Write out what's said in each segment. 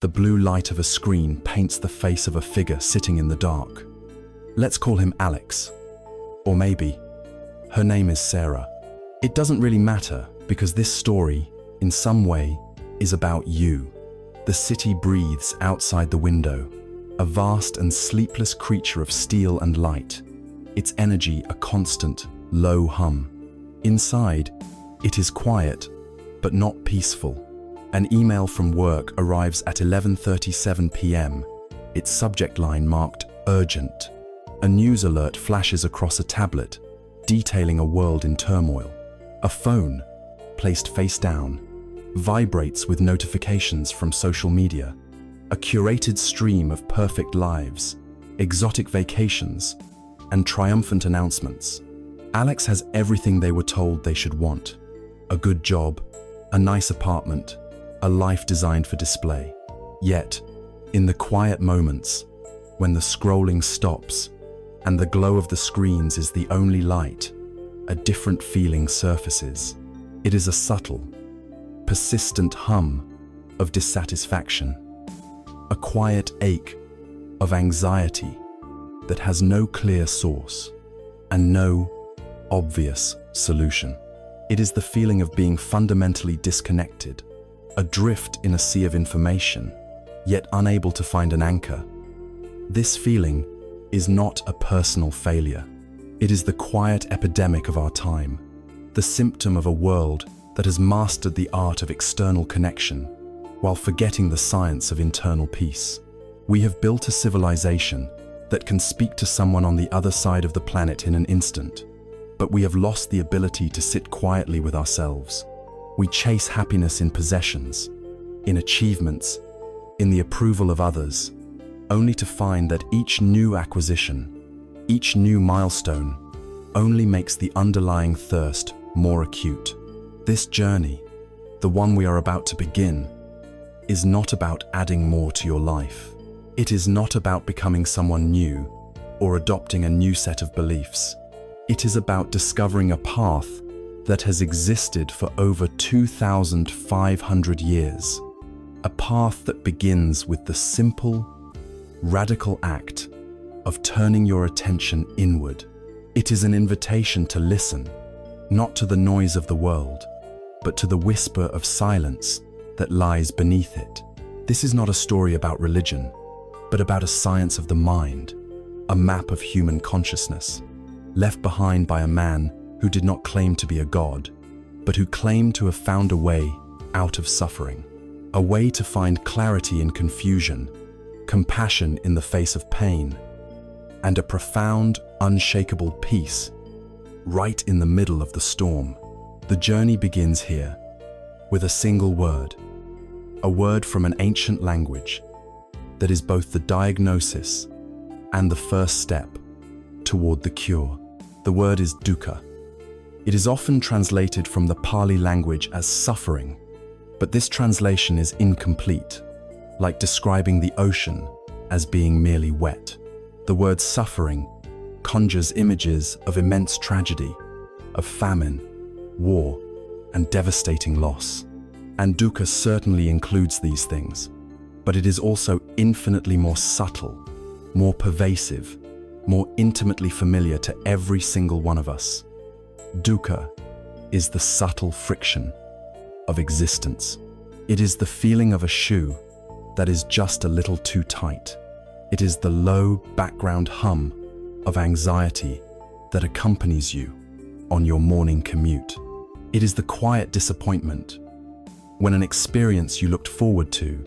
The blue light of a screen paints the face of a figure sitting in the dark. Let's call him Alex. Or maybe her name is Sarah. It doesn't really matter, because this story, in some way, is about you. The city breathes outside the window, a vast and sleepless creature of steel and light, its energy a constant, low hum. Inside, it is quiet, but not peaceful. An email from work arrives at 11:37 p.m., its subject line marked urgent. A news alert flashes across a tablet, detailing a world in turmoil. A phone, placed face down, vibrates with notifications from social media. A curated stream of perfect lives, exotic vacations, and triumphant announcements. Alex has everything they were told they should want. A good job, a nice apartment, a life designed for display. Yet, in the quiet moments, when the scrolling stops and the glow of the screens is the only light, a different feeling surfaces. It is a subtle, persistent hum of dissatisfaction, a quiet ache of anxiety that has no clear source and no obvious solution. It is the feeling of being fundamentally disconnected, adrift in a sea of information, yet unable to find an anchor. This feeling is not a personal failure. It is the quiet epidemic of our time, the symptom of a world that has mastered the art of external connection while forgetting the science of internal peace. We have built a civilization that can speak to someone on the other side of the planet in an instant, but we have lost the ability to sit quietly with ourselves. We chase happiness in possessions, in achievements, in the approval of others, only to find that each new acquisition, each new milestone, only makes the underlying thirst more acute. This journey, the one we are about to begin, is not about adding more to your life. It is not about becoming someone new or adopting a new set of beliefs. It is about discovering a path that has existed for over 2,500 years. A path that begins with the simple, radical act of turning your attention inward. It is an invitation to listen, not to the noise of the world, but to the whisper of silence that lies beneath it. This is not a story about religion, but about a science of the mind, a map of human consciousness, left behind by a man who did not claim to be a god, but who claimed to have found a way out of suffering, a way to find clarity in confusion, compassion in the face of pain, and a profound, unshakable peace right in the middle of the storm. The journey begins here, with a single word, a word from an ancient language that is both the diagnosis and the first step toward the cure. The word is dukkha. It is often translated from the Pali language as suffering, but this translation is incomplete, like describing the ocean as being merely wet. The word suffering conjures images of immense tragedy, of famine, war, and devastating loss. And dukkha certainly includes these things, but it is also infinitely more subtle, more pervasive, more intimately familiar to every single one of us. Dukkha is the subtle friction of existence. It is the feeling of a shoe that is just a little too tight. It is the low background hum of anxiety that accompanies you on your morning commute. It is the quiet disappointment when an experience you looked forward to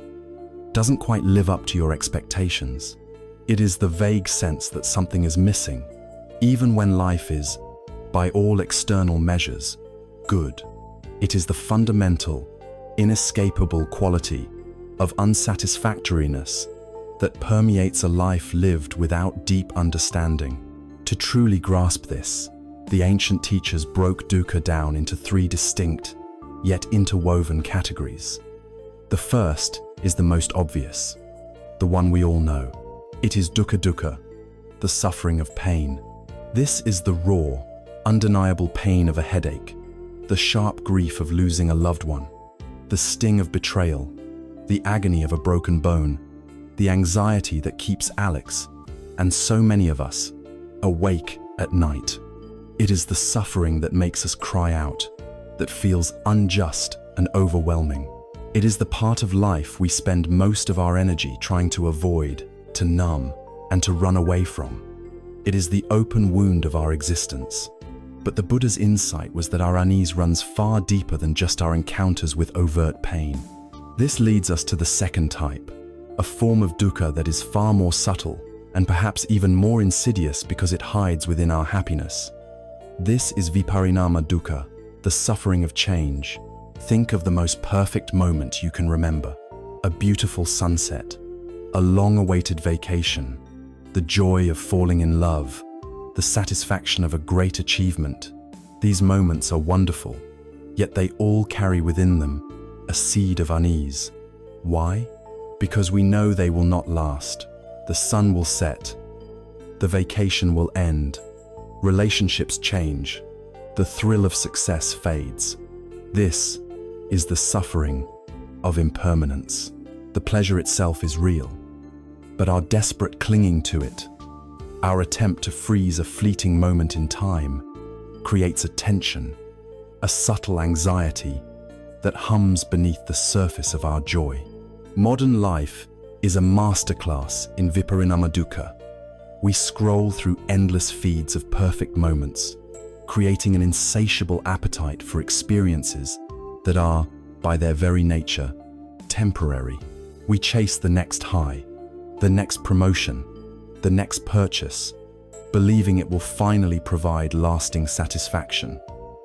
doesn't quite live up to your expectations. It is the vague sense that something is missing, even when life is, by all external measures, good. It is the fundamental, inescapable quality of unsatisfactoriness that permeates a life lived without deep understanding. To truly grasp this, the ancient teachers broke dukkha down into three distinct, yet interwoven categories. The first is the most obvious, the one we all know. It is dukkha, the suffering of pain. This is the raw, undeniable pain of a headache, the sharp grief of losing a loved one, the sting of betrayal, the agony of a broken bone, the anxiety that keeps Alex, and so many of us, awake at night. It is the suffering that makes us cry out, that feels unjust and overwhelming. It is the part of life we spend most of our energy trying to avoid, to numb, and to run away from. It is the open wound of our existence. But the Buddha's insight was that our unease runs far deeper than just our encounters with overt pain. This leads us to the second type, a form of dukkha that is far more subtle and perhaps even more insidious because it hides within our happiness. This is viparinama dukkha, the suffering of change. Think of the most perfect moment you can remember, a beautiful sunset, a long-awaited vacation, the joy of falling in love, the satisfaction of a great achievement. These moments are wonderful, yet they all carry within them a seed of unease. Why? Because we know they will not last. The sun will set, the vacation will end, relationships change, the thrill of success fades. This is the suffering of impermanence. The pleasure itself is real, but our desperate clinging to it, our attempt to freeze a fleeting moment in time, creates a tension, a subtle anxiety that hums beneath the surface of our joy. Modern life is a masterclass in viparinama dukkha. We scroll through endless feeds of perfect moments, creating an insatiable appetite for experiences that are, by their very nature, temporary. We chase the next high, the next promotion, the next purchase, believing it will finally provide lasting satisfaction.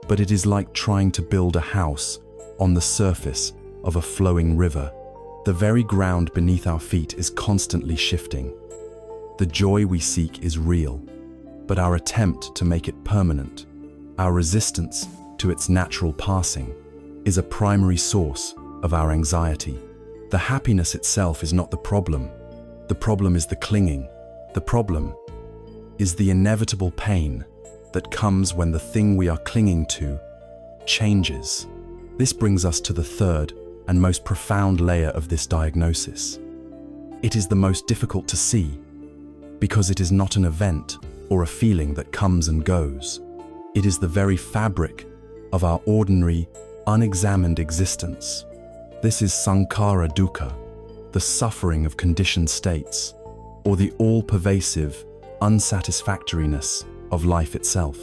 But it is like trying to build a house on the surface of a flowing river. The very ground beneath our feet is constantly shifting. The joy we seek is real, but our attempt to make it permanent, our resistance to its natural passing, is a primary source of our anxiety. The happiness itself is not the problem. The problem is the clinging. The problem is the inevitable pain that comes when the thing we are clinging to changes. This brings us to the third and most profound layer of this diagnosis. It is the most difficult to see because it is not an event or a feeling that comes and goes. It is the very fabric of our ordinary, unexamined existence. This is sankhara dukkha, the suffering of conditioned states, or the all-pervasive unsatisfactoriness of life itself.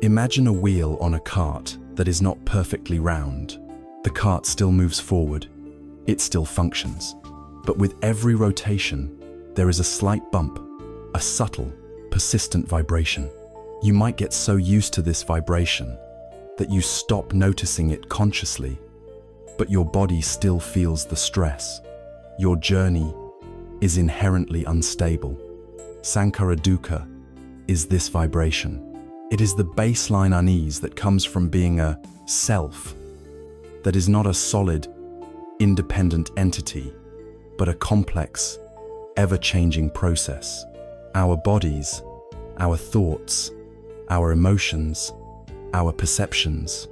Imagine a wheel on a cart that is not perfectly round. The cart still moves forward, it still functions, but with every rotation, there is a slight bump, a subtle, persistent vibration. You might get so used to this vibration that you stop noticing it consciously, but your body still feels the stress. Your journey is inherently unstable. Sankhara dukkha is this vibration. It is the baseline unease that comes from being a self that is not a solid, independent entity, but a complex, ever-changing process. Our bodies, our thoughts, our emotions, our perceptions,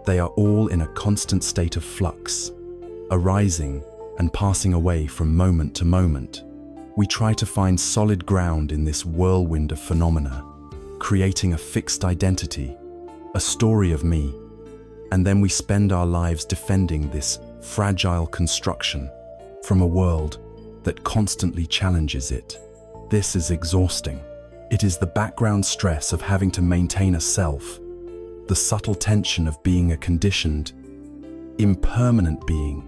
they are all in a constant state of flux, arising and passing away from moment to moment. We try to find solid ground in this whirlwind of phenomena, creating a fixed identity, a story of me, and then we spend our lives defending this fragile construction from a world that constantly challenges it. This is exhausting. It is the background stress of having to maintain a self, the subtle tension of being a conditioned, impermanent being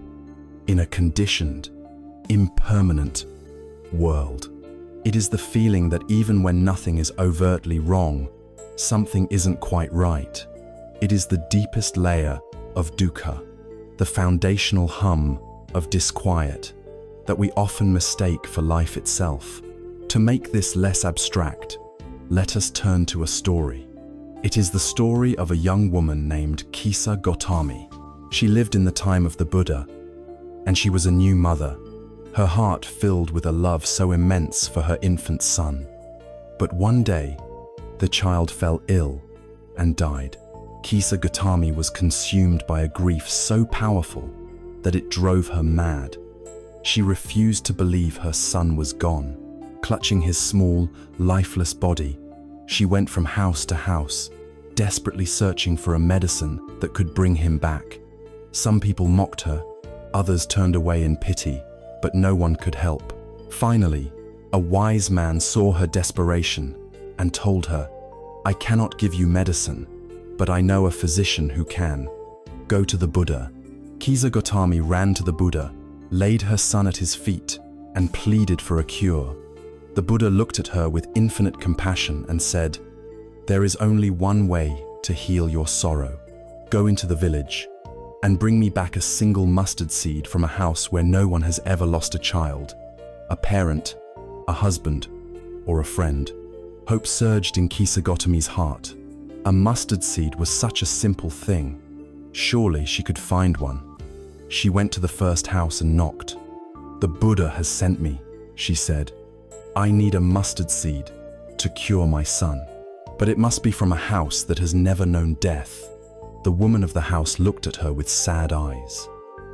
in a conditioned, impermanent world. It is the feeling that even when nothing is overtly wrong, something isn't quite right. It is the deepest layer of dukkha, the foundational hum of disquiet that we often mistake for life itself. To make this less abstract, let us turn to a story. It is the story of a young woman named Kisa Gotami. She lived in the time of the Buddha, and she was a new mother, her heart filled with a love so immense for her infant son. But one day, the child fell ill and died. Kisa Gotami was consumed by a grief so powerful that it drove her mad. She refused to believe her son was gone. Clutching his small, lifeless body, she went from house to house, desperately searching for a medicine that could bring him back. Some people mocked her, others turned away in pity, but no one could help. Finally, a wise man saw her desperation and told her, "I cannot give you medicine, but I know a physician who can. Go to the Buddha." Kisa Gotami ran to the Buddha, laid her son at his feet, and pleaded for a cure. The Buddha looked at her with infinite compassion and said, "There is only one way to heal your sorrow. Go into the village and bring me back a single mustard seed from a house where no one has ever lost a child, a parent, a husband, or a friend." Hope surged in Kisa Gotami's heart. A mustard seed was such a simple thing. Surely she could find one. She went to the first house and knocked. "The Buddha has sent me," she said. "I need a mustard seed to cure my son. But it must be from a house that has never known death." The woman of the house looked at her with sad eyes.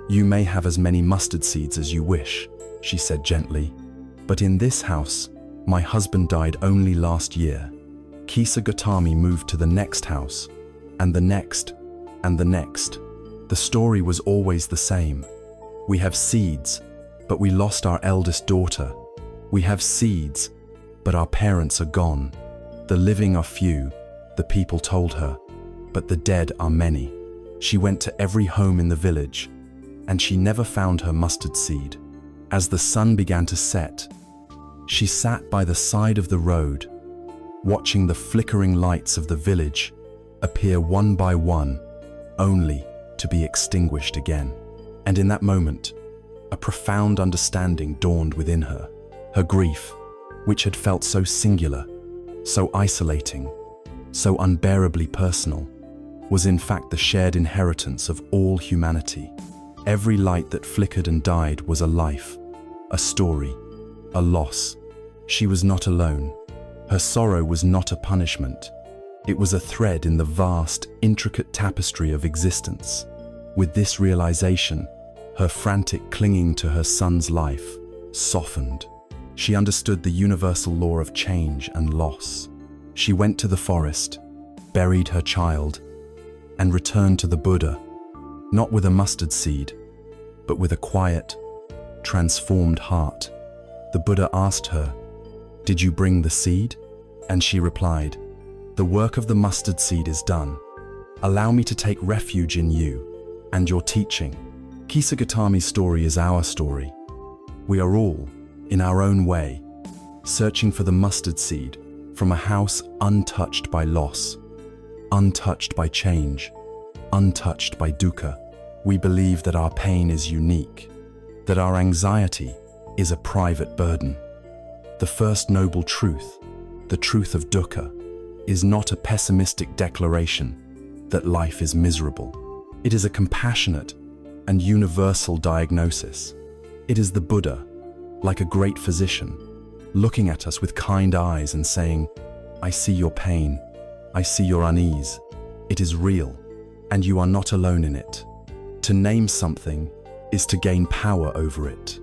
"You may have as many mustard seeds as you wish," she said gently. "But in this house, my husband died only last year." Kisa Gotami moved to the next house, and the next, and the next. The story was always the same. "We have seeds, but we lost our eldest daughter. We have seeds, but our parents are gone. The living are few," the people told her, "but the dead are many." She went to every home in the village, and she never found her mustard seed. As the sun began to set, she sat by the side of the road, watching the flickering lights of the village appear one by one, only to be extinguished again. And in that moment, a profound understanding dawned within her. Her grief, which had felt so singular, so isolating, so unbearably personal, was in fact the shared inheritance of all humanity. Every light that flickered and died was a life, a story, a loss. She was not alone. Her sorrow was not a punishment. It was a thread in the vast, intricate tapestry of existence. With this realization, her frantic clinging to her son's life softened. She understood the universal law of change and loss. She went to the forest, buried her child, and returned to the Buddha, not with a mustard seed, but with a quiet, transformed heart. The Buddha asked her, "Did you bring the seed?" And she replied, "The work of the mustard seed is done. Allow me to take refuge in you and your teaching." Kisa Gotami's story is our story. We are all, in our own way, searching for the mustard seed from a house untouched by loss, untouched by change, untouched by dukkha. We believe that our pain is unique, that our anxiety is a private burden. The first noble truth, the truth of dukkha, is not a pessimistic declaration that life is miserable. It is a compassionate and universal diagnosis. It is the Buddha, like a great physician, looking at us with kind eyes and saying, "I see your pain, I see your unease. It is real, and you are not alone in it." To name something is to gain power over it.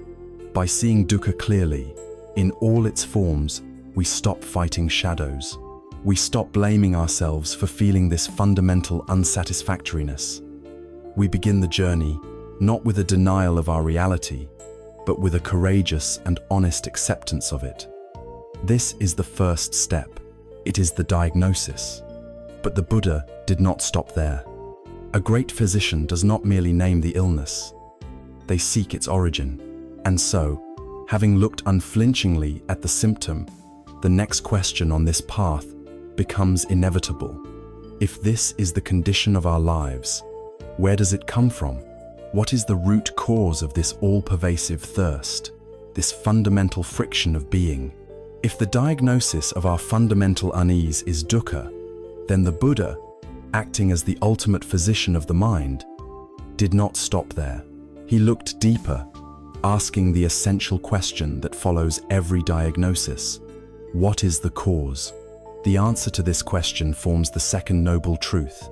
By seeing dukkha clearly, in all its forms, we stop fighting shadows. We stop blaming ourselves for feeling this fundamental unsatisfactoriness. We begin the journey not with a denial of our reality, but with a courageous and honest acceptance of it. This is the first step. It is the diagnosis. But the Buddha did not stop there. A great physician does not merely name the illness. They seek its origin. And so, having looked unflinchingly at the symptom, the next question on this path becomes inevitable. If this is the condition of our lives, where does it come from? What is the root cause of this all-pervasive thirst, this fundamental friction of being? If the diagnosis of our fundamental unease is dukkha, then the Buddha, acting as the ultimate physician of the mind, did not stop there. He looked deeper, asking the essential question that follows every diagnosis: what is the cause? The answer to this question forms the second noble truth,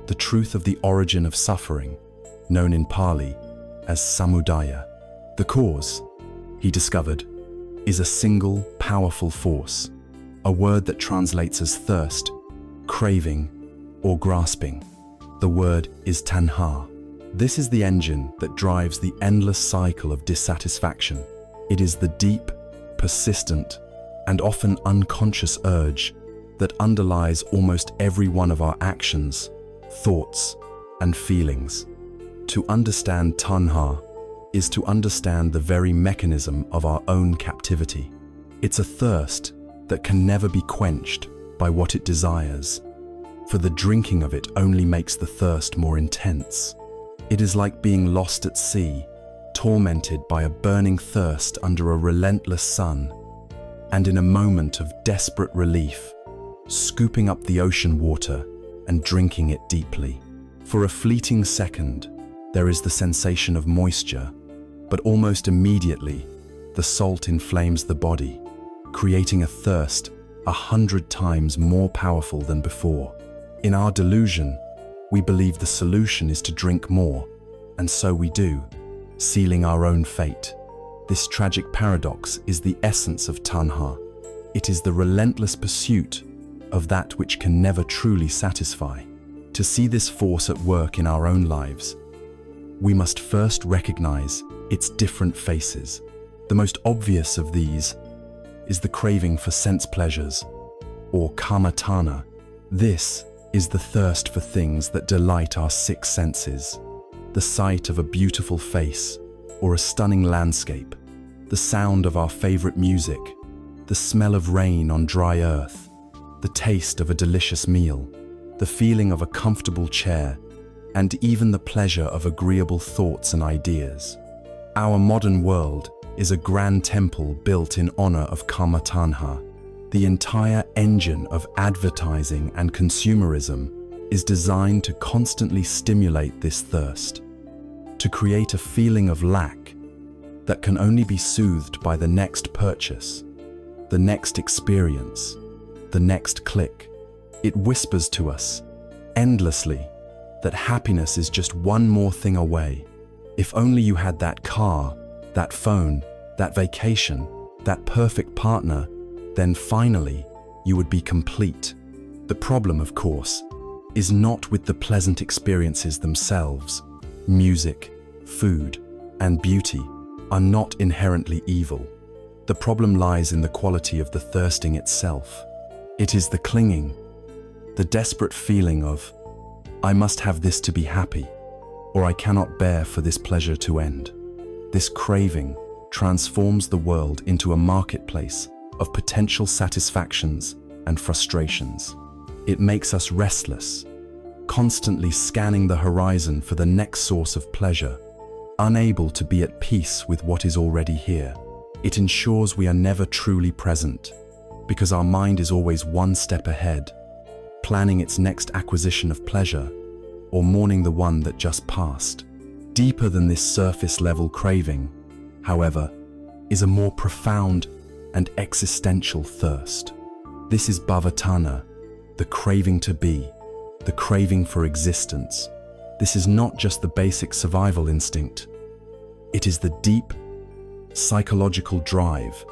the truth of the origin of suffering, known in Pali as samudaya. The cause, he discovered, is a single, powerful force, a word that translates as thirst, craving, or grasping. The word is tanha. This is the engine that drives the endless cycle of dissatisfaction. It is the deep, persistent, and often unconscious urge that underlies almost every one of our actions, thoughts, and feelings. To understand tanha is to understand the very mechanism of our own captivity. It's a thirst that can never be quenched by what it desires, for the drinking of it only makes the thirst more intense. It is like being lost at sea, tormented by a burning thirst under a relentless sun, and in a moment of desperate relief, scooping up the ocean water and drinking it deeply. For a fleeting second, there is the sensation of moisture, but almost immediately, the salt inflames the body, creating a thirst 100 times more powerful than before. In our delusion, we believe the solution is to drink more, and so we do, sealing our own fate. This tragic paradox is the essence of tanha. It is the relentless pursuit of that which can never truly satisfy. To see this force at work in our own lives, we must first recognize its different faces. The most obvious of these is the craving for sense pleasures, or kamatana. This is the thirst for things that delight our six senses. The sight of a beautiful face or a stunning landscape, the sound of our favorite music, the smell of rain on dry earth, the taste of a delicious meal, the feeling of a comfortable chair, and even the pleasure of agreeable thoughts and ideas. Our modern world is a grand temple built in honor of kamatanha. The entire engine of advertising and consumerism is designed to constantly stimulate this thirst, to create a feeling of lack that can only be soothed by the next purchase, the next experience, the next click. It whispers to us endlessly that happiness is just one more thing away. If only you had that car, that phone, that vacation, that perfect partner, then finally you would be complete. The problem, of course, is not with the pleasant experiences themselves. Music, food, and beauty are not inherently evil. The problem lies in the quality of the thirsting itself. It is the clinging, the desperate feeling of, I must have this to be happy, or I cannot bear for this pleasure to end. This craving transforms the world into a marketplace of potential satisfactions and frustrations. It makes us restless, constantly scanning the horizon for the next source of pleasure, unable to be at peace with what is already here. It ensures we are never truly present, because our mind is always one step ahead, planning its next acquisition of pleasure, or mourning the one that just passed. Deeper than this surface-level craving, however, is a more profound and existential thirst. This is bhavatana, the craving to be, the craving for existence. This is not just the basic survival instinct. It is the deep, psychological drive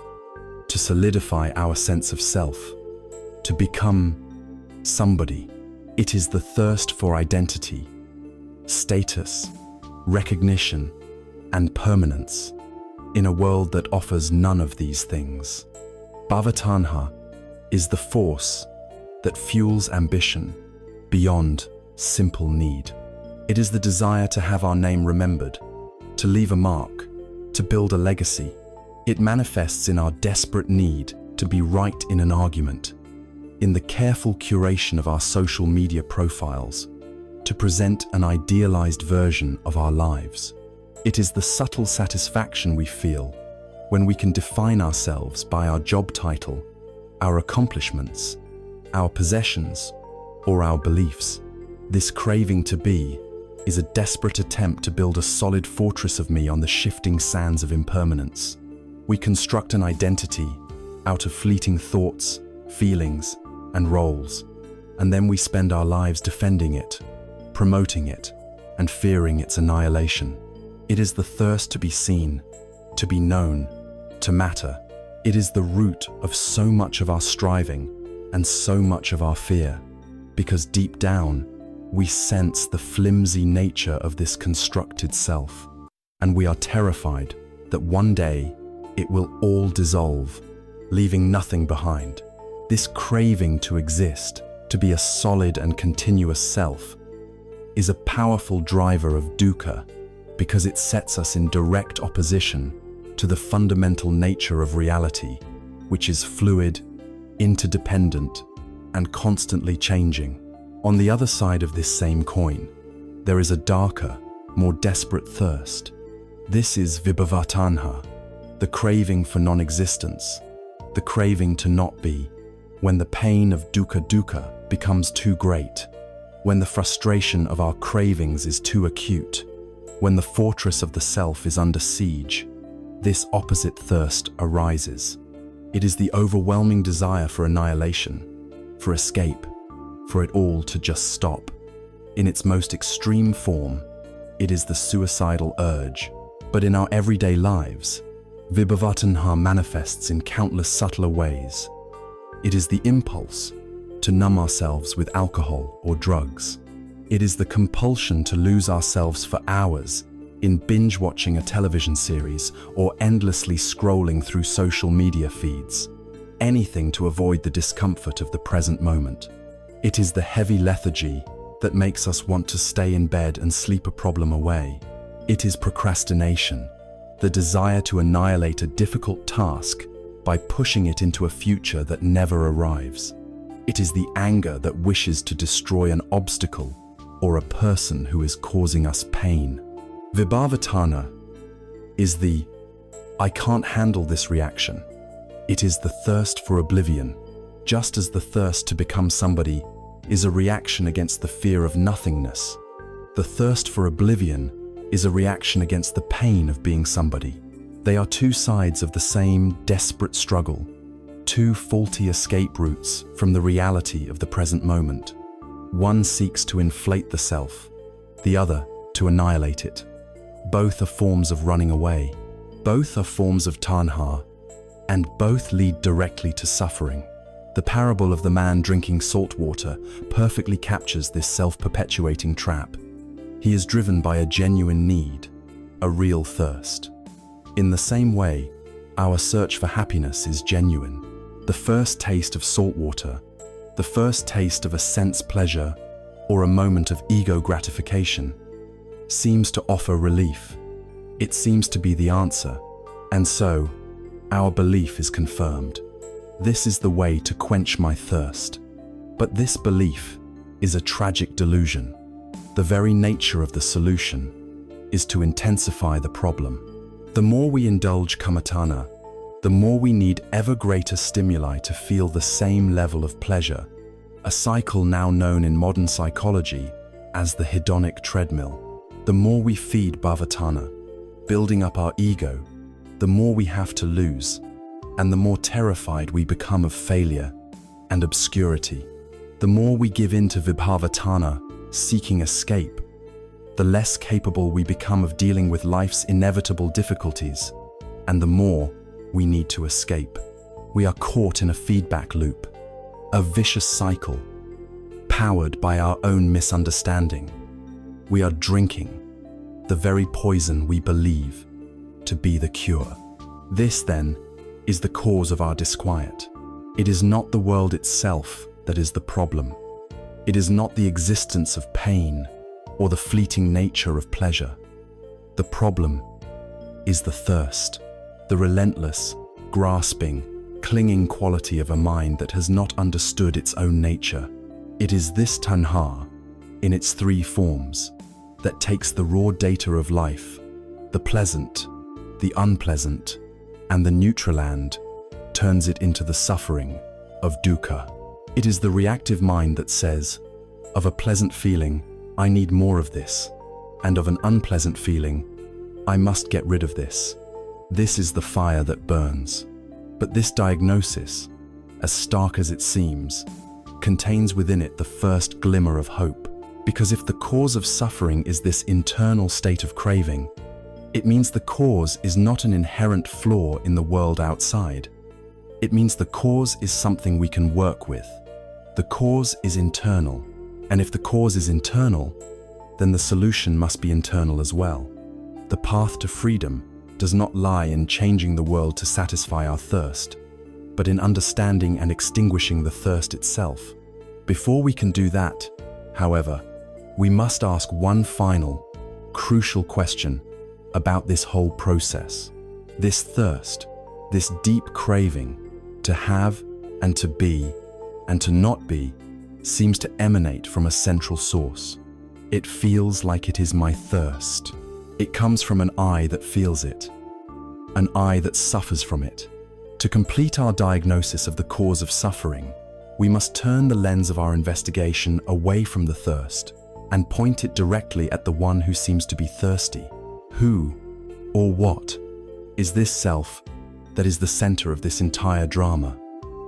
to solidify our sense of self, to become somebody. It is the thirst for identity, status, recognition, and permanence in a world that offers none of these things. Bhavatanha is the force that fuels ambition beyond simple need. It is the desire to have our name remembered, to leave a mark, to build a legacy. It manifests in our desperate need to be right in an argument, in the careful curation of our social media profiles, to present an idealized version of our lives. It is the subtle satisfaction we feel when we can define ourselves by our job title, our accomplishments, our possessions, or our beliefs. This craving to be is a desperate attempt to build a solid fortress of me on the shifting sands of impermanence. We construct an identity out of fleeting thoughts, feelings, and roles, and then we spend our lives defending it, promoting it, and fearing its annihilation. It is the thirst to be seen, to be known, to matter. It is the root of so much of our striving and so much of our fear, because deep down, we sense the flimsy nature of this constructed self, and we are terrified that one day it will all dissolve, leaving nothing behind. This craving to exist, to be a solid and continuous self, is a powerful driver of dukkha because it sets us in direct opposition to the fundamental nature of reality, which is fluid, interdependent, and constantly changing. On the other side of this same coin, there is a darker, more desperate thirst. This is vibhavatanha, the craving for non-existence, the craving to not be, when the pain of dukkha becomes too great, when the frustration of our cravings is too acute, when the fortress of the self is under siege, this opposite thirst arises. It is the overwhelming desire for annihilation, for escape, for it all to just stop. In its most extreme form, it is the suicidal urge. But in our everyday lives, vibhavatanha manifests in countless subtler ways. It is the impulse to numb ourselves with alcohol or drugs. It is the compulsion to lose ourselves for hours in binge-watching a television series or endlessly scrolling through social media feeds. Anything to avoid the discomfort of the present moment. It is the heavy lethargy that makes us want to stay in bed and sleep a problem away. It is procrastination, the desire to annihilate a difficult task by pushing it into a future that never arrives. It is the anger that wishes to destroy an obstacle or a person who is causing us pain. Vibhavatana is the "I can't handle this" reaction. It is the thirst for oblivion, just as the thirst to become somebody is a reaction against the fear of nothingness. The thirst for oblivion is a reaction against the pain of being somebody. They are two sides of the same desperate struggle, two faulty escape routes from the reality of the present moment. One seeks to inflate the self, the other to annihilate it. Both are forms of running away. Both are forms of tanha, and both lead directly to suffering. The parable of the man drinking salt water perfectly captures this self-perpetuating trap. He is driven by a genuine need, a real thirst. In the same way, our search for happiness is genuine. The first taste of salt water, the first taste of a sense pleasure or a moment of ego gratification, seems to offer relief. It seems to be the answer, and so our belief is confirmed. This is the way to quench my thirst. But this belief is a tragic delusion. The very nature of the solution is to intensify the problem. The more we indulge kammatthana, the more we need ever greater stimuli to feel the same level of pleasure, a cycle now known in modern psychology as the hedonic treadmill. The more we feed bhavatana, building up our ego, the more we have to lose, and the more terrified we become of failure and obscurity. The more we give in to vibhavatana, seeking escape, the less capable we become of dealing with life's inevitable difficulties, and the more we need to escape. We are caught in a feedback loop, a vicious cycle, powered by our own misunderstanding. We are drinking the very poison we believe to be the cure. This, then, is the cause of our disquiet. It is not the world itself that is the problem. It is not the existence of pain or the fleeting nature of pleasure. The problem is the thirst, the relentless, grasping, clinging quality of a mind that has not understood its own nature. It is this tanha, in its three forms, that takes the raw data of life, the pleasant, the unpleasant, and the neutral, and turns it into the suffering of dukkha. It is the reactive mind that says, of a pleasant feeling, I need more of this, and of an unpleasant feeling, I must get rid of this. This is the fire that burns. But this diagnosis, as stark as it seems, contains within it the first glimmer of hope. Because if the cause of suffering is this internal state of craving, It means the cause is not an inherent flaw in the world outside. It means the cause is something we can work with. The cause is internal, and if the cause is internal, then the solution must be internal as well. The path to freedom does not lie in changing the world to satisfy our thirst, but in understanding and extinguishing the thirst itself. Before we can do that, however, we must ask one final, crucial question about this whole process. This thirst, this deep craving to have and to be and to not be, seems to emanate from a central source. It feels like it is my thirst. It comes from an I that feels it, an I that suffers from it. To complete our diagnosis of the cause of suffering, we must turn the lens of our investigation away from the thirst and point it directly at the one who seems to be thirsty. Who or what is this self that is the center of this entire drama?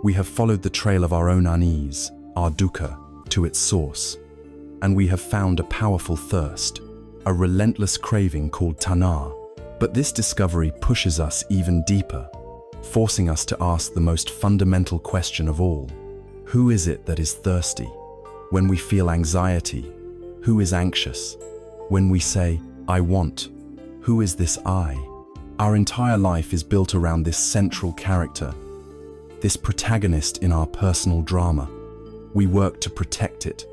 We have followed the trail of our own unease, our dukkha, to its source, and we have found a powerful thirst, a relentless craving called tanha. But this discovery pushes us even deeper, forcing us to ask the most fundamental question of all. Who is it that is thirsty? When we feel anxiety, who is anxious? When we say, I want, who is this I? Our entire life is built around this central character, this protagonist in our personal drama. We work to protect it,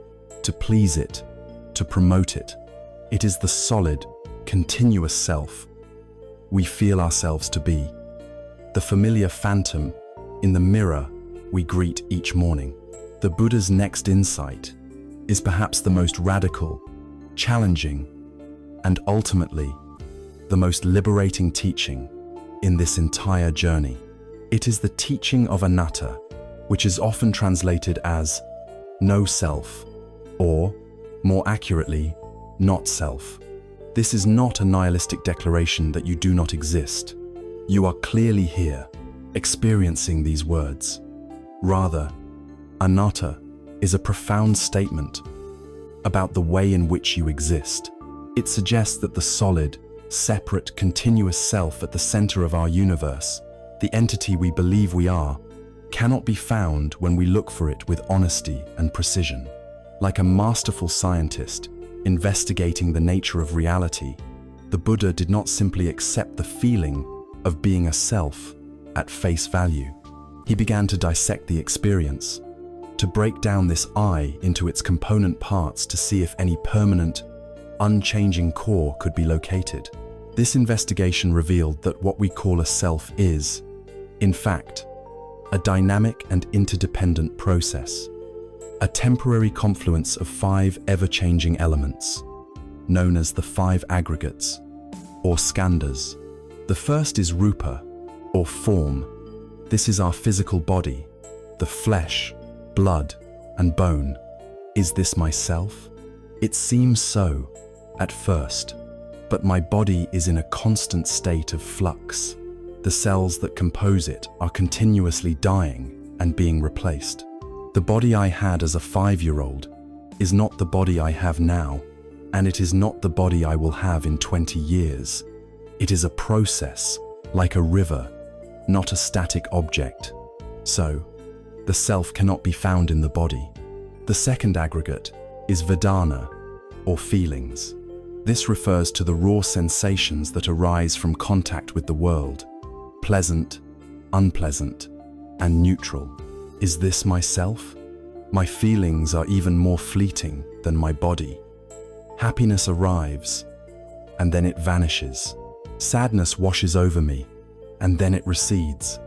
to please it, to promote it. It is the solid, continuous self we feel ourselves to be, the familiar phantom in the mirror we greet each morning. The Buddha's next insight is perhaps the most radical, challenging, and ultimately the most liberating teaching in this entire journey. It is the teaching of anatta, which is often translated as no self, or, more accurately, not self. This is not a nihilistic declaration that you do not exist. You are clearly here, experiencing these words. Rather, anatta is a profound statement about the way in which you exist. It suggests that the solid, separate, continuous self at the center of our universe, the entity we believe we are, cannot be found when we look for it with honesty and precision. Like a masterful scientist investigating the nature of reality, the Buddha did not simply accept the feeling of being a self at face value. He began to dissect the experience, to break down this I into its component parts to see if any permanent, unchanging core could be located. This investigation revealed that what we call a self is, in fact, a dynamic and interdependent process, a temporary confluence of 5 ever-changing elements, known as the 5 aggregates, or skandhas. The first is rupa, or form. This is our physical body, the flesh, blood, and bone. Is this myself? It seems so, at first, but my body is in a constant state of flux. The cells that compose it are continuously dying and being replaced. The body I had as a 5-year-old is not the body I have now, and it is not the body I will have in 20 years. It is a process, like a river, not a static object. So, the self cannot be found in the body. The second aggregate is vedana, or feelings. This refers to the raw sensations that arise from contact with the world, pleasant, unpleasant, and neutral. Is this myself? My feelings are even more fleeting than my body. Happiness arrives, and then it vanishes. Sadness washes over me, and then it recedes.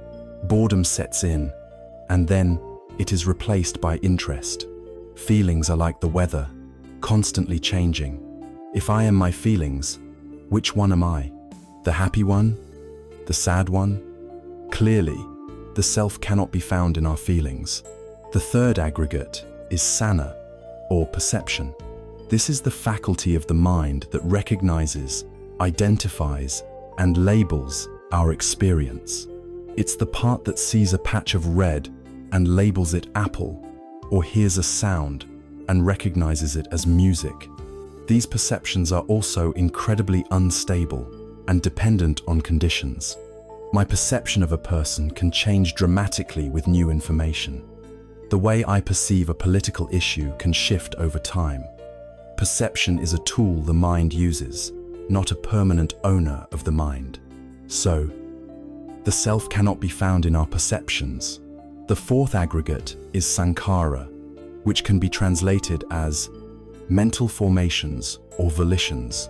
Boredom sets in, and then it is replaced by interest. Feelings are like the weather, constantly changing. If I am my feelings, which one am I? The happy one? The sad one? Clearly, the self cannot be found in our feelings. The third aggregate is sana, or perception. This is the faculty of the mind that recognizes, identifies, and labels our experience. It's the part that sees a patch of red and labels it apple, or hears a sound and recognizes it as music. These perceptions are also incredibly unstable. and dependent on conditions. My perception of a person can change dramatically with new information. The way I perceive a political issue can shift over time. Perception is a tool the mind uses, not a permanent owner of the mind. So, the self cannot be found in our perceptions. The fourth aggregate is sankhara, which can be translated as mental formations or volitions.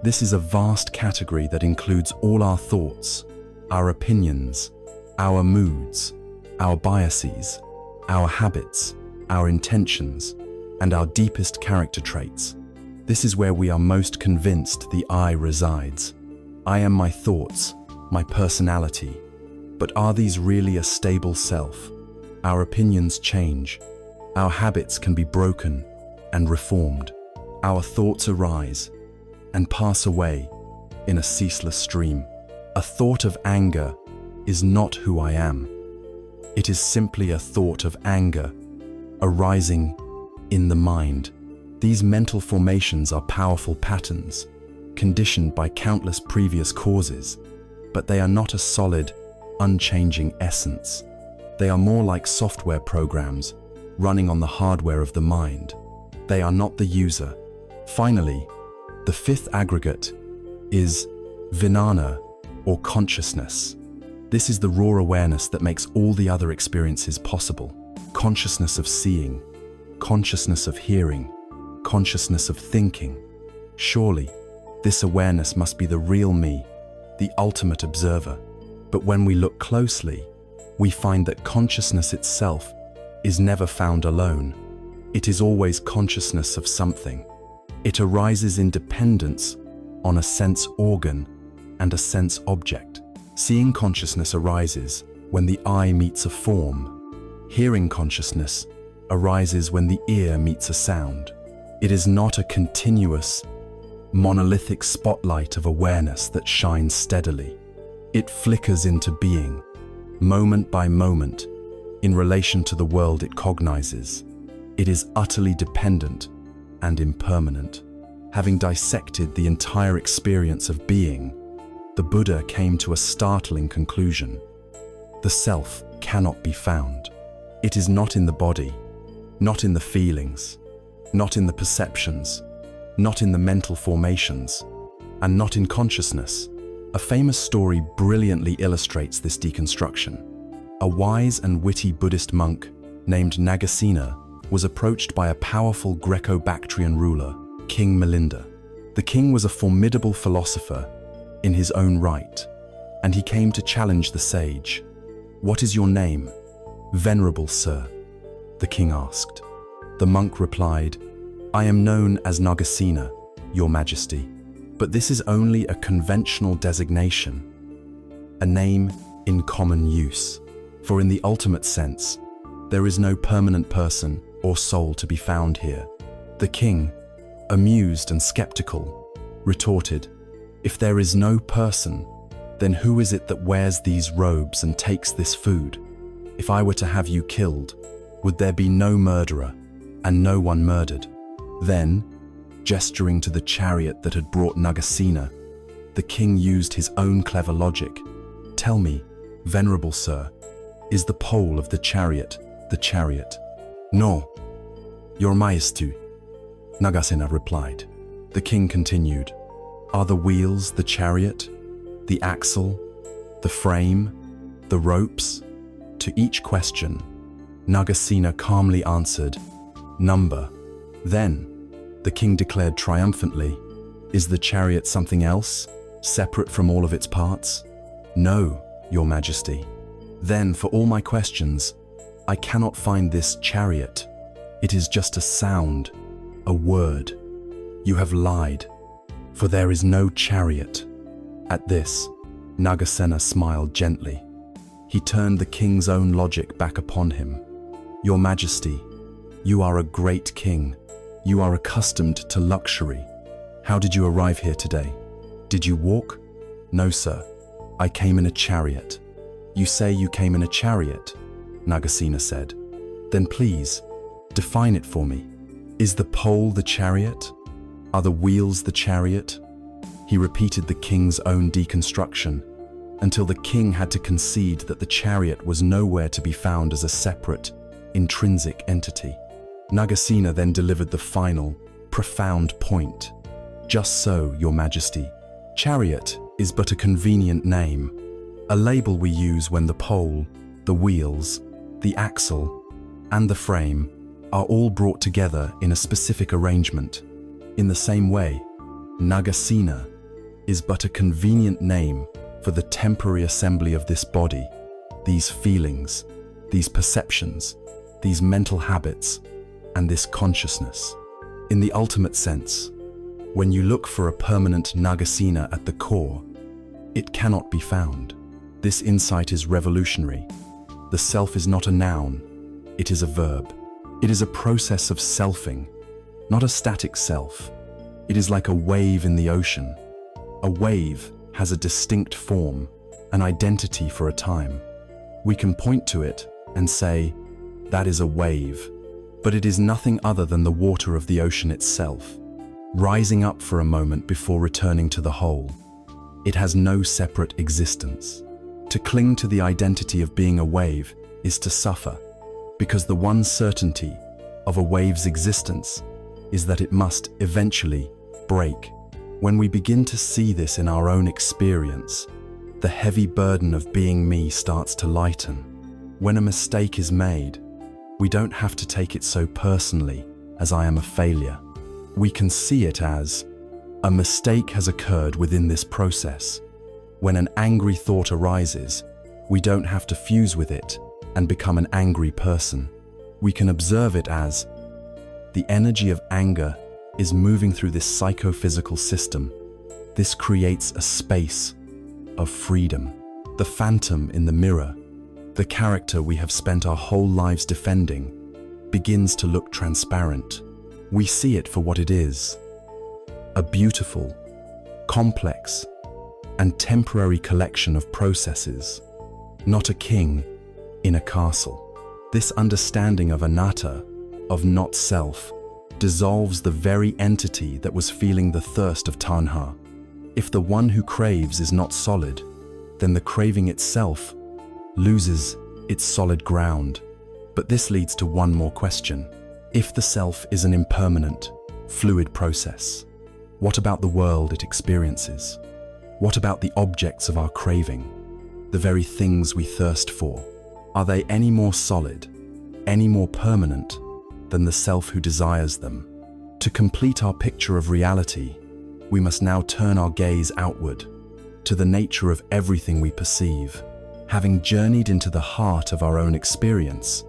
This is a vast category that includes all our thoughts, our opinions, our moods, our biases, our habits, our intentions, and our deepest character traits. This is where we are most convinced the I resides. I am my thoughts, my personality. But are these really a stable self? Our opinions change. Our habits can be broken and reformed. Our thoughts arise and pass away in a ceaseless stream. A thought of anger is not who I am. It is simply a thought of anger arising in the mind. These mental formations are powerful patterns, conditioned by countless previous causes, but they are not a solid, unchanging essence. They are more like software programs running on the hardware of the mind. They are not the user. Finally, the fifth aggregate is vijnana, or consciousness. This is the raw awareness that makes all the other experiences possible. Consciousness of seeing, consciousness of hearing, consciousness of thinking. Surely, this awareness must be the real me, the ultimate observer. But when we look closely, we find that consciousness itself is never found alone. It is always consciousness of something. It arises in dependence on a sense organ and a sense object. Seeing consciousness arises when the eye meets a form. Hearing consciousness arises when the ear meets a sound. It is not a continuous, monolithic spotlight of awareness that shines steadily. It flickers into being, moment by moment, in relation to the world it cognizes. It is utterly dependent and impermanent. Having dissected the entire experience of being, the Buddha came to a startling conclusion. The self cannot be found. It is not in the body, not in the feelings, not in the perceptions, not in the mental formations, and not in consciousness. A famous story brilliantly illustrates this deconstruction. A wise and witty Buddhist monk named Nagasena was approached by a powerful Greco-Bactrian ruler, King Milinda. The king was a formidable philosopher in his own right, and he came to challenge the sage. "What is your name, venerable sir?" the king asked. The monk replied, "I am known as Nagasena, your majesty, but this is only a conventional designation, a name in common use. For in the ultimate sense, there is no permanent person or soul to be found here." The king, amused and skeptical, retorted, "If there is no person, then who is it that wears these robes and takes this food? If I were to have you killed, would there be no murderer and no one murdered?" Then, gesturing to the chariot that had brought Nagasena, the king used his own clever logic. "Tell me, venerable sir, is the pole of the chariot the chariot?" "No, your majesty," Nagasena replied. The king continued, "Are the wheels the chariot, the axle, the frame, the ropes?" To each question, Nagasena calmly answered, "Number." Then, the king declared triumphantly, "Is the chariot something else, separate from all of its parts?" "No, your majesty." "Then, for all my questions, I cannot find this chariot. It is just a sound, a word. You have lied, for there is no chariot." At this, Nagasena smiled gently. He turned the king's own logic back upon him. "Your majesty, you are a great king. You are accustomed to luxury. How did you arrive here today? Did you walk?" "No, sir. I came in a chariot." "You say you came in a chariot?" Nagasena said. "Then please, define it for me. Is the pole the chariot? Are the wheels the chariot? He repeated the king's own deconstruction until the king had to concede that the chariot was nowhere to be found as a separate, intrinsic entity. Nagasena then delivered the final, profound point. "Just so, Your Majesty. Chariot is but a convenient name, a label we use when the pole, the wheels, the axle, and the frame are all brought together in a specific arrangement. In the same way, Nagasena is but a convenient name for the temporary assembly of this body, these feelings, these perceptions, these mental habits, and this consciousness. In the ultimate sense, when you look for a permanent Nagasena at the core, it cannot be found. This insight is revolutionary. The self is not a noun, it is a verb. It is a process of selfing, not a static self. It is like a wave in the ocean. A wave has a distinct form, an identity for a time. We can point to it and say, that is a wave, but it is nothing other than the water of the ocean itself, rising up for a moment before returning to the whole. It has no separate existence. To cling to the identity of being a wave is to suffer, because the one certainty of a wave's existence is that it must eventually break. When we begin to see this in our own experience, the heavy burden of being me starts to lighten. When a mistake is made, we don't have to take it so personally as I am a failure. We can see it as a mistake has occurred within this process. When an angry thought arises, we don't have to fuse with it and become an angry person. We can observe it as the energy of anger is moving through this psychophysical system. This creates a space of freedom. The phantom in the mirror, the character we have spent our whole lives defending, begins to look transparent. We see it for what it is, a beautiful, complex, and temporary collection of processes, not a king in a castle. This understanding of anatta, of not self, dissolves the very entity that was feeling the thirst of tanha. If the one who craves is not solid, then the craving itself loses its solid ground. But this leads to one more question. If the self is an impermanent, fluid process, what about the world it experiences? What about the objects of our craving, the very things we thirst for? Are they any more solid, any more permanent than the self who desires them? To complete our picture of reality, we must now turn our gaze outward, to the nature of everything we perceive. Having journeyed into the heart of our own experience,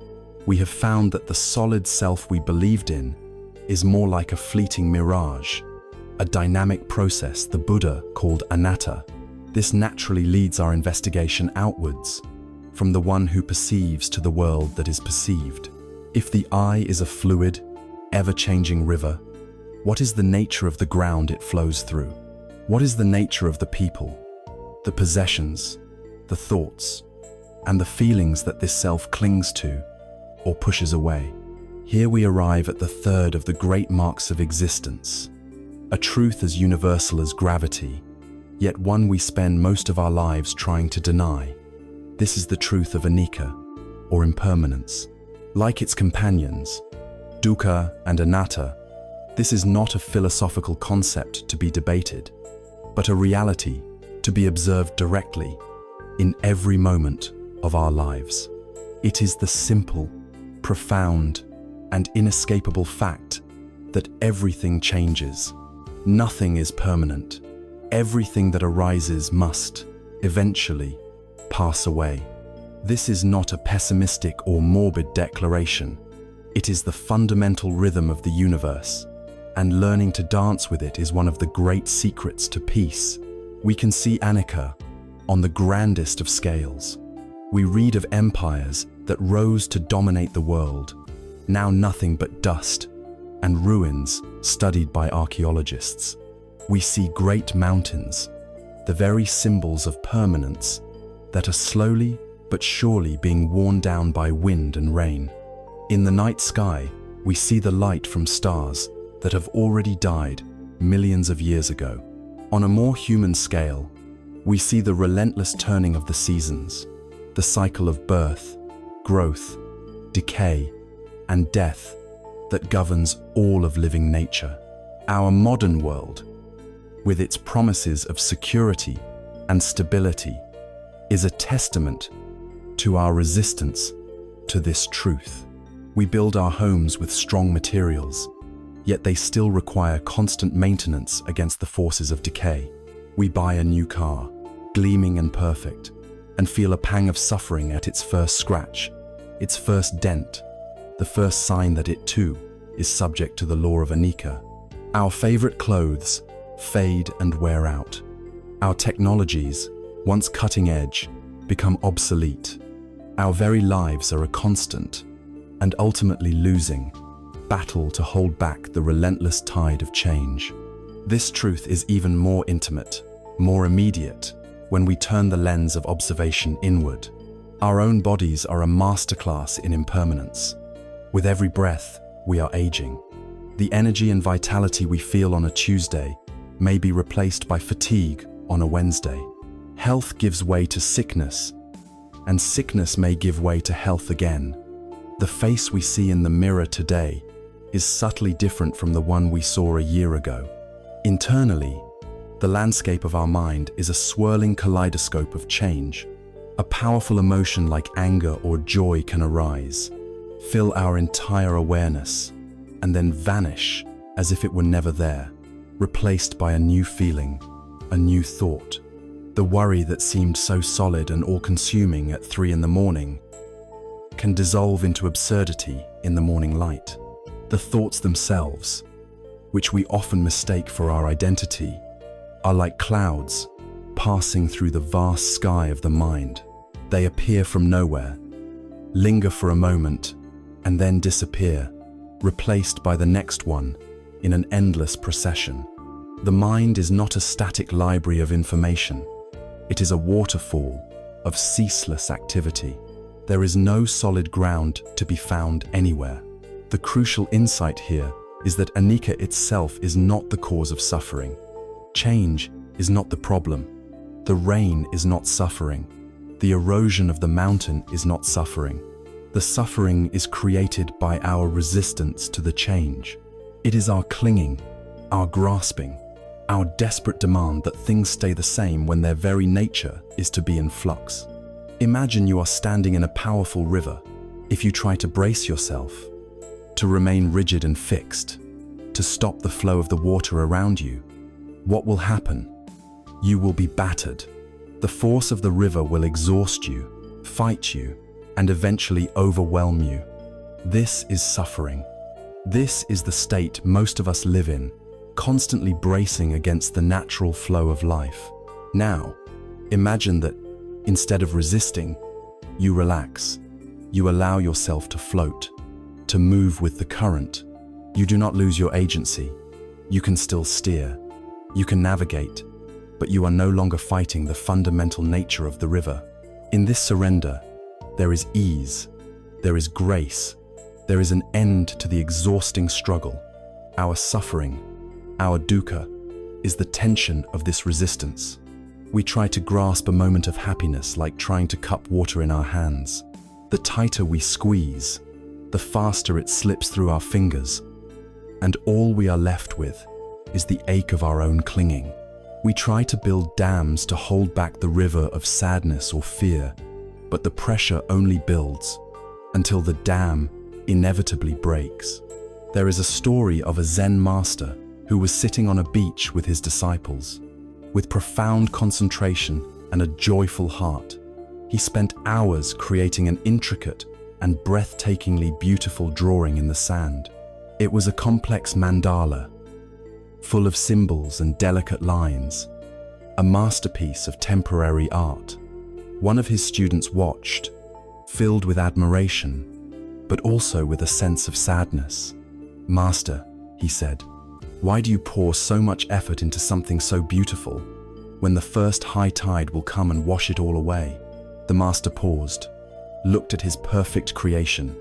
we have found that the solid self we believed in is more like a fleeting mirage, a dynamic process the Buddha called anatta. This naturally leads our investigation outwards, from the one who perceives to the world that is perceived. If the I is a fluid, ever-changing river, what is the nature of the ground it flows through? What is the nature of the people, the possessions, the thoughts, and the feelings that this self clings to or pushes away? Here we arrive at the third of the great marks of existence, a truth as universal as gravity, yet one we spend most of our lives trying to deny. This is the truth of anicca, or impermanence. Like its companions, dukkha and anatta, this is not a philosophical concept to be debated, but a reality to be observed directly in every moment of our lives. It is the simple, profound, and inescapable fact that everything changes. Nothing is permanent. Everything that arises must, eventually, pass away. This is not a pessimistic or morbid declaration. It is the fundamental rhythm of the universe, and learning to dance with it is one of the great secrets to peace. We can see anicca on the grandest of scales. We read of empires that rose to dominate the world, now nothing but dust and ruins studied by archaeologists. We see great mountains, the very symbols of permanence, that are slowly but surely being worn down by wind and rain. In the night sky, we see the light from stars that have already died millions of years ago. On a more human scale, we see the relentless turning of the seasons, the cycle of birth, growth, decay, and death that governs all of living nature. Our modern world, with its promises of security and stability, is a testament to our resistance to this truth. We build our homes with strong materials, yet they still require constant maintenance against the forces of decay. We buy a new car, gleaming and perfect, and feel a pang of suffering at its first scratch, its first dent, the first sign that it too is subject to the law of anicca. Our favorite clothes fade and wear out. Our technologies, once cutting edge, become obsolete. Our very lives are a constant, and ultimately losing, battle to hold back the relentless tide of change. This truth is even more intimate, more immediate, when we turn the lens of observation inward. Our own bodies are a masterclass in impermanence. With every breath, we are aging. The energy and vitality we feel on a Tuesday may be replaced by fatigue on a Wednesday. Health gives way to sickness, and sickness may give way to health again. The face we see in the mirror today is subtly different from the one we saw a year ago. Internally, the landscape of our mind is a swirling kaleidoscope of change. A powerful emotion like anger or joy can arise, fill our entire awareness, and then vanish as if it were never there, replaced by a new feeling, a new thought. The worry that seemed so solid and all-consuming at 3 in the morning can dissolve into absurdity in the morning light. The thoughts themselves, which we often mistake for our identity, are like clouds passing through the vast sky of the mind. They appear from nowhere, linger for a moment, and then disappear, replaced by the next one in an endless procession. The mind is not a static library of information. It is a waterfall of ceaseless activity. There is no solid ground to be found anywhere. The crucial insight here is that anicca itself is not the cause of suffering. Change is not the problem. The rain is not suffering. The erosion of the mountain is not suffering. The suffering is created by our resistance to the change. It is our clinging, our grasping, our desperate demand that things stay the same when their very nature is to be in flux. Imagine you are standing in a powerful river. If you try to brace yourself, to remain rigid and fixed, to stop the flow of the water around you, what will happen? You will be battered. The force of the river will exhaust you, fight you, and eventually overwhelm you. This is suffering. This is the state most of us live in, constantly bracing against the natural flow of life. Now, imagine that instead of resisting, you relax. You allow yourself to float, to move with the current. You do not lose your agency. You can still steer. You can navigate, but you are no longer fighting the fundamental nature of the river. In this surrender, there is ease, there is grace, there is an end to the exhausting struggle. Our suffering, our dukkha, is the tension of this resistance. We try to grasp a moment of happiness like trying to cup water in our hands. The tighter we squeeze, the faster it slips through our fingers, and all we are left with is the ache of our own clinging. We try to build dams to hold back the river of sadness or fear, but the pressure only builds until the dam inevitably breaks. There is a story of a Zen master who was sitting on a beach with his disciples. With profound concentration and a joyful heart, he spent hours creating an intricate and breathtakingly beautiful drawing in the sand. It was a complex mandala, full of symbols and delicate lines, a masterpiece of temporary art. One of his students watched, filled with admiration, but also with a sense of sadness. "Master," he said, "why do you pour so much effort into something so beautiful when the first high tide will come and wash it all away?" The master paused, looked at his perfect creation,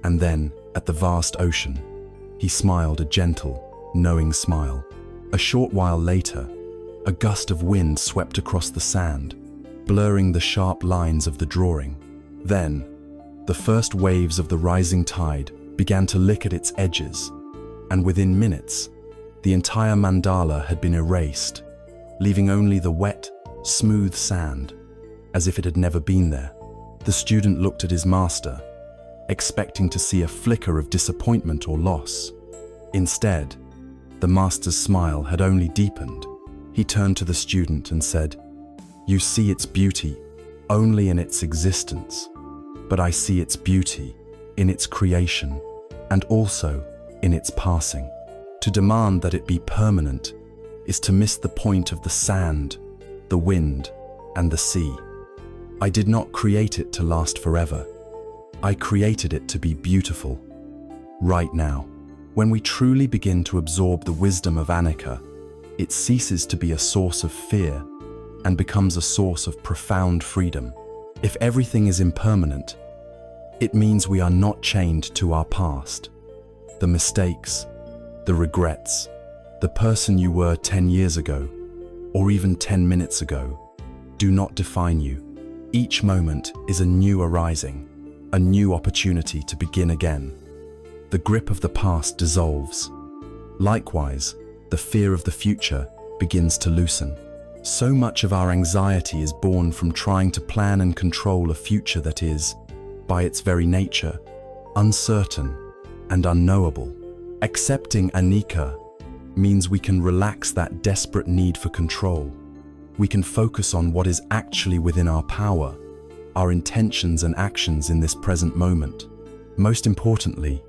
and then at the vast ocean. He smiled a gentle, knowing smile. A short while later, A gust of wind swept across the sand, blurring the sharp lines of the drawing. Then, the first waves of the rising tide began to lick at its edges, and within minutes, the entire mandala had been erased, leaving only the wet, smooth sand, as if it had never been there. The student looked at his master, expecting to see a flicker of disappointment or loss. Instead, the master's smile had only deepened. He turned to the student and said, "You see its beauty only in its existence, but I see its beauty in its creation and also in its passing. To demand that it be permanent is to miss the point of the sand, the wind, and the sea. I did not create it to last forever. I created it to be beautiful, right now." When we truly begin to absorb the wisdom of anicca, it ceases to be a source of fear and becomes a source of profound freedom. If everything is impermanent, it means we are not chained to our past. The mistakes, the regrets, the person you were 10 years ago, or even 10 minutes ago, do not define you. Each moment is a new arising, a new opportunity to begin again. The grip of the past dissolves. Likewise, the fear of the future begins to loosen. So much of our anxiety is born from trying to plan and control a future that is, by its very nature, uncertain and unknowable. Accepting anicca means we can relax that desperate need for control. We can focus on what is actually within our power, our intentions and actions in this present moment. Most importantly,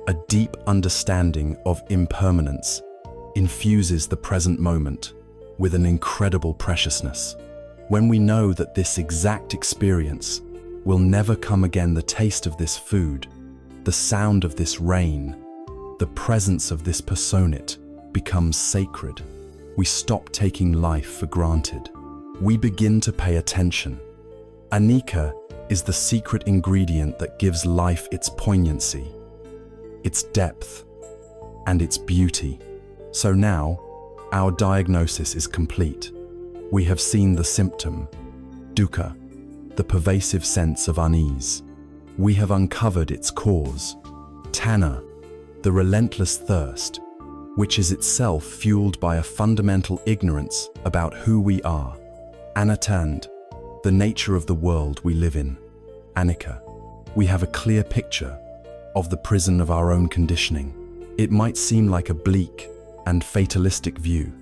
a deep understanding of impermanence infuses the present moment with an incredible preciousness. When we know that this exact experience will never come again, the taste of this food, the sound of this rain, the presence of this personate becomes sacred. We stop taking life for granted. We begin to pay attention. Anicca is the secret ingredient that gives life its poignancy, its depth, and its beauty. So now, our diagnosis is complete. We have seen the symptom, dukkha, the pervasive sense of unease. We have uncovered its cause, tanha, the relentless thirst, which is itself fueled by a fundamental ignorance about who we are, anatta, the nature of the world we live in, anicca. We have a clear picture of the prison of our own conditioning. It might seem like a bleak and fatalistic view,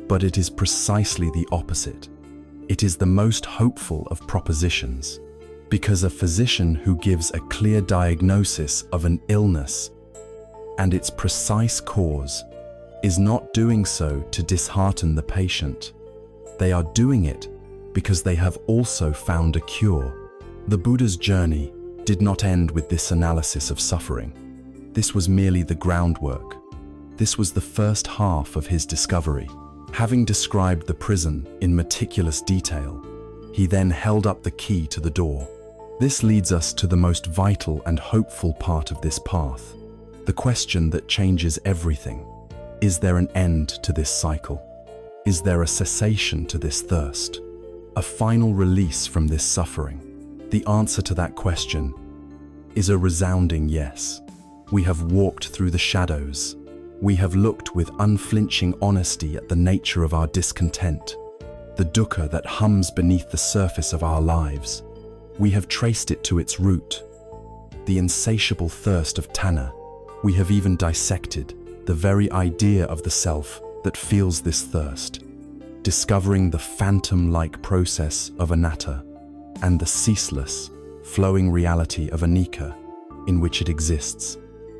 but it is precisely the opposite. It is the most hopeful of propositions, because a physician who gives a clear diagnosis of an illness and its precise cause is not doing so to dishearten the patient. They are doing it because they have also found a cure. The Buddha's journey did not end with this analysis of suffering. This was merely the groundwork. This was the first half of his discovery. Having described the prison in meticulous detail, he then held up the key to the door. This leads us to the most vital and hopeful part of this path, the question that changes everything. Is there an end to this cycle? Is there a cessation to this thirst? A final release from this suffering? The answer to that question is a resounding yes. We have walked through the shadows. We have looked with unflinching honesty at the nature of our discontent, the dukkha that hums beneath the surface of our lives. We have traced it to its root, the insatiable thirst of tanha. We have even dissected the very idea of the self that feels this thirst, discovering the phantom-like process of anatta and the ceaseless, flowing reality of anicca in which it exists.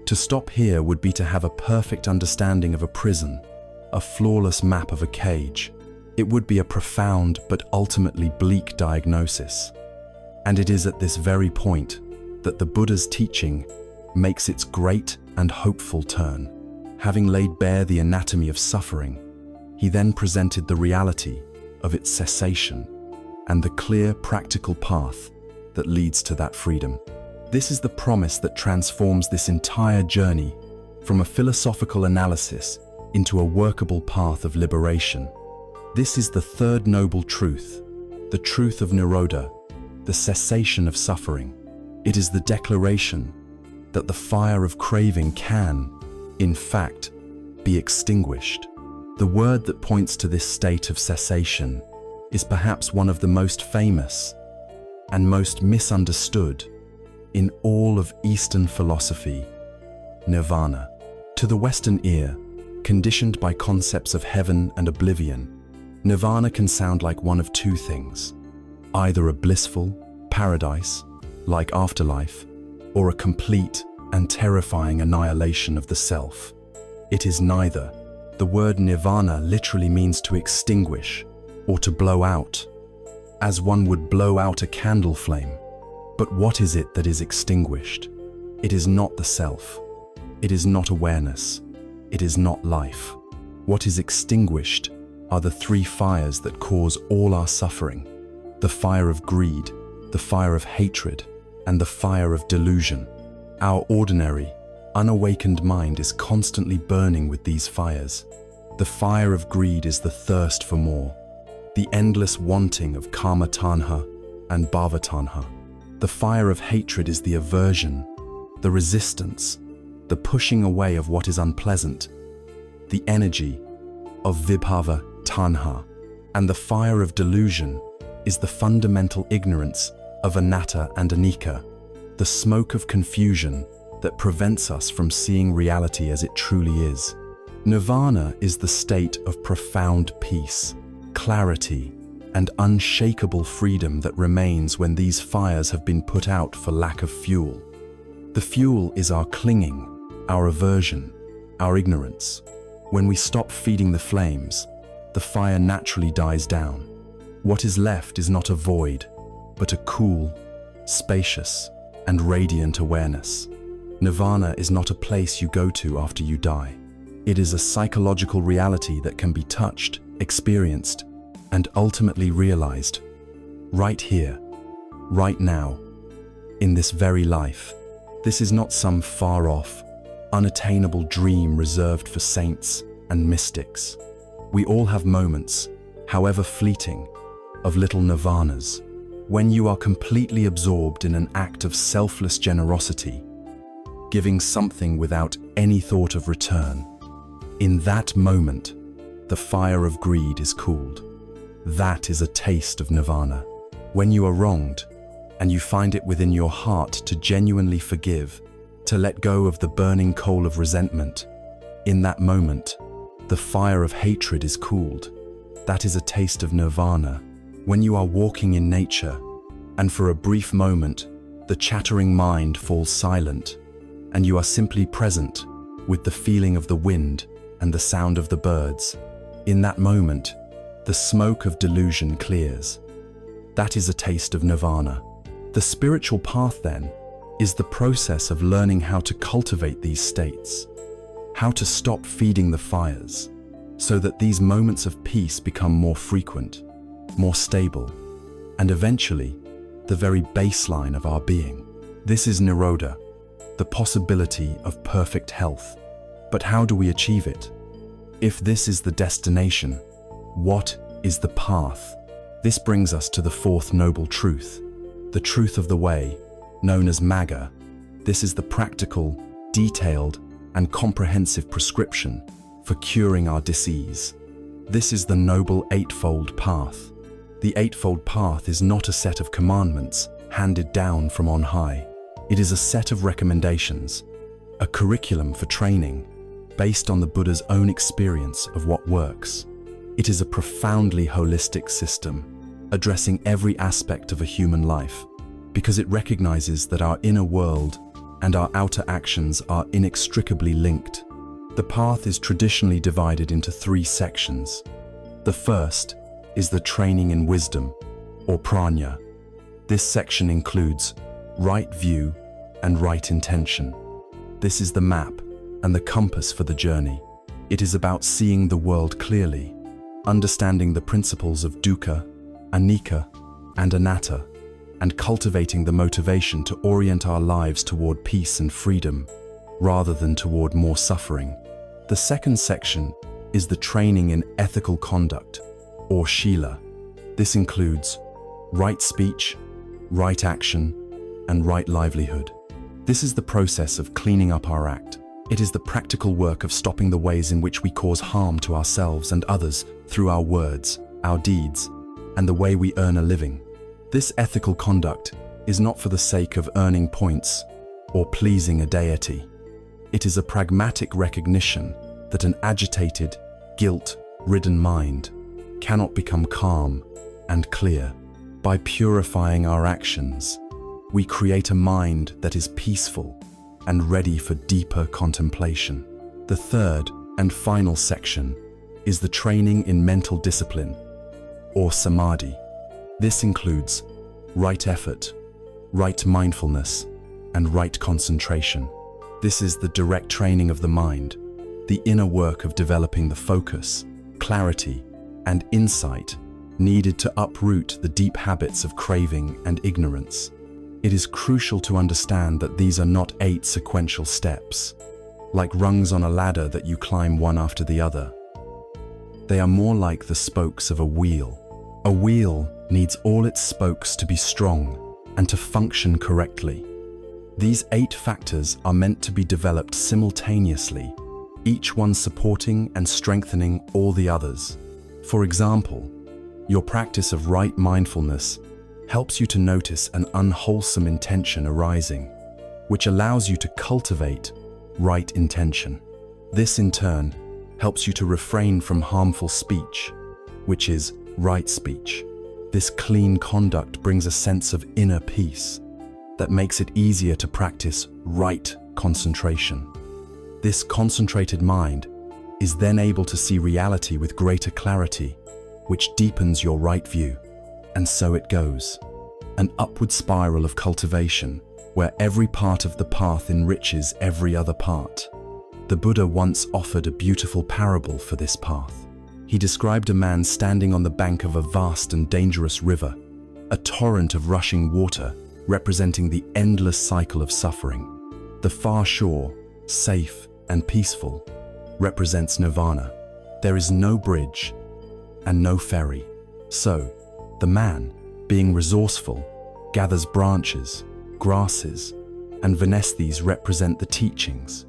To stop here would be to have a perfect understanding of a prison, a flawless map of a cage. It would be a profound but ultimately bleak diagnosis. And it is at this very point that the Buddha's teaching makes its great and hopeful turn. Having laid bare the anatomy of suffering, he then presented the reality of its cessation and the clear, practical path that leads to that freedom. This is the promise that transforms this entire journey from a philosophical analysis into a workable path of liberation. This is the third noble truth, the truth of Nirodha, the cessation of suffering. It is the declaration that the fire of craving can, in fact, be extinguished. The word that points to this state of cessation is perhaps one of the most famous and most misunderstood in all of Eastern philosophy, nirvana. To the Western ear, conditioned by concepts of heaven and oblivion, nirvana can sound like one of two things: either a blissful paradise, like afterlife, or a complete and terrifying annihilation of the self. It is neither. The word nirvana literally means to extinguish or to blow out, as one would blow out a candle flame. But what is it that is extinguished? It is not the self. It is not awareness. It is not life. What is extinguished are the three fires that cause all our suffering: the fire of greed, the fire of hatred, and the fire of delusion. Our ordinary, unawakened mind is constantly burning with these fires. The fire of greed is the thirst for more, the endless wanting of kama tanha and bhava tanha. The fire of hatred is the aversion, the resistance, the pushing away of what is unpleasant, the energy of vibhava tanha. And the fire of delusion is the fundamental ignorance of anatta and anicca, the smoke of confusion that prevents us from seeing reality as it truly is. Nirvana is the state of profound peace, clarity, and unshakable freedom that remains when these fires have been put out for lack of fuel. The fuel is our clinging, our aversion, our ignorance. When we stop feeding the flames, the fire naturally dies down. What is left is not a void, but a cool, spacious, and radiant awareness. Nirvana is not a place you go to after you die. It is a psychological reality that can be touched, experienced, and ultimately realized right here, right now, in this very life. This is not some far-off, unattainable dream reserved for saints and mystics. We all have moments, however fleeting, of little nirvanas, when you are completely absorbed in an act of selfless generosity, giving something without any thought of return. In that moment, the fire of greed is cooled. That is a taste of nirvana. When you are wronged, and you find it within your heart to genuinely forgive, to let go of the burning coal of resentment, in that moment, the fire of hatred is cooled. That is a taste of nirvana. When you are walking in nature, and for a brief moment, the chattering mind falls silent, and you are simply present with the feeling of the wind and the sound of the birds. In that moment, the smoke of delusion clears. That is a taste of nirvana. The spiritual path, then, is the process of learning how to cultivate these states, how to stop feeding the fires, so that these moments of peace become more frequent, more stable, and eventually, the very baseline of our being. This is Nirodha, the possibility of perfect health. But how do we achieve it? If this is the destination, what is the path? This brings us to the fourth noble truth, the truth of the way, known as Magga. This is the practical, detailed, and comprehensive prescription for curing our disease. This is the noble eightfold path. The eightfold path is not a set of commandments handed down from on high. It is a set of recommendations, a curriculum for training, based on the Buddha's own experience of what works. It is a profoundly holistic system, addressing every aspect of a human life, because it recognizes that our inner world and our outer actions are inextricably linked. The path is traditionally divided into three sections. The first is the training in wisdom, or prajna. This section includes right view and right intention. This is the map and the compass for the journey. It is about seeing the world clearly, understanding the principles of dukkha, anicca, and anatta, and cultivating the motivation to orient our lives toward peace and freedom, rather than toward more suffering. The second section is the training in ethical conduct, or shila. This includes right speech, right action, and right livelihood. This is the process of cleaning up our act. It is the practical work of stopping the ways in which we cause harm to ourselves and others through our words, our deeds, and the way we earn a living. This ethical conduct is not for the sake of earning points or pleasing a deity. It is a pragmatic recognition that an agitated, guilt-ridden mind cannot become calm and clear. By purifying our actions, we create a mind that is peaceful and ready for deeper contemplation. The third and final section is the training in mental discipline, or samadhi. This includes right effort, right mindfulness, and right concentration. This is the direct training of the mind, the inner work of developing the focus, clarity, and insight needed to uproot the deep habits of craving and ignorance. It is crucial to understand that these are not 8 sequential steps, like rungs on a ladder that you climb one after the other. They are more like the spokes of a wheel. A wheel needs all its spokes to be strong and to function correctly. These 8 factors are meant to be developed simultaneously, each one supporting and strengthening all the others. For example, your practice of right mindfulness helps you to notice an unwholesome intention arising, which allows you to cultivate right intention. This in turn helps you to refrain from harmful speech, which is right speech. This clean conduct brings a sense of inner peace that makes it easier to practice right concentration. This concentrated mind is then able to see reality with greater clarity, which deepens your right view. And so it goes, an upward spiral of cultivation where every part of the path enriches every other part. The Buddha once offered a beautiful parable for this path. He described a man standing on the bank of a vast and dangerous river, a torrent of rushing water representing the endless cycle of suffering. The far shore, safe and peaceful, represents nirvana. There is no bridge and no ferry. So, the man, being resourceful, gathers branches, grasses, and Vanesthes represent the teachings,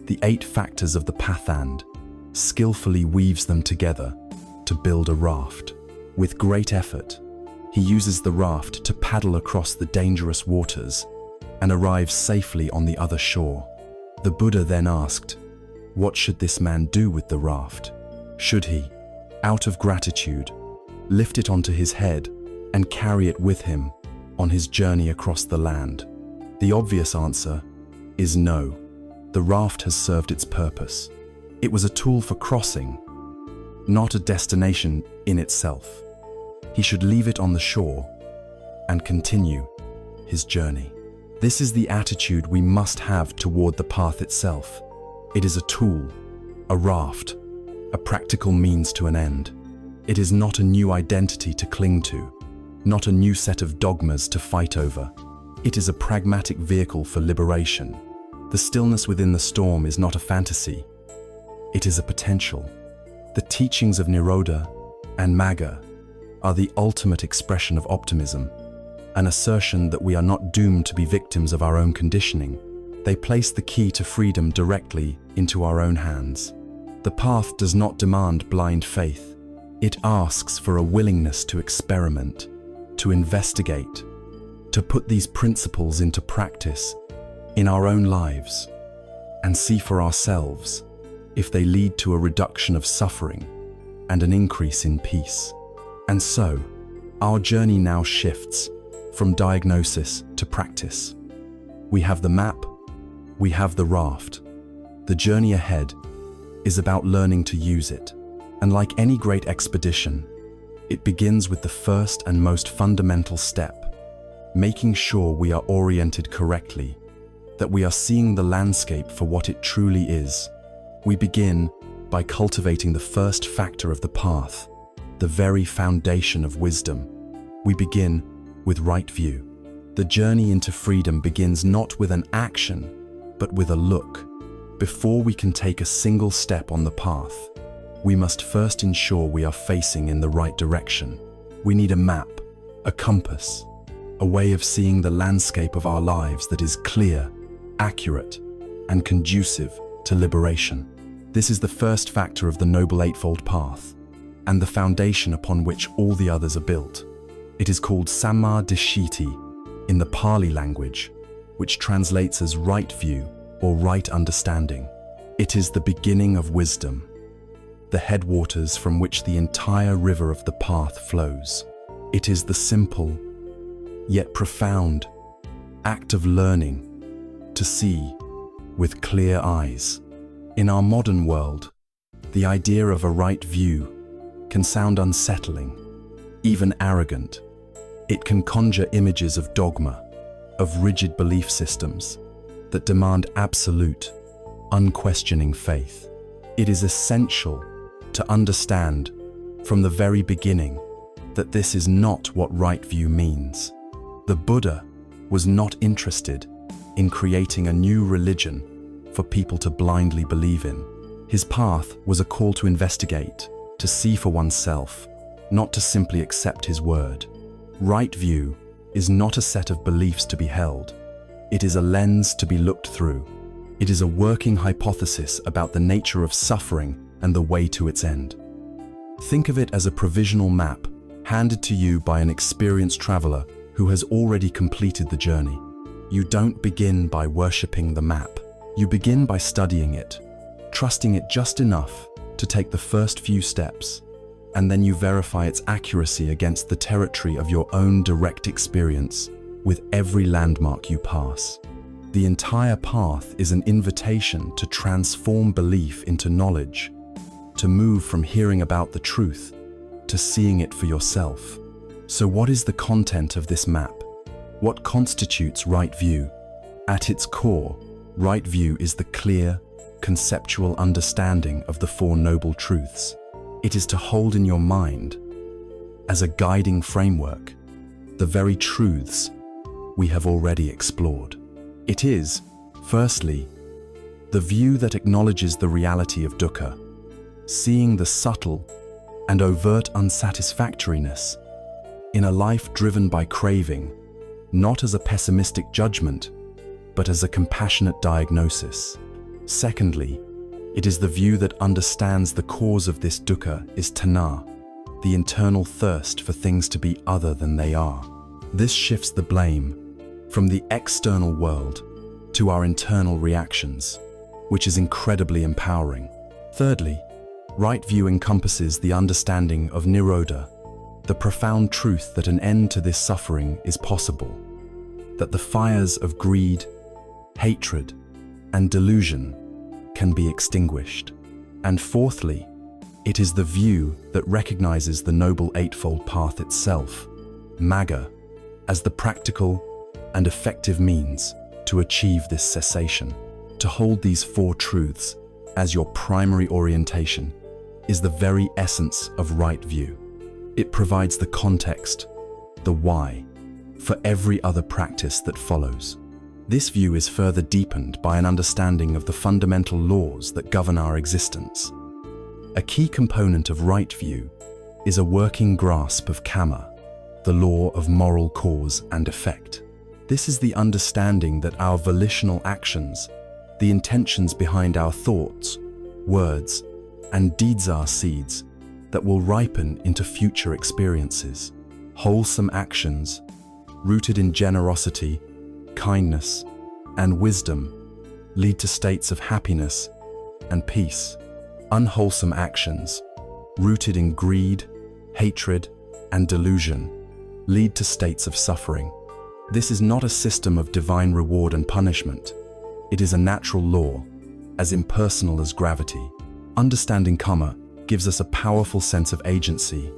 the 8 factors of the path, and skillfully weaves them together to build a raft. With great effort, he uses the raft to paddle across the dangerous waters and arrives safely on the other shore. The Buddha then asked, what should this man do with the raft? Should he, out of gratitude, lift it onto his head and carry it with him on his journey across the land? The obvious answer is no. The raft has served its purpose. It was a tool for crossing, not a destination in itself. He should leave it on the shore and continue his journey. This is the attitude we must have toward the path itself. It is a tool, a raft, a practical means to an end. It is not a new identity to cling to, not a new set of dogmas to fight over. It is a pragmatic vehicle for liberation. The stillness within the storm is not a fantasy. It is a potential. The teachings of Nirodha and Magga are the ultimate expression of optimism, an assertion that we are not doomed to be victims of our own conditioning. They place the key to freedom directly into our own hands. The path does not demand blind faith. It asks for a willingness to experiment, to investigate, to put these principles into practice in our own lives and see for ourselves if they lead to a reduction of suffering and an increase in peace. And so, our journey now shifts from diagnosis to practice. We have the map, we have the raft. The journey ahead is about learning to use it. And like any great expedition, it begins with the first and most fundamental step, making sure we are oriented correctly, that we are seeing the landscape for what it truly is. We begin by cultivating the first factor of the path, the very foundation of wisdom. We begin with right view. The journey into freedom begins not with an action, but with a look. Before we can take a single step on the path, we must first ensure we are facing in the right direction. We need a map, a compass, a way of seeing the landscape of our lives that is clear, accurate, and conducive to liberation. This is the first factor of the Noble Eightfold Path, and the foundation upon which all the others are built. It is called Samma Dishiti in the Pali language, which translates as right view or right understanding. It is the beginning of wisdom, the headwaters from which the entire river of the path flows. It is the simple, yet profound, act of learning to see with clear eyes. In our modern world, the idea of a right view can sound unsettling, even arrogant. It can conjure images of dogma, of rigid belief systems that demand absolute, unquestioning faith. It is essential to understand from the very beginning that this is not what right view means. The Buddha was not interested in creating a new religion for people to blindly believe in. His path was a call to investigate, to see for oneself, not to simply accept his word. Right view is not a set of beliefs to be held. It is a lens to be looked through. It is a working hypothesis about the nature of suffering and the way to its end. Think of it as a provisional map handed to you by an experienced traveler who has already completed the journey. You don't begin by worshipping the map. You begin by studying it, trusting it just enough to take the first few steps, and then you verify its accuracy against the territory of your own direct experience with every landmark you pass. The entire path is an invitation to transform belief into knowledge, to move from hearing about the truth to seeing it for yourself. So what is the content of this map? What constitutes right view? At its core, right view is the clear, conceptual understanding of the Four Noble Truths. It is to hold in your mind, as a guiding framework, the very truths we have already explored. It is, firstly, the view that acknowledges the reality of dukkha, seeing the subtle and overt unsatisfactoriness in a life driven by craving, not as a pessimistic judgment, but as a compassionate diagnosis. Secondly, it is the view that understands the cause of this dukkha is tanha, the internal thirst for things to be other than they are. This shifts the blame from the external world to our internal reactions, which is incredibly empowering. Thirdly, right view encompasses the understanding of nirodha, the profound truth that an end to this suffering is possible, that the fires of greed, hatred, and delusion can be extinguished. And fourthly, it is the view that recognizes the Noble Eightfold Path itself, magga, as the practical and effective means to achieve this cessation. To hold these four truths as your primary orientation is the very essence of right view. It provides the context, the why, for every other practice that follows. This view is further deepened by an understanding of the fundamental laws that govern our existence. A key component of right view is a working grasp of kamma, the law of moral cause and effect. This is the understanding that our volitional actions, the intentions behind our thoughts, words, and deeds are seeds that will ripen into future experiences. Wholesome actions, rooted in generosity, kindness, and wisdom, lead to states of happiness and peace. Unwholesome actions, rooted in greed, hatred, and delusion, lead to states of suffering. This is not a system of divine reward and punishment. It is a natural law, as impersonal as gravity. Understanding kamma gives us a powerful sense of agency.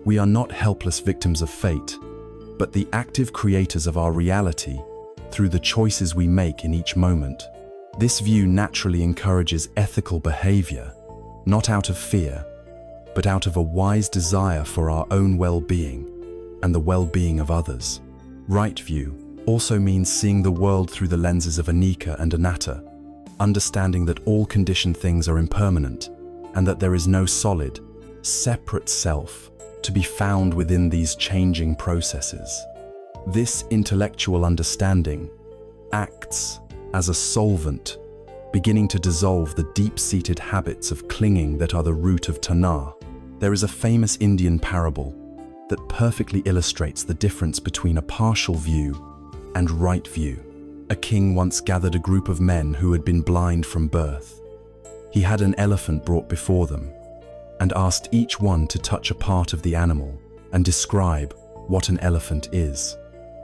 We are not helpless victims of fate, but the active creators of our reality through the choices we make in each moment. This view naturally encourages ethical behavior, not out of fear, but out of a wise desire for our own well-being and the well-being of others. Right view also means seeing the world through the lenses of anicca and anatta, understanding that all conditioned things are impermanent, and that there is no solid, separate self to be found within these changing processes. This intellectual understanding acts as a solvent, beginning to dissolve the deep-seated habits of clinging that are the root of tanha. There is a famous Indian parable that perfectly illustrates the difference between a partial view and right view. A king once gathered a group of men who had been blind from birth. He had an elephant brought before them and asked each one to touch a part of the animal and describe what an elephant is.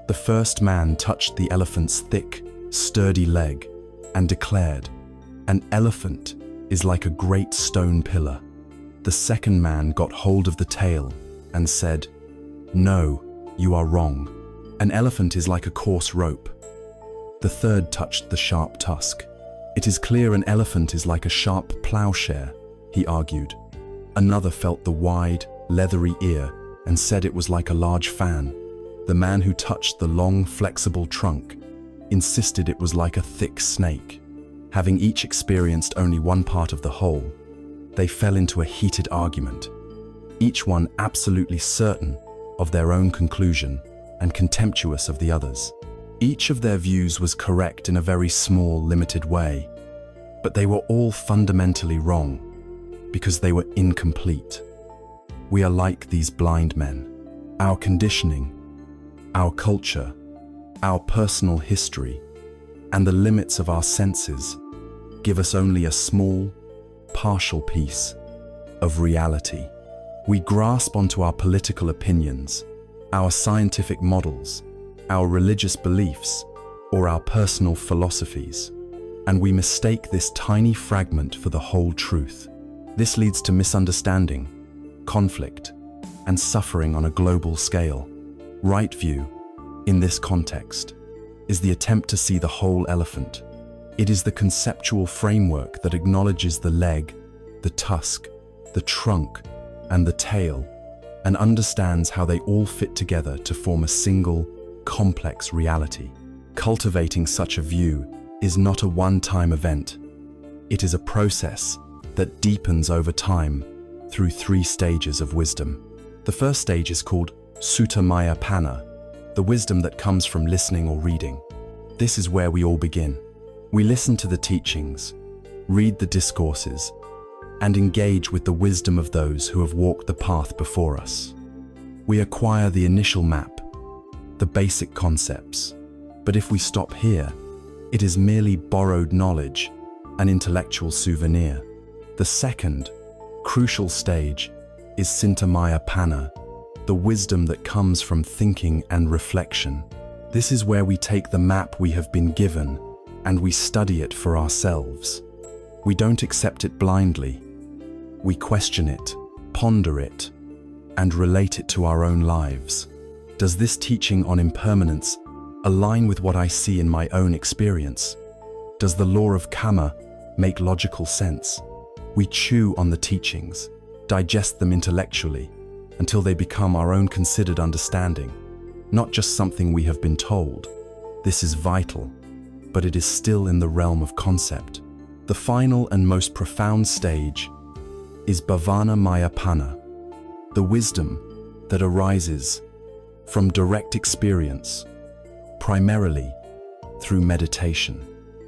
The first man touched the elephant's thick, sturdy leg and declared, "An elephant is like a great stone pillar." The second man got hold of the tail and said, "No, you are wrong. An elephant is like a coarse rope." The third touched the sharp tusk. "It is clear an elephant is like a sharp plowshare," he argued. Another felt the wide, leathery ear and said it was like a large fan. The man who touched the long, flexible trunk insisted it was like a thick snake. Having each experienced only one part of the whole, they fell into a heated argument, each one absolutely certain of their own conclusion and contemptuous of the others. Each of their views was correct in a very small, limited way, but they were all fundamentally wrong because they were incomplete. We are like these blind men. Our conditioning, our culture, our personal history, and the limits of our senses give us only a small, partial piece of reality. We grasp onto our political opinions, our scientific models, our religious beliefs, or our personal philosophies, and we mistake this tiny fragment for the whole truth. This leads to misunderstanding, conflict, and suffering on a global scale. Right view, in this context, is the attempt to see the whole elephant. It is the conceptual framework that acknowledges the leg, the tusk, the trunk, and the tail, and understands how they all fit together to form a single, complex reality. Cultivating such a view is not a one-time event. It is a process that deepens over time through 3 stages of wisdom. The first stage is called sutta, the wisdom that comes from listening or reading. This is where we all begin. We listen to the teachings, read the discourses, and engage with the wisdom of those who have walked the path before us. We acquire the initial map, the basic concepts. But if we stop here, it is merely borrowed knowledge, an intellectual souvenir. The second, crucial stage is cintamaya, the wisdom that comes from thinking and reflection. This is where we take the map we have been given and we study it for ourselves. We don't accept it blindly. We question it, ponder it, and relate it to our own lives. Does this teaching on impermanence align with what I see in my own experience? Does the law of karma make logical sense? We chew on the teachings, digest them intellectually, until they become our own considered understanding, not just something we have been told. This is vital, but it is still in the realm of concept. The final and most profound stage is bhavana mayapana, the wisdom that arises from direct experience, primarily through meditation.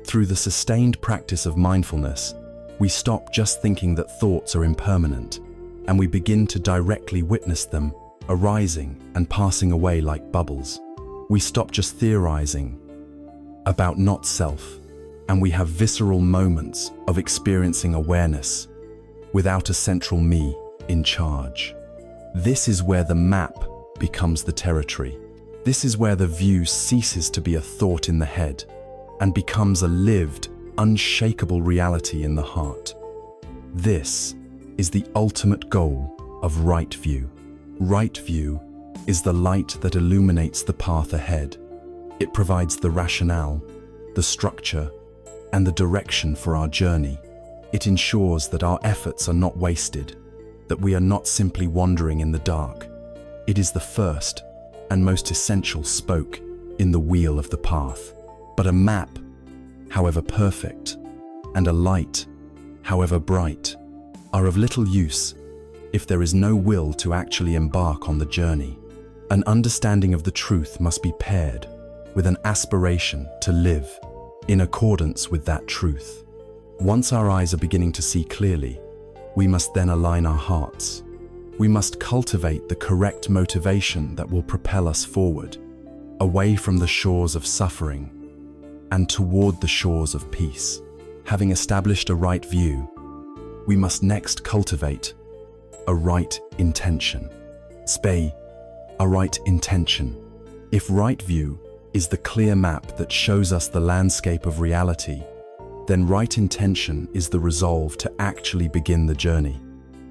Through the sustained practice of mindfulness, we stop just thinking that thoughts are impermanent, and we begin to directly witness them arising and passing away like bubbles. We stop just theorizing about not self, and we have visceral moments of experiencing awareness without a central me in charge. This is where the map becomes the territory. This is where the view ceases to be a thought in the head and becomes a lived, unshakable reality in the heart. This is the ultimate goal of right view. Right view is the light that illuminates the path ahead. It provides the rationale, the structure, and the direction for our journey. It ensures that our efforts are not wasted, that we are not simply wandering in the dark. It is the first and most essential spoke in the wheel of the path. But a map, however perfect, and a light, however bright, are of little use if there is no will to actually embark on the journey. An understanding of the truth must be paired with an aspiration to live in accordance with that truth. Once our eyes are beginning to see clearly, we must then align our hearts. We must cultivate the correct motivation that will propel us forward, away from the shores of suffering and toward the shores of peace. Having established a right view, we must next cultivate a right intention. Spei, a right intention. If right view is the clear map that shows us the landscape of reality, then right intention is the resolve to actually begin the journey.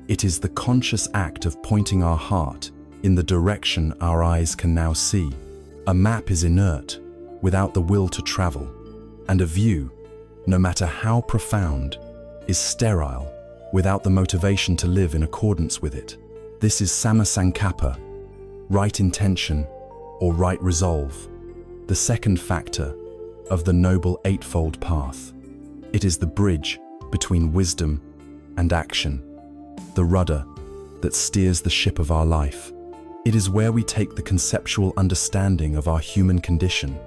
It is the conscious act of pointing our heart in the direction our eyes can now see. A map is inert without the will to travel, and a view, no matter how profound, is sterile without the motivation to live in accordance with it. This is Sammasankappa, right intention or right resolve, the second factor of the Noble Eightfold Path. It is the bridge between wisdom and action, the rudder that steers the ship of our life. It is where we take the conceptual understanding of our human condition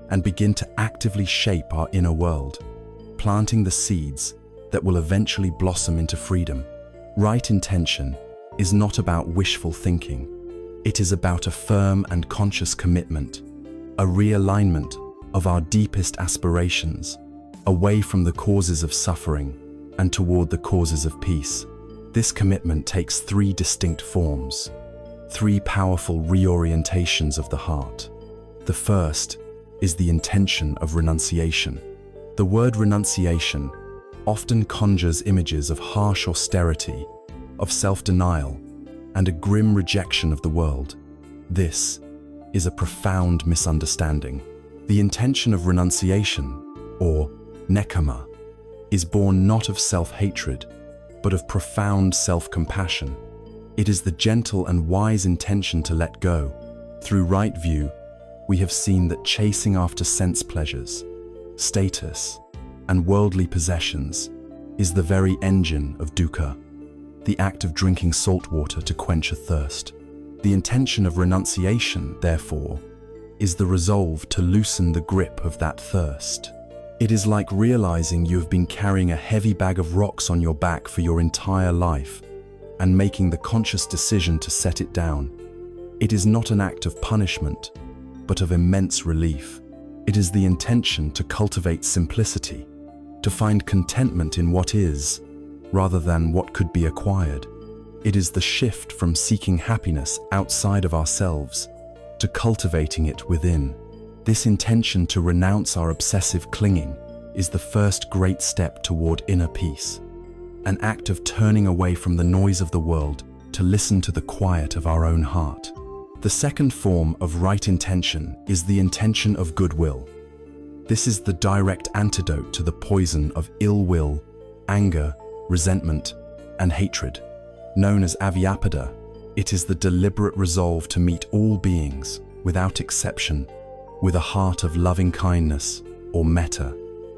and begin to actively shape our inner world, planting the seeds that will eventually blossom into freedom. Right intention is not about wishful thinking. It is about a firm and conscious commitment, a realignment of our deepest aspirations, away from the causes of suffering and toward the causes of peace. This commitment takes three distinct forms, three powerful reorientations of the heart. The first is the intention of renunciation. The word renunciation often conjures images of harsh austerity, of self-denial, and a grim rejection of the world. This is a profound misunderstanding. The intention of renunciation, or nekkhamma, is born not of self-hatred, but of profound self-compassion. It is the gentle and wise intention to let go. Through right view, we have seen that chasing after sense pleasures, status, and worldly possessions is the very engine of dukkha, the act of drinking salt water to quench a thirst. The intention of renunciation, therefore, is the resolve to loosen the grip of that thirst. It is like realizing you have been carrying a heavy bag of rocks on your back for your entire life and making the conscious decision to set it down. It is not an act of punishment, but of immense relief. It is the intention to cultivate simplicity, to find contentment in what is, rather than what could be acquired. It is the shift from seeking happiness outside of ourselves to cultivating it within. This intention to renounce our obsessive clinging is the first great step toward inner peace, an act of turning away from the noise of the world to listen to the quiet of our own heart. The second form of right intention is the intention of goodwill. This is the direct antidote to the poison of ill will, anger, resentment, and hatred. Known as avyapada, it is the deliberate resolve to meet all beings, without exception, with a heart of loving kindness or metta.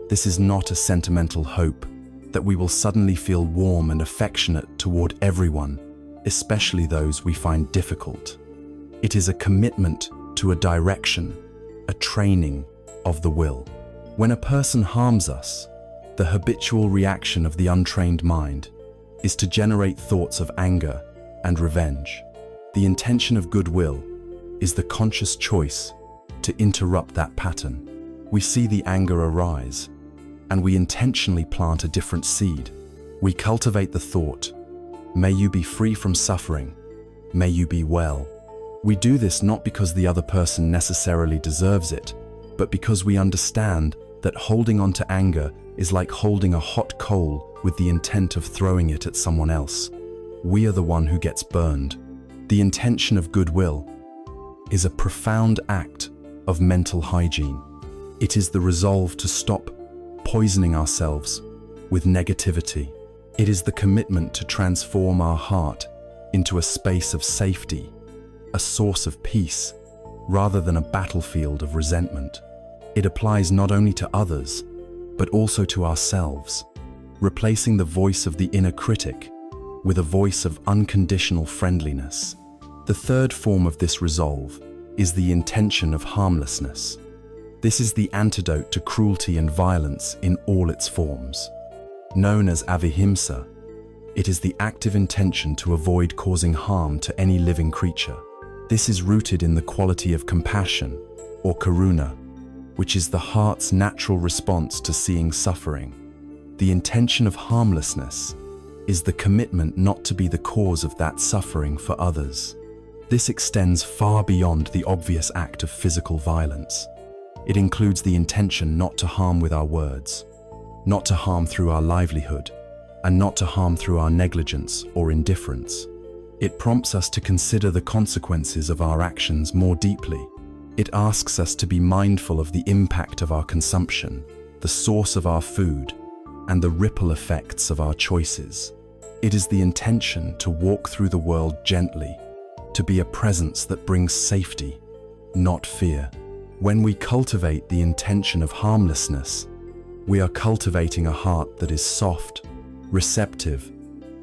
This is not a sentimental hope that we will suddenly feel warm and affectionate toward everyone, especially those we find difficult. It is a commitment to a direction, a training of the will. When a person harms us, the habitual reaction of the untrained mind is to generate thoughts of anger and revenge. The intention of goodwill is the conscious choice to interrupt that pattern. We see the anger arise, and we intentionally plant a different seed. We cultivate the thought, "May you be free from suffering, may you be well." We do this not because the other person necessarily deserves it, but because we understand that holding on to anger is like holding a hot coal with the intent of throwing it at someone else. We are the one who gets burned. The intention of goodwill is a profound act of mental hygiene. It is the resolve to stop poisoning ourselves with negativity. It is the commitment to transform our heart into a space of safety, a source of peace, rather than a battlefield of resentment. It applies not only to others, but also to ourselves, replacing the voice of the inner critic with a voice of unconditional friendliness. The third form of this resolve is the intention of harmlessness. This is the antidote to cruelty and violence in all its forms. Known as avihimsa, it is the active intention to avoid causing harm to any living creature. This is rooted in the quality of compassion, or karuna, which is the heart's natural response to seeing suffering. The intention of harmlessness is the commitment not to be the cause of that suffering for others. This extends far beyond the obvious act of physical violence. It includes the intention not to harm with our words, not to harm through our livelihood, and not to harm through our negligence or indifference. It prompts us to consider the consequences of our actions more deeply. It asks us to be mindful of the impact of our consumption, the source of our food, and the ripple effects of our choices. It is the intention to walk through the world gently, to be a presence that brings safety, not fear. When we cultivate the intention of harmlessness, we are cultivating a heart that is soft, receptive,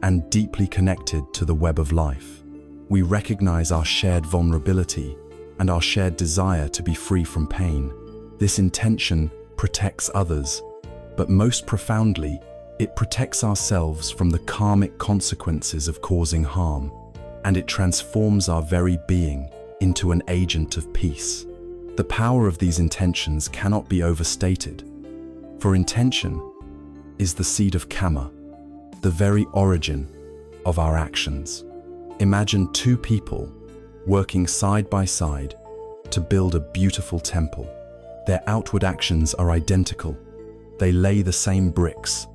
and deeply connected to the web of life. We recognize our shared vulnerability and our shared desire to be free from pain. This intention protects others, but most profoundly, it protects ourselves from the karmic consequences of causing harm, and it transforms our very being into an agent of peace. The power of these intentions cannot be overstated, for intention is the seed of karma, the very origin of our actions. Imagine two people working side by side to build a beautiful temple. Their outward actions are identical. They lay the same bricks,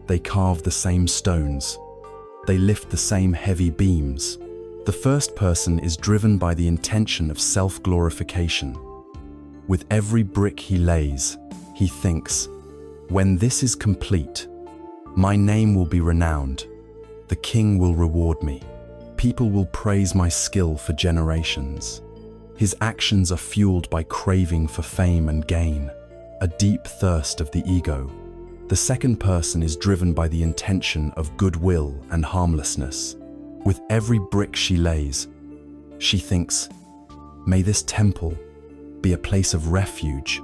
they carve the same stones, they lift the same heavy beams. The first person is driven by the intention of self-glorification. With every brick he lays, he thinks, "When this is complete, my name will be renowned. The king will reward me. People will praise my skill for generations." His actions are fueled by craving for fame and gain, a deep thirst of the ego. The second person is driven by the intention of goodwill and harmlessness. With every brick she lays, she thinks, "May this temple be a place of refuge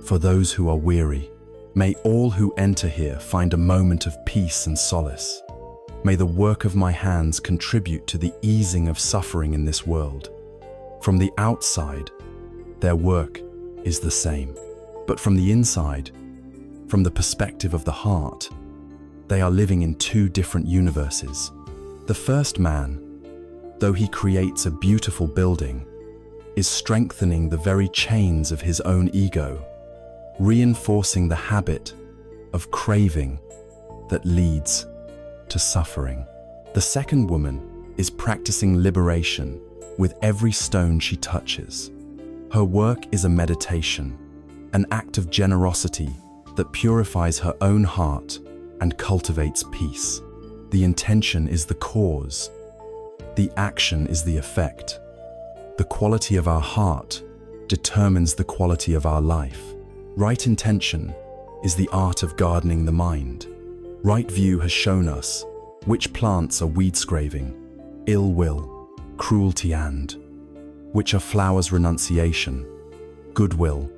for those who are weary. May all who enter here find a moment of peace and solace. May the work of my hands contribute to the easing of suffering in this world." From the outside, their work is the same. But from the inside, from the perspective of the heart, they are living in two different universes. The first man, though he creates a beautiful building, is strengthening the very chains of his own ego, reinforcing the habit of craving that leads to suffering. The second woman is practicing liberation with every stone she touches. Her work is a meditation, an act of generosity that purifies her own heart and cultivates peace. The intention is the cause. The action is the effect. The quality of our heart determines the quality of our life. Right intention is the art of gardening the mind. Right view has shown us which plants are weed-scraving, ill will, cruelty, and which are flowers renunciation, goodwill,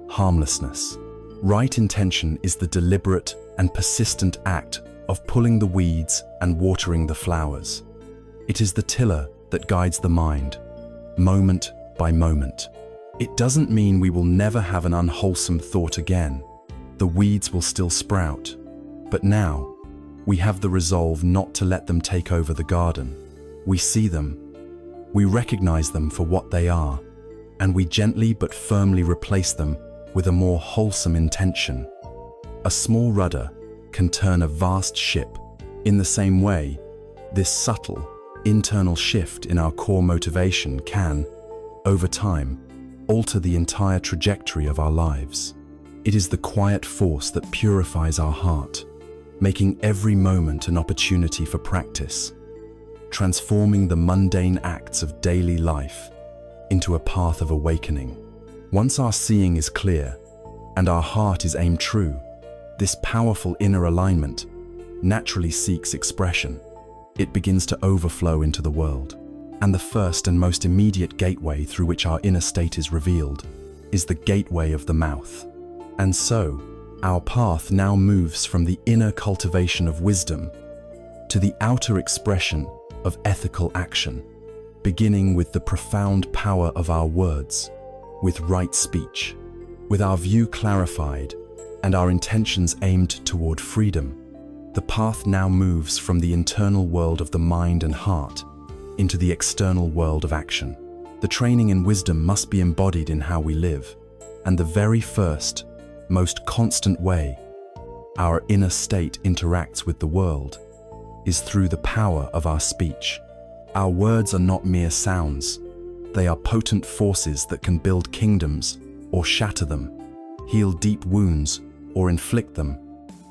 harmlessness. Right intention is the deliberate and persistent act of pulling the weeds and watering the flowers. It is the tiller that guides the mind, moment by moment. It doesn't mean we will never have an unwholesome thought again. The weeds will still sprout. But now, we have the resolve not to let them take over the garden. We see them, we recognize them for what they are, and we gently but firmly replace them with a more wholesome intention. A small rudder can turn a vast ship. In the same way, this subtle, internal shift in our core motivation can, over time, alter the entire trajectory of our lives. It is the quiet force that purifies our heart, making every moment an opportunity for practice, transforming the mundane acts of daily life into a path of awakening. Once our seeing is clear and our heart is aimed true, this powerful inner alignment naturally seeks expression. it begins to overflow into the world. And the first and most immediate gateway through which our inner state is revealed is the gateway of the mouth. And so, our path now moves from the inner cultivation of wisdom to the outer expression of ethical action, beginning with the profound power of our words, with right speech. With our view clarified and our intentions aimed toward freedom, the path now moves from the internal world of the mind and heart into the external world of action. The training in wisdom must be embodied in how we live, and the very first, most constant way our inner state interacts with the world is through the power of our speech. Our words are not mere sounds. They are potent forces that can build kingdoms or shatter them, heal deep wounds or inflict them,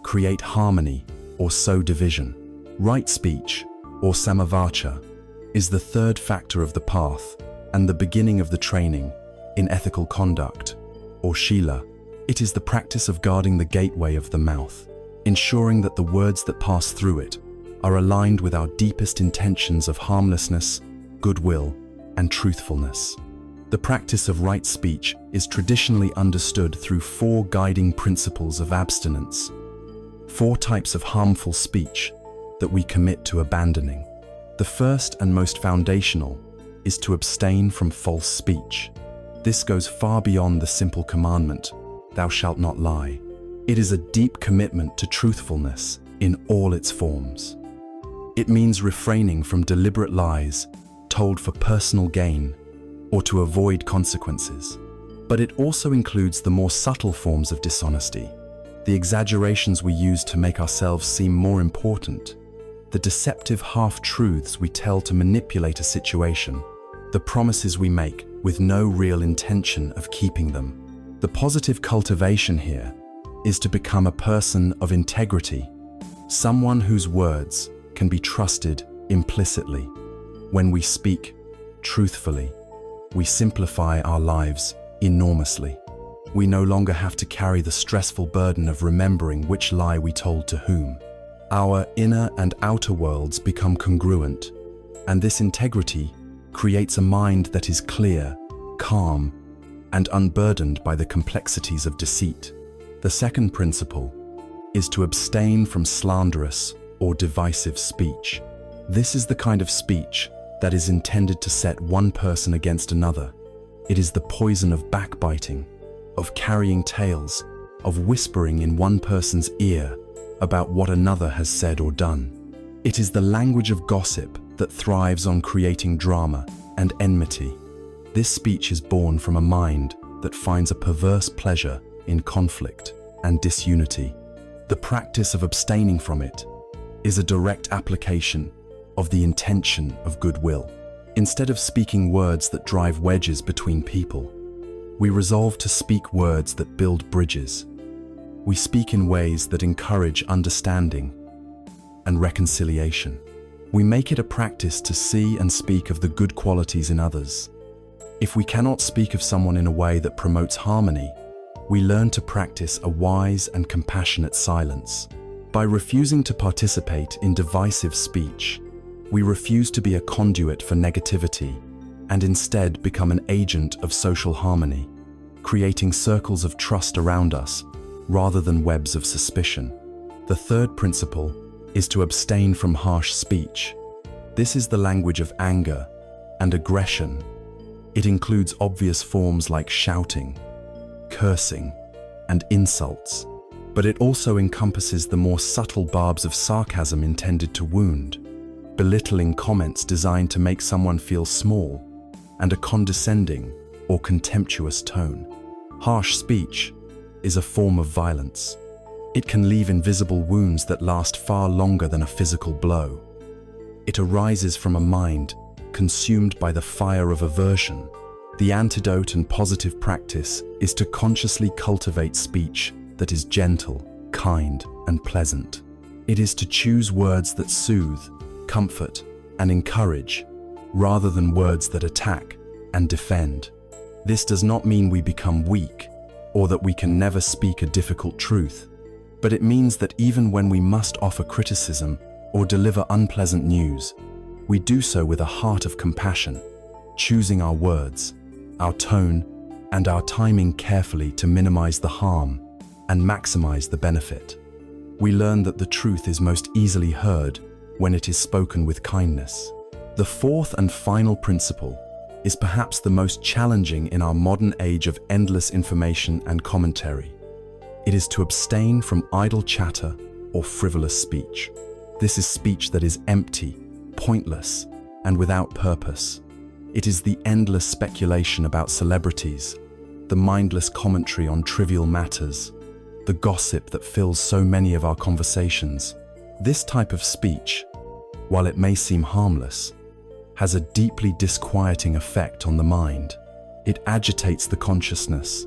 create harmony or sow division. Right speech, or samavacha, is the third factor of the path and the beginning of the training in ethical conduct, or shila. It is the practice of guarding the gateway of the mouth, ensuring that the words that pass through it are aligned with our deepest intentions of harmlessness, goodwill, and truthfulness. The practice of right speech is traditionally understood through 4 guiding principles of abstinence, 4 types of harmful speech that we commit to abandoning. The first and most foundational is to abstain from false speech. This goes far beyond the simple commandment, "Thou shalt not lie." It is a deep commitment to truthfulness in all its forms. It means refraining from deliberate lies told for personal gain or to avoid consequences. But it also includes the more subtle forms of dishonesty, the exaggerations we use to make ourselves seem more important, the deceptive half-truths we tell to manipulate a situation, the promises we make with no real intention of keeping them. The positive cultivation here is to become a person of integrity, someone whose words can be trusted implicitly. When we speak truthfully, we simplify our lives enormously. We no longer have to carry the stressful burden of remembering which lie we told to whom. Our inner and outer worlds become congruent, and this integrity creates a mind that is clear, calm, and unburdened by the complexities of deceit. The second principle is to abstain from slanderous or divisive speech. This is the kind of speech that is intended to set one person against another. It is the poison of backbiting, of carrying tales, of whispering in one person's ear about what another has said or done. It is the language of gossip that thrives on creating drama and enmity. This speech is born from a mind that finds a perverse pleasure in conflict and disunity. The practice of abstaining from it is a direct application of the intention of goodwill. Instead of speaking words that drive wedges between people, we resolve to speak words that build bridges. We speak in ways that encourage understanding and reconciliation. We make it a practice to see and speak of the good qualities in others. If we cannot speak of someone in a way that promotes harmony, we learn to practice a wise and compassionate silence. By refusing to participate in divisive speech, we refuse to be a conduit for negativity and instead become an agent of social harmony, creating circles of trust around us rather than webs of suspicion. The third principle is to abstain from harsh speech. This is the language of anger and aggression. It includes obvious forms like shouting, cursing, and insults, but it also encompasses the more subtle barbs of sarcasm intended to wound, belittling comments designed to make someone feel small, and a condescending or contemptuous tone. Harsh speech is a form of violence. It can leave invisible wounds that last far longer than a physical blow. It arises from a mind consumed by the fire of aversion. The antidote and positive practice is to consciously cultivate speech that is gentle, kind, and pleasant. It is to choose words that soothe, comfort, and encourage, rather than words that attack and defend. This does not mean we become weak, or that we can never speak a difficult truth, but it means that even when we must offer criticism, or deliver unpleasant news, we do so with a heart of compassion, choosing our words, our tone, and our timing carefully to minimize the harm and maximize the benefit. We learn that the truth is most easily heard when it is spoken with kindness. The fourth and final principle is perhaps the most challenging in our modern age of endless information and commentary. It is to abstain from idle chatter or frivolous speech. This is speech that is empty, pointless, and without purpose. It is the endless speculation about celebrities, the mindless commentary on trivial matters, the gossip that fills so many of our conversations. This type of speech, while it may seem harmless, has a deeply disquieting effect on the mind. It agitates the consciousness,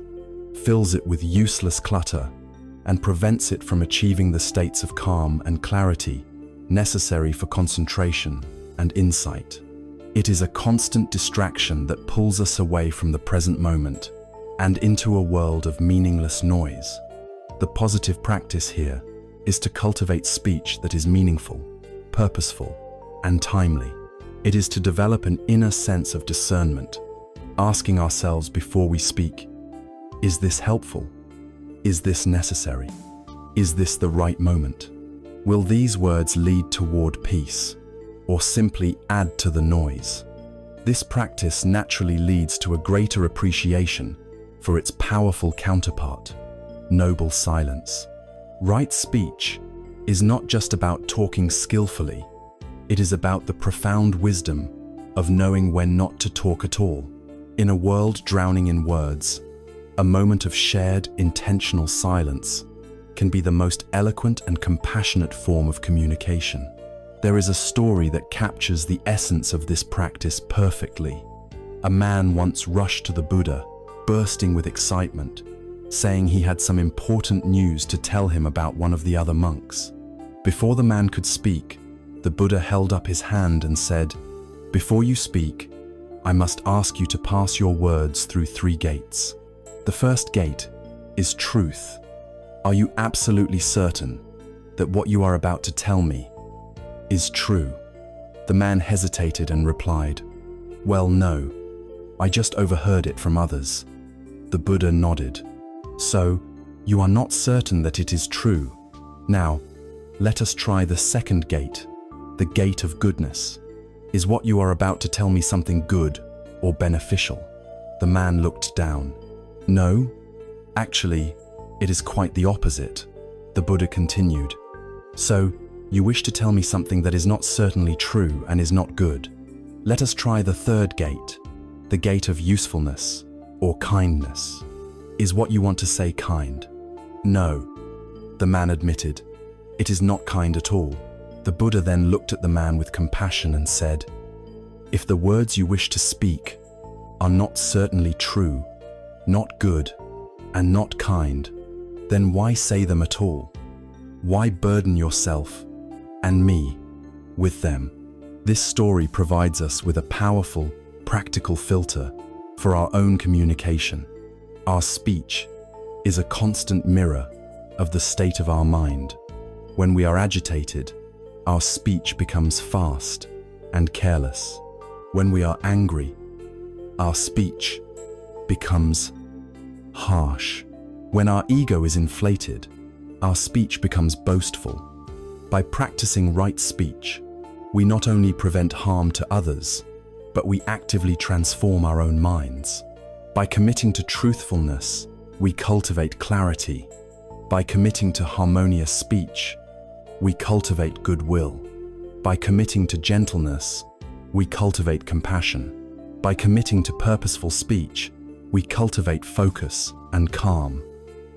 fills it with useless clutter, and prevents it from achieving the states of calm and clarity necessary for concentration and insight. It is a constant distraction that pulls us away from the present moment and into a world of meaningless noise. The positive practice here is to cultivate speech that is meaningful, purposeful, and timely. It is to develop an inner sense of discernment, asking ourselves before we speak, is this helpful? Is this necessary? Is this the right moment? Will these words lead toward peace, or simply add to the noise? This practice naturally leads to a greater appreciation for its powerful counterpart, noble silence. Right speech is not just about talking skillfully. It is about the profound wisdom of knowing when not to talk at all. In a world drowning in words, a moment of shared, intentional silence can be the most eloquent and compassionate form of communication. There is a story that captures the essence of this practice perfectly. A man once rushed to the Buddha, bursting with excitement, saying he had some important news to tell him about one of the other monks. Before the man could speak, the Buddha held up his hand and said, "Before you speak, I must ask you to pass your words through 3 gates. The first gate is truth. Are you absolutely certain that what you are about to tell me is true?" The man hesitated and replied, "Well, no, I just overheard it from others." The Buddha nodded. "So, you are not certain that it is true. Now, let us try the second gate, the gate of goodness. Is what you are about to tell me something good or beneficial?" The man looked down. "No, actually, it is quite the opposite," the Buddha continued. "So, you wish to tell me something that is not certainly true and is not good. Let us try the third gate, the gate of usefulness or kindness. Is what you want to say kind?" "No," the man admitted. "It is not kind at all." The Buddha then looked at the man with compassion and said, "If the words you wish to speak are not certainly true, not good, and not kind, then why say them at all? Why burden yourself and me with them?" This story provides us with a powerful, practical filter for our own communication. Our speech is a constant mirror of the state of our mind. When we are agitated, our speech becomes fast and careless. When we are angry, our speech becomes harsh. When our ego is inflated, our speech becomes boastful. By practicing right speech, we not only prevent harm to others, but we actively transform our own minds. By committing to truthfulness, we cultivate clarity. By committing to harmonious speech, we cultivate goodwill. By committing to gentleness, we cultivate compassion. By committing to purposeful speech, we cultivate focus and calm.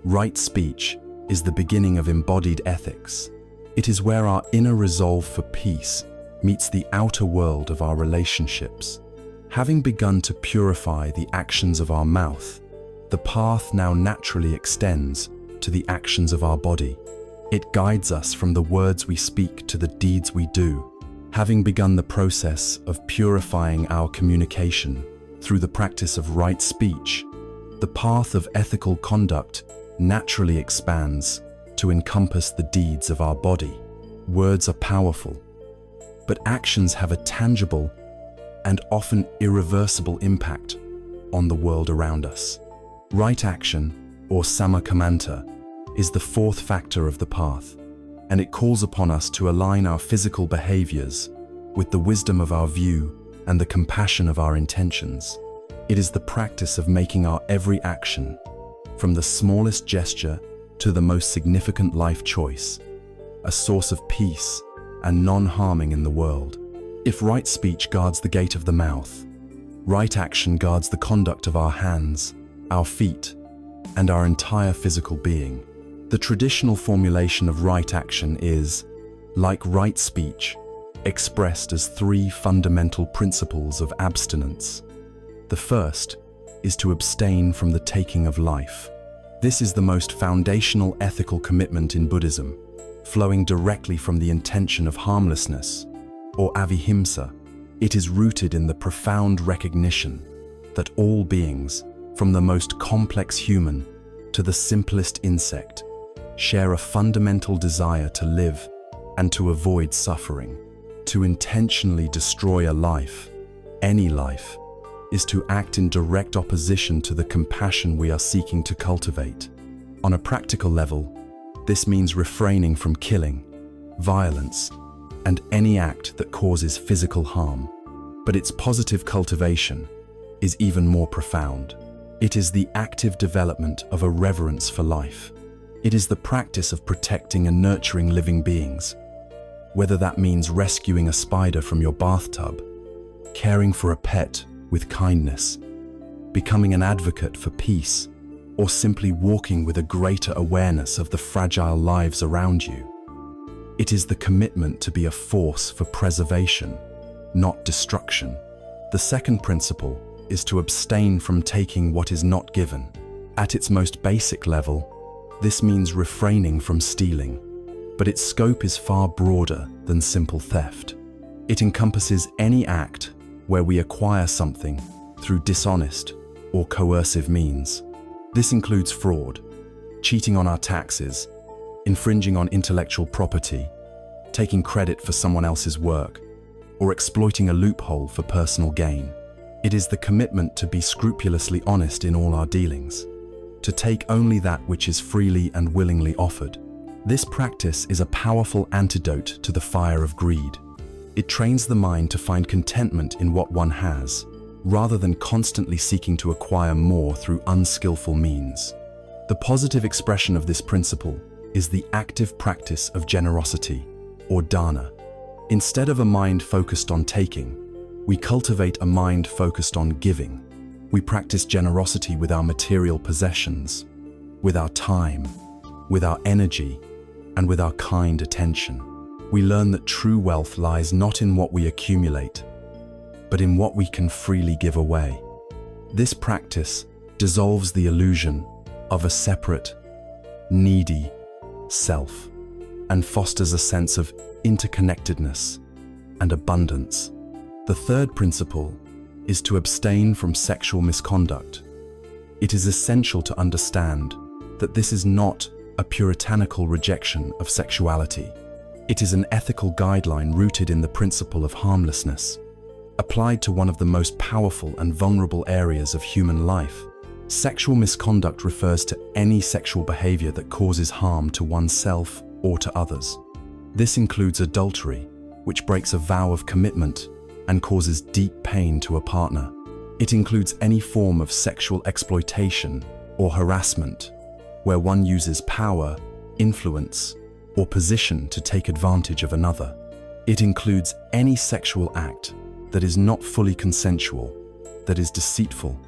Right speech is the beginning of embodied ethics. It is where our inner resolve for peace meets the outer world of our relationships. Having begun to purify the actions of our mouth, the path now naturally extends to the actions of our body. It guides us from the words we speak to the deeds we do. Having begun the process of purifying our communication through the practice of right speech, the path of ethical conduct naturally expands to encompass the deeds of our body. Words are powerful, but actions have a tangible and often irreversible impact on the world around us. Right action, or sammakamanta, is the fourth factor of the path, and it calls upon us to align our physical behaviors with the wisdom of our view and the compassion of our intentions. It is the practice of making our every action, from the smallest gesture to the most significant life choice, a source of peace and non-harming in the world. If right speech guards the gate of the mouth, right action guards the conduct of our hands, our feet, and our entire physical being. The traditional formulation of right action is, like right speech, expressed as three fundamental principles of abstinence. The first is to abstain from the taking of life. This is the most foundational ethical commitment in Buddhism, flowing directly from the intention of harmlessness, or avihimsa. It is rooted in the profound recognition that all beings, from the most complex human to the simplest insect, share a fundamental desire to live and to avoid suffering. To intentionally destroy a life, any life, is to act in direct opposition to the compassion we are seeking to cultivate. On a practical level, this means refraining from killing, violence, and any act that causes physical harm. But its positive cultivation is even more profound. It is the active development of a reverence for life. It is the practice of protecting and nurturing living beings, whether that means rescuing a spider from your bathtub, caring for a pet with kindness, becoming an advocate for peace, or simply walking with a greater awareness of the fragile lives around you. It is the commitment to be a force for preservation, not destruction. The second principle is to abstain from taking what is not given. At its most basic level, this means refraining from stealing, but its scope is far broader than simple theft. It encompasses any act where we acquire something through dishonest or coercive means. This includes fraud, cheating on our taxes, infringing on intellectual property, taking credit for someone else's work, or exploiting a loophole for personal gain. It is the commitment to be scrupulously honest in all our dealings, to take only that which is freely and willingly offered. This practice is a powerful antidote to the fire of greed. It trains the mind to find contentment in what one has, rather than constantly seeking to acquire more through unskillful means. The positive expression of this principle is the active practice of generosity, or dana. Instead of a mind focused on taking, we cultivate a mind focused on giving. We practice generosity with our material possessions, with our time, with our energy, and with our kind attention. We learn that true wealth lies not in what we accumulate, but in what we can freely give away. This practice dissolves the illusion of a separate, needy self and fosters a sense of interconnectedness and abundance. The third principle is to abstain from sexual misconduct. It is essential to understand that this is not a puritanical rejection of sexuality. It is an ethical guideline rooted in the principle of harmlessness, applied to one of the most powerful and vulnerable areas of human life. Sexual misconduct refers to any sexual behavior that causes harm to oneself or to others. This includes adultery, which breaks a vow of commitment and causes deep pain to a partner. It includes any form of sexual exploitation or harassment, where one uses power, influence, or position to take advantage of another. It includes any sexual act that is not fully consensual, that is deceitful,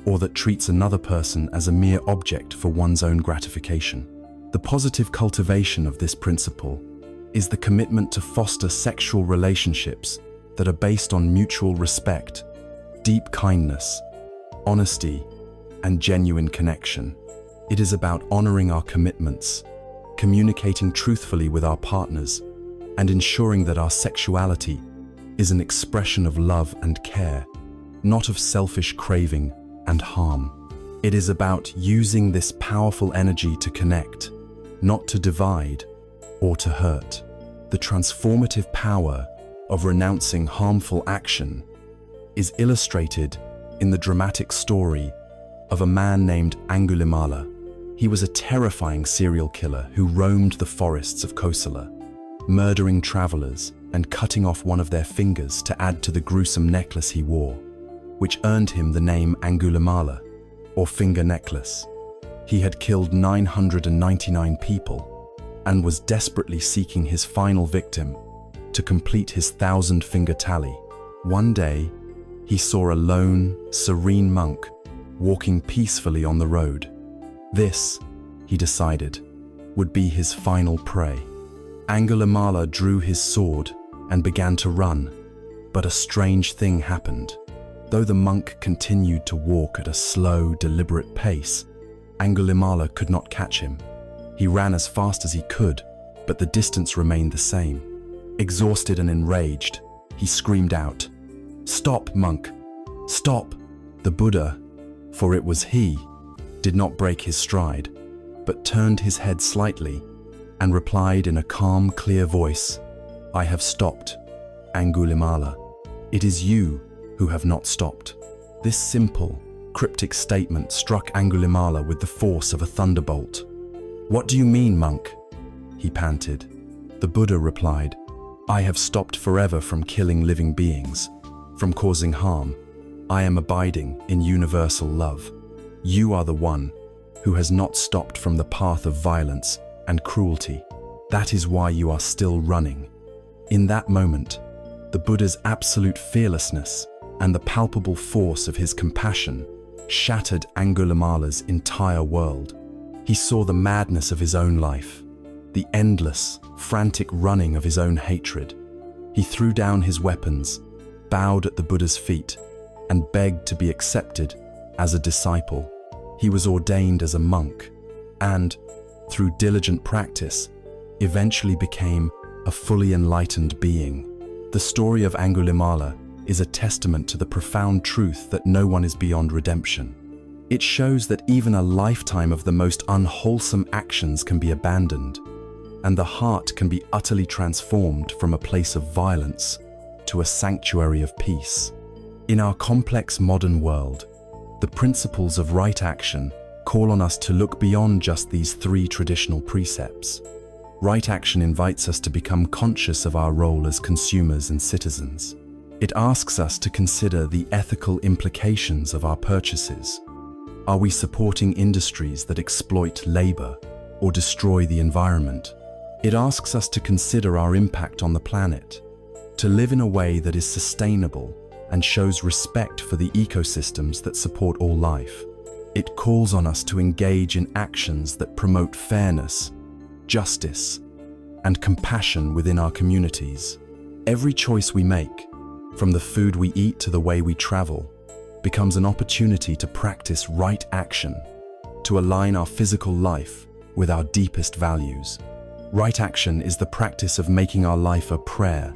or that treats another person as a mere object for one's own gratification. The positive cultivation of this principle is the commitment to foster sexual relationships that are based on mutual respect, deep kindness, honesty, and genuine connection. It is about honoring our commitments, communicating truthfully with our partners, and ensuring that our sexuality is an expression of love and care, not of selfish craving and harm. It is about using this powerful energy to connect, not to divide or to hurt. the transformative power of renouncing harmful action is illustrated in the dramatic story of a man named Angulimala. He was a terrifying serial killer who roamed the forests of Kosala, murdering travelers and cutting off one of their fingers to add to the gruesome necklace he wore, which earned him the name Angulimala, or finger necklace. He had killed 999 people and was desperately seeking his final victim to complete his 1,000-finger tally. One day, he saw a lone, serene monk walking peacefully on the road. This, he decided, would be his final prey. Angulimala drew his sword and began to run, but a strange thing happened. Though the monk continued to walk at a slow, deliberate pace, Angulimala could not catch him. He ran as fast as he could, but the distance remained the same. Exhausted and enraged, he screamed out, "Stop, monk! Stop!" The Buddha, for it was he, did not break his stride, but turned his head slightly and replied in a calm, clear voice, "I have stopped, Angulimala. It is you who have not stopped." This simple, cryptic statement struck Angulimala with the force of a thunderbolt. "What do you mean, monk?" he panted. The Buddha replied, "I have stopped forever from killing living beings, from causing harm. I am abiding in universal love. You are the one who has not stopped from the path of violence and cruelty. That is why you are still running." In that moment, the Buddha's absolute fearlessness and the palpable force of his compassion shattered Angulimala's entire world. He saw the madness of his own life, the endless, frantic running of his own hatred. He threw down his weapons, bowed at the Buddha's feet, and begged to be accepted as a disciple. He was ordained as a monk and, through diligent practice, eventually became a fully enlightened being. The story of Angulimala is a testament to the profound truth that no one is beyond redemption. It shows that even a lifetime of the most unwholesome actions can be abandoned, and the heart can be utterly transformed from a place of violence to a sanctuary of peace. In our complex modern world, the principles of right action call on us to look beyond just these three traditional precepts. Right action invites us to become conscious of our role as consumers and citizens. It asks us to consider the ethical implications of our purchases. Are we supporting industries that exploit labor or destroy the environment? It asks us to consider our impact on the planet, to live in a way that is sustainable and shows respect for the ecosystems that support all life. It calls on us to engage in actions that promote fairness, justice, and compassion within our communities. Every choice we make, from the food we eat to the way we travel, becomes an opportunity to practice right action, to align our physical life with our deepest values. Right action is the practice of making our life a prayer,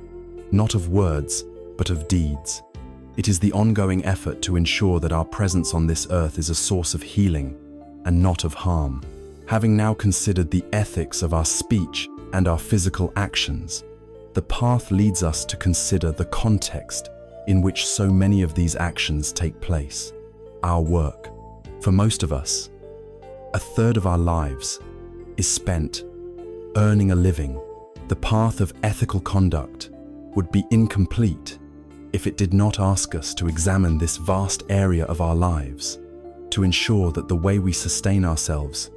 not of words, but of deeds. It is the ongoing effort to ensure that our presence on this earth is a source of healing and not of harm. Having now considered the ethics of our speech and our physical actions, the path leads us to consider the context in which so many of these actions take place: our work. For most of us, a third of our lives is spent earning a living. The path of ethical conduct would be incomplete if it did not ask us to examine this vast area of our lives, to ensure that the way we sustain ourselves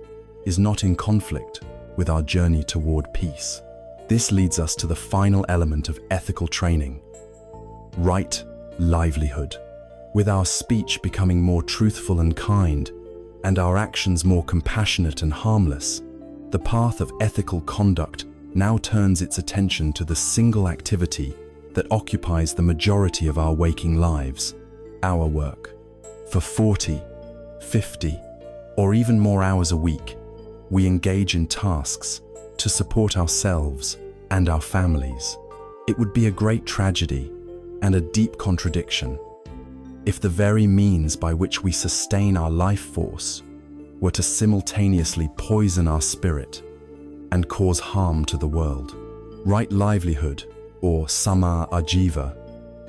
is not in conflict with our journey toward peace. This leads us to the final element of ethical training: right livelihood. With our speech becoming more truthful and kind, and our actions more compassionate and harmless, the path of ethical conduct now turns its attention to the single activity that occupies the majority of our waking lives: our work. For 40, 50, or even more hours a week, we engage in tasks to support ourselves and our families. It would be a great tragedy and a deep contradiction if the very means by which we sustain our life force were to simultaneously poison our spirit and cause harm to the world. Right livelihood, or samma ajiva,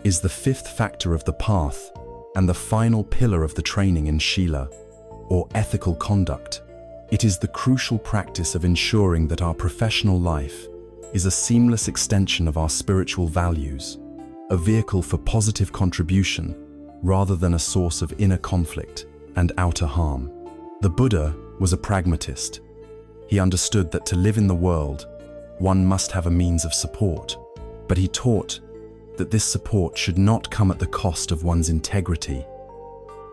is the fifth factor of the path and the final pillar of the training in Shila, or ethical conduct. It is the crucial practice of ensuring that our professional life is a seamless extension of our spiritual values, a vehicle for positive contribution rather than a source of inner conflict and outer harm. The Buddha was a pragmatist. He understood that to live in the world, one must have a means of support, but he taught that this support should not come at the cost of one's integrity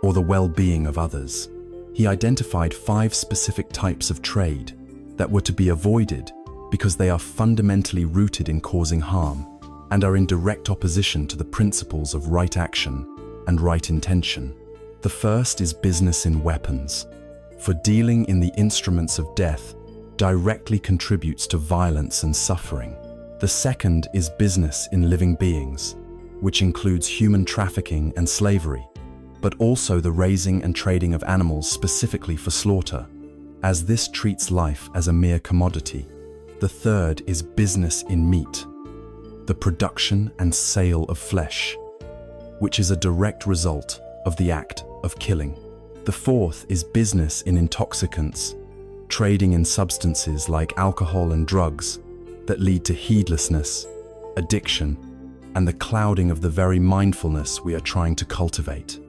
or the well-being of others. He identified 5 specific types of trade that were to be avoided because they are fundamentally rooted in causing harm and are in direct opposition to the principles of right action and right intention. The first is business in weapons, for dealing in the instruments of death directly contributes to violence and suffering. The second is business in living beings, which includes human trafficking and slavery, but also the raising and trading of animals specifically for slaughter, as this treats life as a mere commodity. The third is business in meat, the production and sale of flesh, which is a direct result of the act of killing. The fourth is business in intoxicants, trading in substances like alcohol and drugs that lead to heedlessness, addiction, and the clouding of the very mindfulness we are trying to cultivate.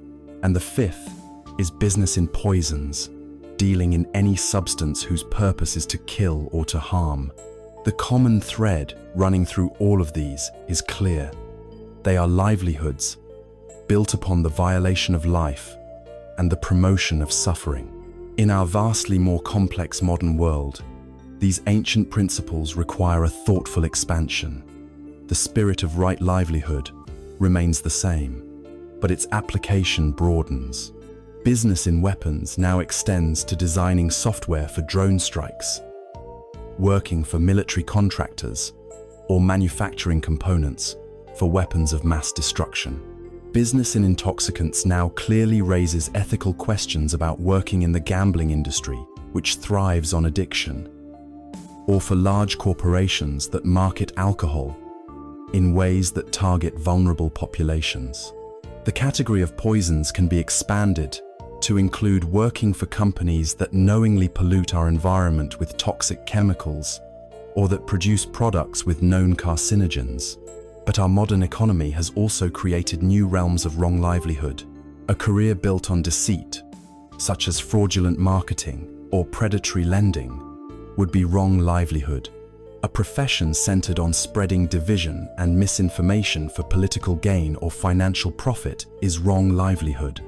And the fifth is business in poisons, dealing in any substance whose purpose is to kill or to harm. The common thread running through all of these is clear. They are livelihoods built upon the violation of life and the promotion of suffering. In our vastly more complex modern world, these ancient principles require a thoughtful expansion. The spirit of right livelihood remains the same, but its application broadens. Business in weapons now extends to designing software for drone strikes, working for military contractors, or manufacturing components for weapons of mass destruction. Business in intoxicants now clearly raises ethical questions about working in the gambling industry, which thrives on addiction, or for large corporations that market alcohol in ways that target vulnerable populations. The category of poisons can be expanded to include working for companies that knowingly pollute our environment with toxic chemicals or that produce products with known carcinogens. But our modern economy has also created new realms of wrong livelihood. A career built on deceit, such as fraudulent marketing or predatory lending, would be wrong livelihood. A profession centered on spreading division and misinformation for political gain or financial profit is wrong livelihood.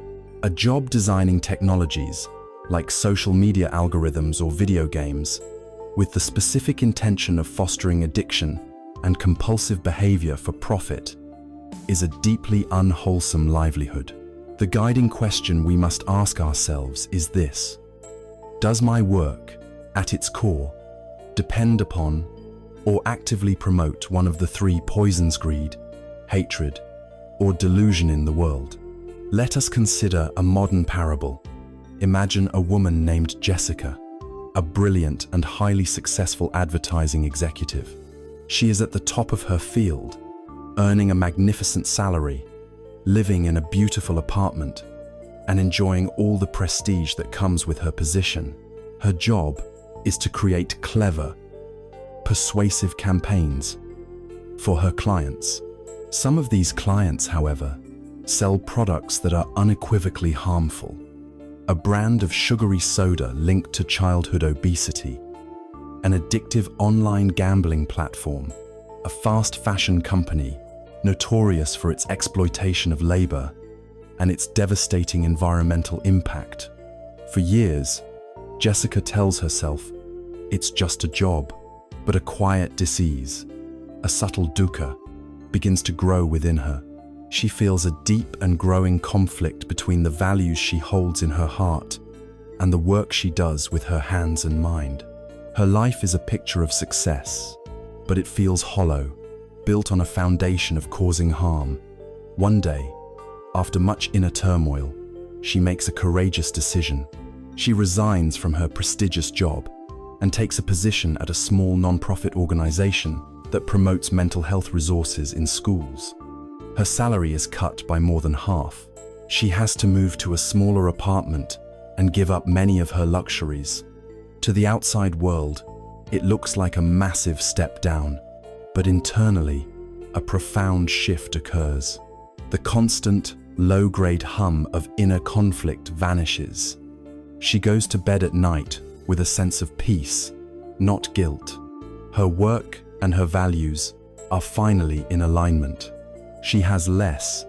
A job designing technologies, like social media algorithms or video games, with the specific intention of fostering addiction and compulsive behavior for profit, is a deeply unwholesome livelihood. The guiding question we must ask ourselves is this: does my work, at its core, depend upon or actively promote one of the 3 poisons: greed, hatred, or delusion in the world? Let us consider a modern parable. Imagine a woman named Jessica, a brilliant and highly successful advertising executive. She is at the top of her field, earning a magnificent salary, living in a beautiful apartment, and enjoying all the prestige that comes with her position. Her job is to create clever, persuasive campaigns for her clients. Some of these clients, however, sell products that are unequivocally harmful. A brand of sugary soda linked to childhood obesity, an addictive online gambling platform, a fast fashion company notorious for its exploitation of labor and its devastating environmental impact. For years, Jessica tells herself it's just a job, but a quiet disease, a subtle dukkha, begins to grow within her. She feels a deep and growing conflict between the values she holds in her heart and the work she does with her hands and mind. Her life is a picture of success, but it feels hollow, built on a foundation of causing harm. One day, after much inner turmoil, she makes a courageous decision. She resigns from her prestigious job and takes a position at a small non-profit organization that that promotes mental health resources in schools. Her salary is cut by more than half. She has to move to a smaller apartment and give up many of her luxuries. To the outside world, it looks like a massive step down, but internally, a profound shift occurs. The constant, low-grade hum of inner conflict vanishes. She goes to bed at night with a sense of peace, not guilt. Her work and her values are finally in alignment. She has less,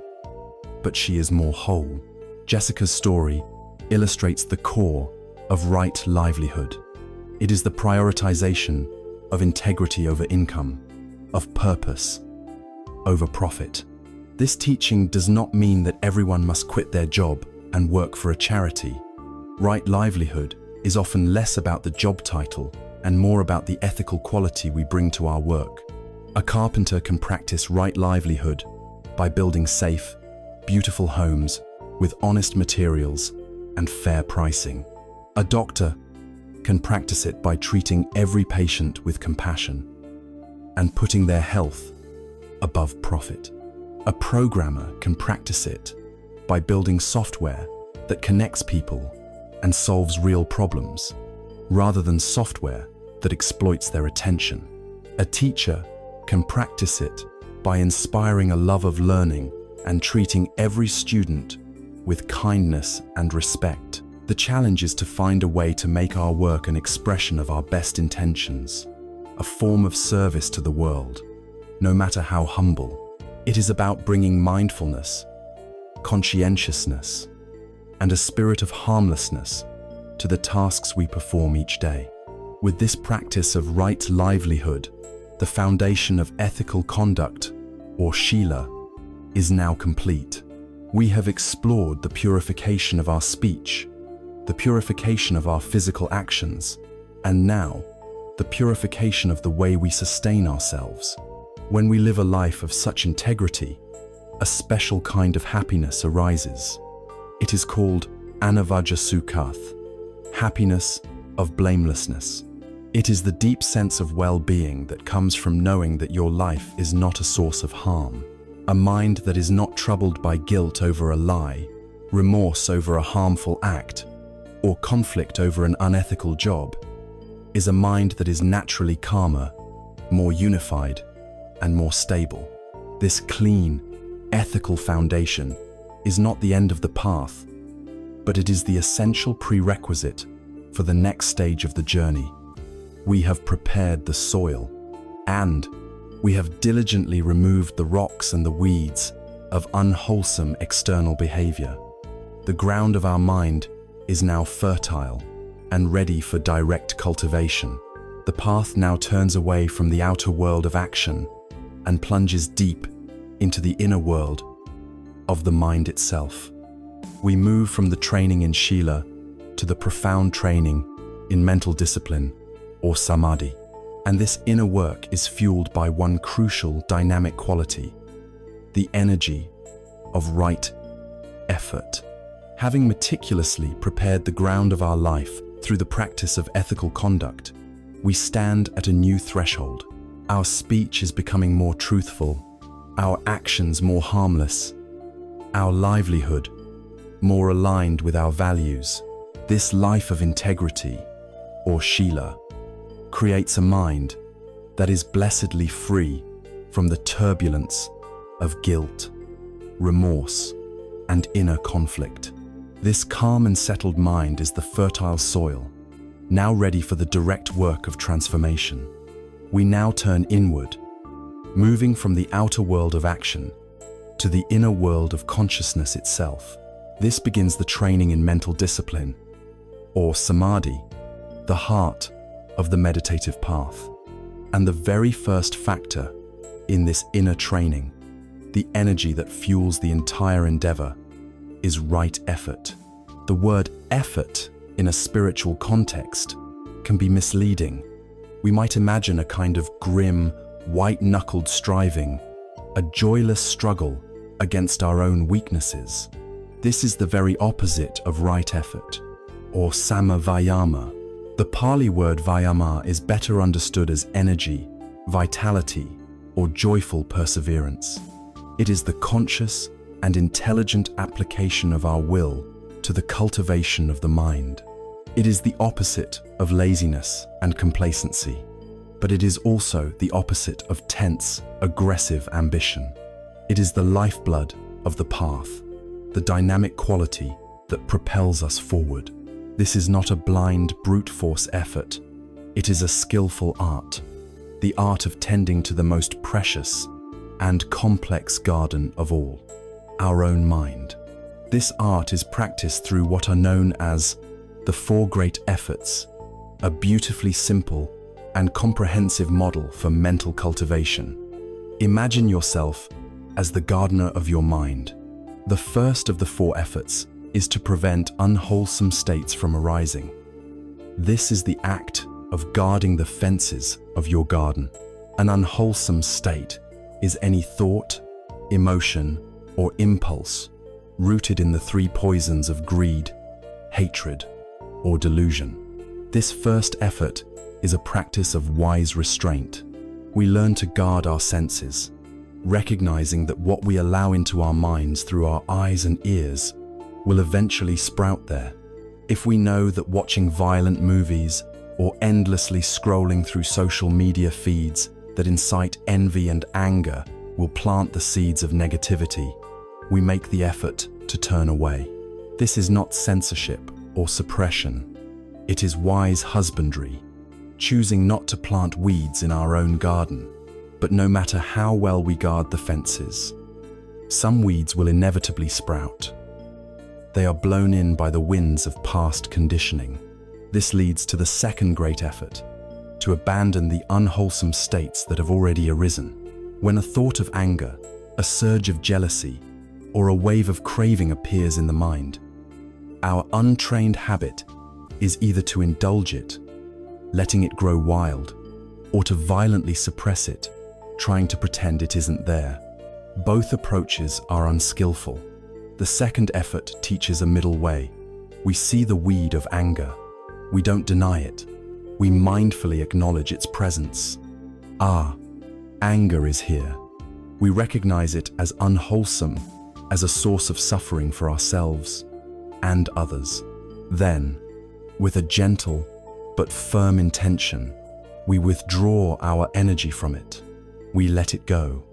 but she is more whole. Jessica's story illustrates the core of right livelihood. It is the prioritization of integrity over income, of purpose over profit. This teaching does not mean that everyone must quit their job and work for a charity. Right livelihood is often less about the job title and more about the ethical quality we bring to our work. A carpenter can practice right livelihood by building safe, beautiful homes with honest materials and fair pricing. A doctor can practice it by treating every patient with compassion and putting their health above profit. A programmer can practice it by building software that connects people and solves real problems, rather than software that exploits their attention. A teacher can practice it by inspiring a love of learning and treating every student with kindness and respect. The challenge is to find a way to make our work an expression of our best intentions, a form of service to the world, no matter how humble. It is about bringing mindfulness, conscientiousness, and a spirit of harmlessness to the tasks we perform each day. With this practice of right livelihood, the foundation of ethical conduct, or Shila, is now complete. We have explored the purification of our speech, the purification of our physical actions, and now, the purification of the way we sustain ourselves. When we live a life of such integrity, a special kind of happiness arises. It is called Anavajasukhath, happiness of blamelessness. It is the deep sense of well-being that comes from knowing that your life is not a source of harm. A mind that is not troubled by guilt over a lie, remorse over a harmful act, or conflict over an unethical job, is a mind that is naturally calmer, more unified, and more stable. This clean, ethical foundation is not the end of the path, but it is the essential prerequisite for the next stage of the journey. We have prepared the soil, and we have diligently removed the rocks and the weeds of unwholesome external behavior. The ground of our mind is now fertile and ready for direct cultivation. The path now turns away from the outer world of action and plunges deep into the inner world of the mind itself. We move from the training in Shila to the profound training in mental discipline, or samadhi. And this inner work is fueled by one crucial dynamic quality, the energy of right effort. Having meticulously prepared the ground of our life through the practice of ethical conduct, we stand at a new threshold. Our speech is becoming more truthful, our actions more harmless, our livelihood more aligned with our values. This life of integrity, or Shila, creates a mind that is blessedly free from the turbulence of guilt, remorse, and inner conflict. This calm and settled mind is the fertile soil, now ready for the direct work of transformation. We now turn inward, moving from the outer world of action to the inner world of consciousness itself. This begins the training in mental discipline, or samadhi, the heart of the meditative path. And the very first factor in this inner training, the energy that fuels the entire endeavor, is right effort. The word effort in a spiritual context can be misleading. We might imagine a kind of grim, white-knuckled striving, a joyless struggle against our own weaknesses. This is the very opposite of right effort, or samavayama. The Pali word vayama is better understood as energy, vitality, or joyful perseverance. It is the conscious and intelligent application of our will to the cultivation of the mind. It is the opposite of laziness and complacency, but it is also the opposite of tense, aggressive ambition. It is the lifeblood of the path, the dynamic quality that propels us forward. This is not a blind, brute force effort. It is a skillful art, the art of tending to the most precious and complex garden of all, our own mind. This art is practiced through what are known as the Four Great Efforts, a beautifully simple and comprehensive model for mental cultivation. Imagine yourself as the gardener of your mind. The first of the four efforts is to prevent unwholesome states from arising. This is the act of guarding the fences of your garden. An unwholesome state is any thought, emotion, or impulse rooted in the three poisons of greed, hatred, or delusion. This first effort is a practice of wise restraint. We learn to guard our senses, recognizing that what we allow into our minds through our eyes and ears will eventually sprout there. If we know that watching violent movies or endlessly scrolling through social media feeds that incite envy and anger will plant the seeds of negativity, we make the effort to turn away. This is not censorship or suppression. It is wise husbandry, choosing not to plant weeds in our own garden. But no matter how well we guard the fences, some weeds will inevitably sprout. They are blown in by the winds of past conditioning. This leads to the second great effort, to abandon the unwholesome states that have already arisen. When a thought of anger, a surge of jealousy, or a wave of craving appears in the mind, our untrained habit is either to indulge it, letting it grow wild, or to violently suppress it, trying to pretend it isn't there. Both approaches are unskillful. The second effort teaches a middle way. We see the weed of anger. We don't deny it. We mindfully acknowledge its presence. Anger is here. We recognize it as unwholesome, as a source of suffering for ourselves and others. Then, with a gentle but firm intention, we withdraw our energy from it. We let it go.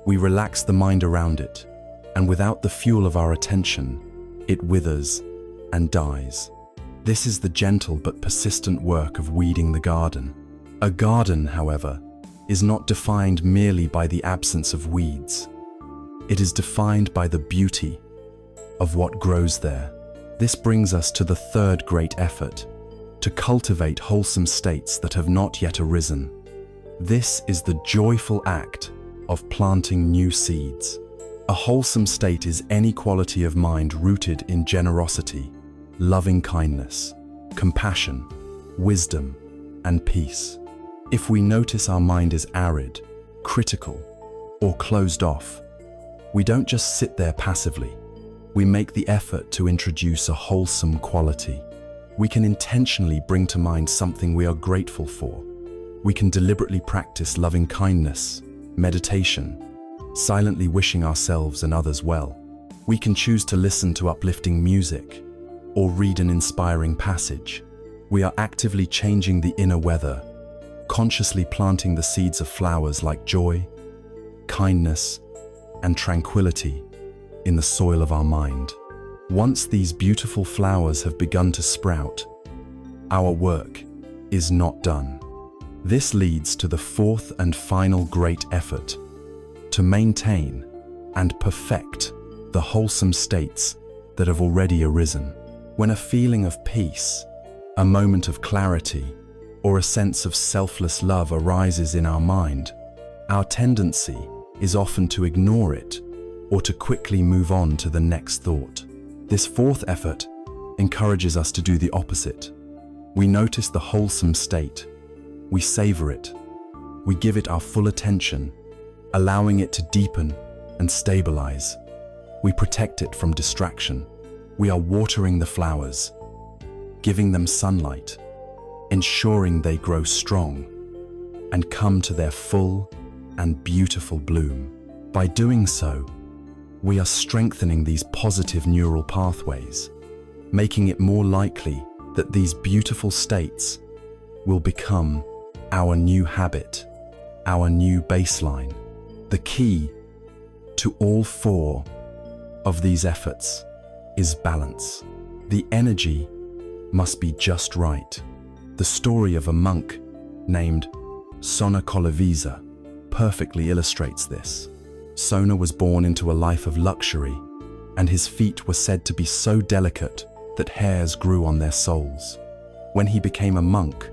We relax the mind around it, and without the fuel of our attention, it withers and dies. This is the gentle but persistent work of weeding the garden. A garden, however, is not defined merely by the absence of weeds. It is defined by the beauty of what grows there. This brings us to the third great effort, to cultivate wholesome states that have not yet arisen. This is the joyful act of planting new seeds. A wholesome state is any quality of mind rooted in generosity, loving kindness, compassion, wisdom, and peace. If we notice our mind is arid, critical, or closed off, we don't just sit there passively. We make the effort to introduce a wholesome quality. We can intentionally bring to mind something we are grateful for. We can deliberately practice loving kindness, meditation, silently wishing ourselves and others well. We can choose to listen to uplifting music or read an inspiring passage. We are actively changing the inner weather, consciously planting the seeds of flowers like joy, kindness, and tranquility in the soil of our mind. Once these beautiful flowers have begun to sprout, our work is not done. This leads to the fourth and final great effort, to maintain and perfect the wholesome states that have already arisen. When a feeling of peace, a moment of clarity, or a sense of selfless love arises in our mind, our tendency is often to ignore it or to quickly move on to the next thought. This fourth effort encourages us to do the opposite. We notice the wholesome state, we savor it, we give it our full attention, allowing it to deepen and stabilize. We protect it from distraction. We are watering the flowers, giving them sunlight, ensuring they grow strong and come to their full, and beautiful bloom. By doing so, we are strengthening these positive neural pathways, making it more likely that these beautiful states will become our new habit, our new baseline. The key to all 4 of these efforts is balance. The energy must be just right. The story of a monk named Sona Kolovisa perfectly illustrates this. Sona was born into a life of luxury, and his feet were said to be so delicate that hairs grew on their soles. When he became a monk,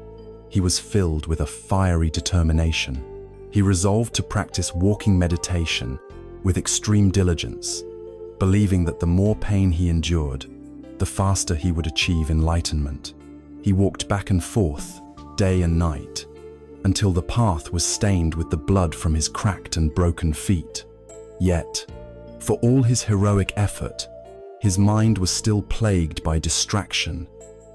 he was filled with a fiery determination. He resolved to practice walking meditation with extreme diligence, believing that the more pain he endured, the faster he would achieve enlightenment. He walked back and forth, day and night, until the path was stained with the blood from his cracked and broken feet. Yet, for all his heroic effort, his mind was still plagued by distraction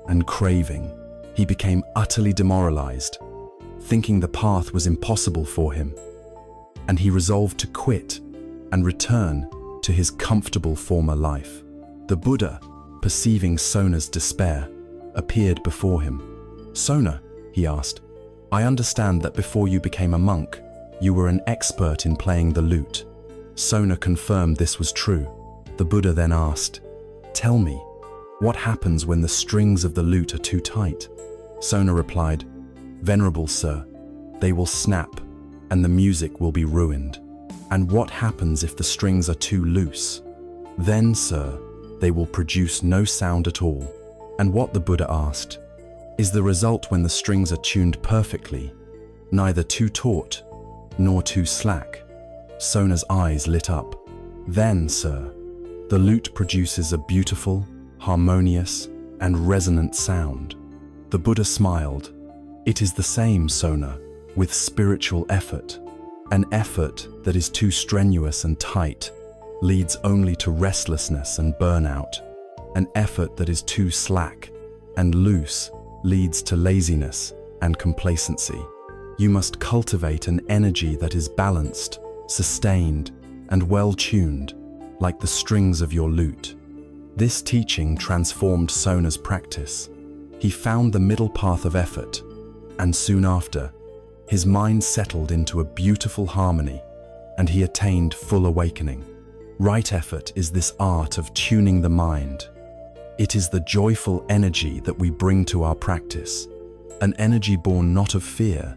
and craving. He became utterly demoralized, thinking the path was impossible for him, and he resolved to quit and return to his comfortable former life. The Buddha, perceiving Sona's despair, appeared before him. "Sona," he asked, "I understand that before you became a monk, you were an expert in playing the lute." Sona confirmed this was true. The Buddha then asked, "Tell me, what happens when the strings of the lute are too tight?" Sona replied, "Venerable sir, they will snap and the music will be ruined. And what happens if the strings are too loose? Then, sir, they will produce no sound at all." And what the Buddha asked, "Is the result when the strings are tuned perfectly, neither too taut nor too slack?" Sona's eyes lit up. "Then, sir, the lute produces a beautiful, harmonious, and resonant sound." The Buddha smiled. "It is the same, Sona, with spiritual effort. An effort that is too strenuous and tight leads only to restlessness and burnout. An effort that is too slack and loose leads to laziness and complacency. You must cultivate an energy that is balanced, sustained, and well-tuned, like the strings of your lute." This teaching transformed Sona's practice. He found the middle path of effort, and soon after, his mind settled into a beautiful harmony, and he attained full awakening. Right effort is this art of tuning the mind. It is the joyful energy that we bring to our practice, an energy born not of fear,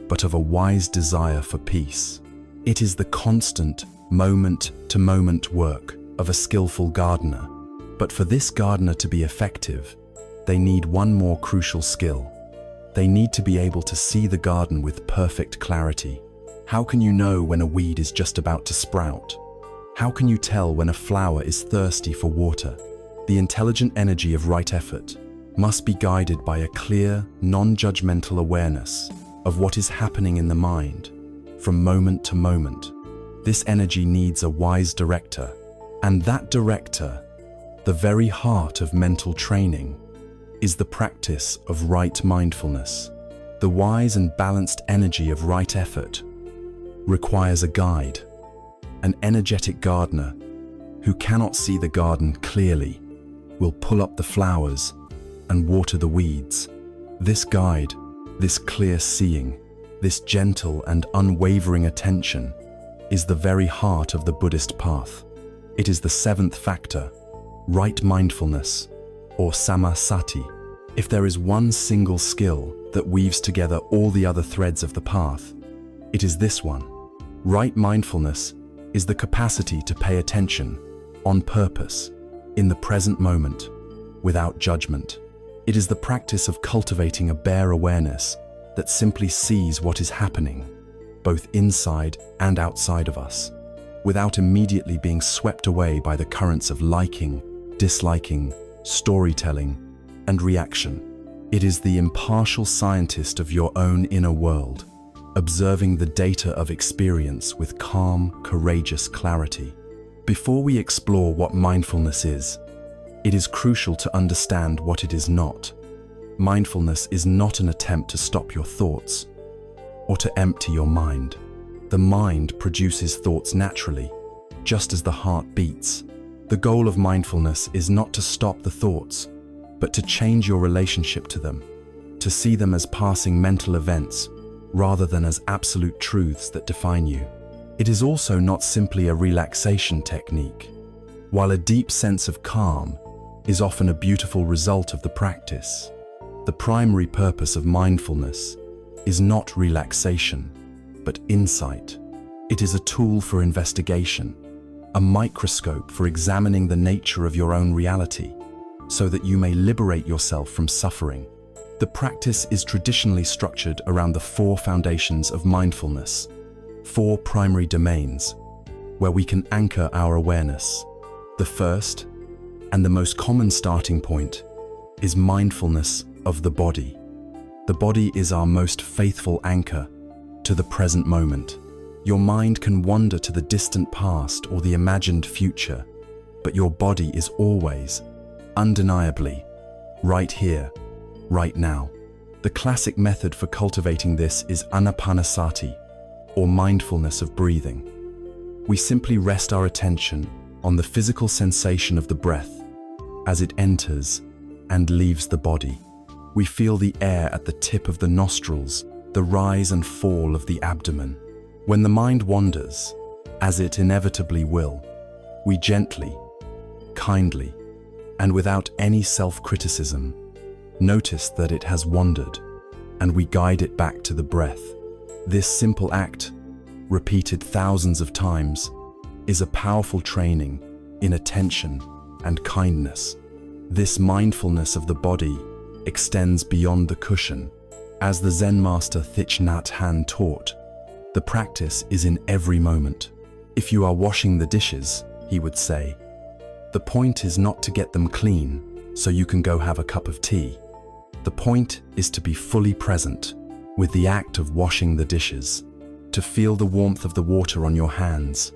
but of a wise desire for peace. It is the constant, moment-to-moment work of a skillful gardener. But for this gardener to be effective, they need one more crucial skill. They need to be able to see the garden with perfect clarity. How can you know when a weed is just about to sprout? How can you tell when a flower is thirsty for water? The intelligent energy of right effort must be guided by a clear, non-judgmental awareness of what is happening in the mind, from moment to moment. This energy needs a wise director, and that director, the very heart of mental training, is the practice of right mindfulness. The wise and balanced energy of right effort requires a guide, an energetic gardener who cannot see the garden clearly will pull up the flowers and water the weeds. This guide, this clear seeing, this gentle and unwavering attention is the very heart of the Buddhist path. It is the 7th factor, right mindfulness, or samasati. If there is one single skill that weaves together all the other threads of the path, it is this one. Right mindfulness is the capacity to pay attention, on purpose, in the present moment, without judgment. It is the practice of cultivating a bare awareness that simply sees what is happening, both inside and outside of us, without immediately being swept away by the currents of liking, disliking, storytelling, and reaction. It is the impartial scientist of your own inner world, observing the data of experience with calm, courageous clarity. Before we explore what mindfulness is, it is crucial to understand what it is not. Mindfulness is not an attempt to stop your thoughts or to empty your mind. The mind produces thoughts naturally, just as the heart beats. The goal of mindfulness is not to stop the thoughts, but to change your relationship to them, to see them as passing mental events rather than as absolute truths that define you. It is also not simply a relaxation technique. While a deep sense of calm is often a beautiful result of the practice, the primary purpose of mindfulness is not relaxation, but insight. It is a tool for investigation, a microscope for examining the nature of your own reality, so that you may liberate yourself from suffering. The practice is traditionally structured around the 4 foundations of mindfulness, 4 primary domains where we can anchor our awareness. The first, and the most common starting point, is mindfulness of the body. The body is our most faithful anchor to the present moment. Your mind can wander to the distant past or the imagined future, but your body is always, undeniably, right here, right now. The classic method for cultivating this is anapanasati, or mindfulness of breathing. We simply rest our attention on the physical sensation of the breath as it enters and leaves the body. We feel the air at the tip of the nostrils, the rise and fall of the abdomen. When the mind wanders, as it inevitably will, we gently, kindly, and without any self-criticism, notice that it has wandered, and we guide it back to the breath. This simple act, repeated thousands of times, is a powerful training in attention and kindness. This mindfulness of the body extends beyond the cushion. As the Zen master Thich Nhat Hanh taught, the practice is in every moment. If you are washing the dishes, he would say, the point is not to get them clean so you can go have a cup of tea. The point is to be fully present with the act of washing the dishes, to feel the warmth of the water on your hands,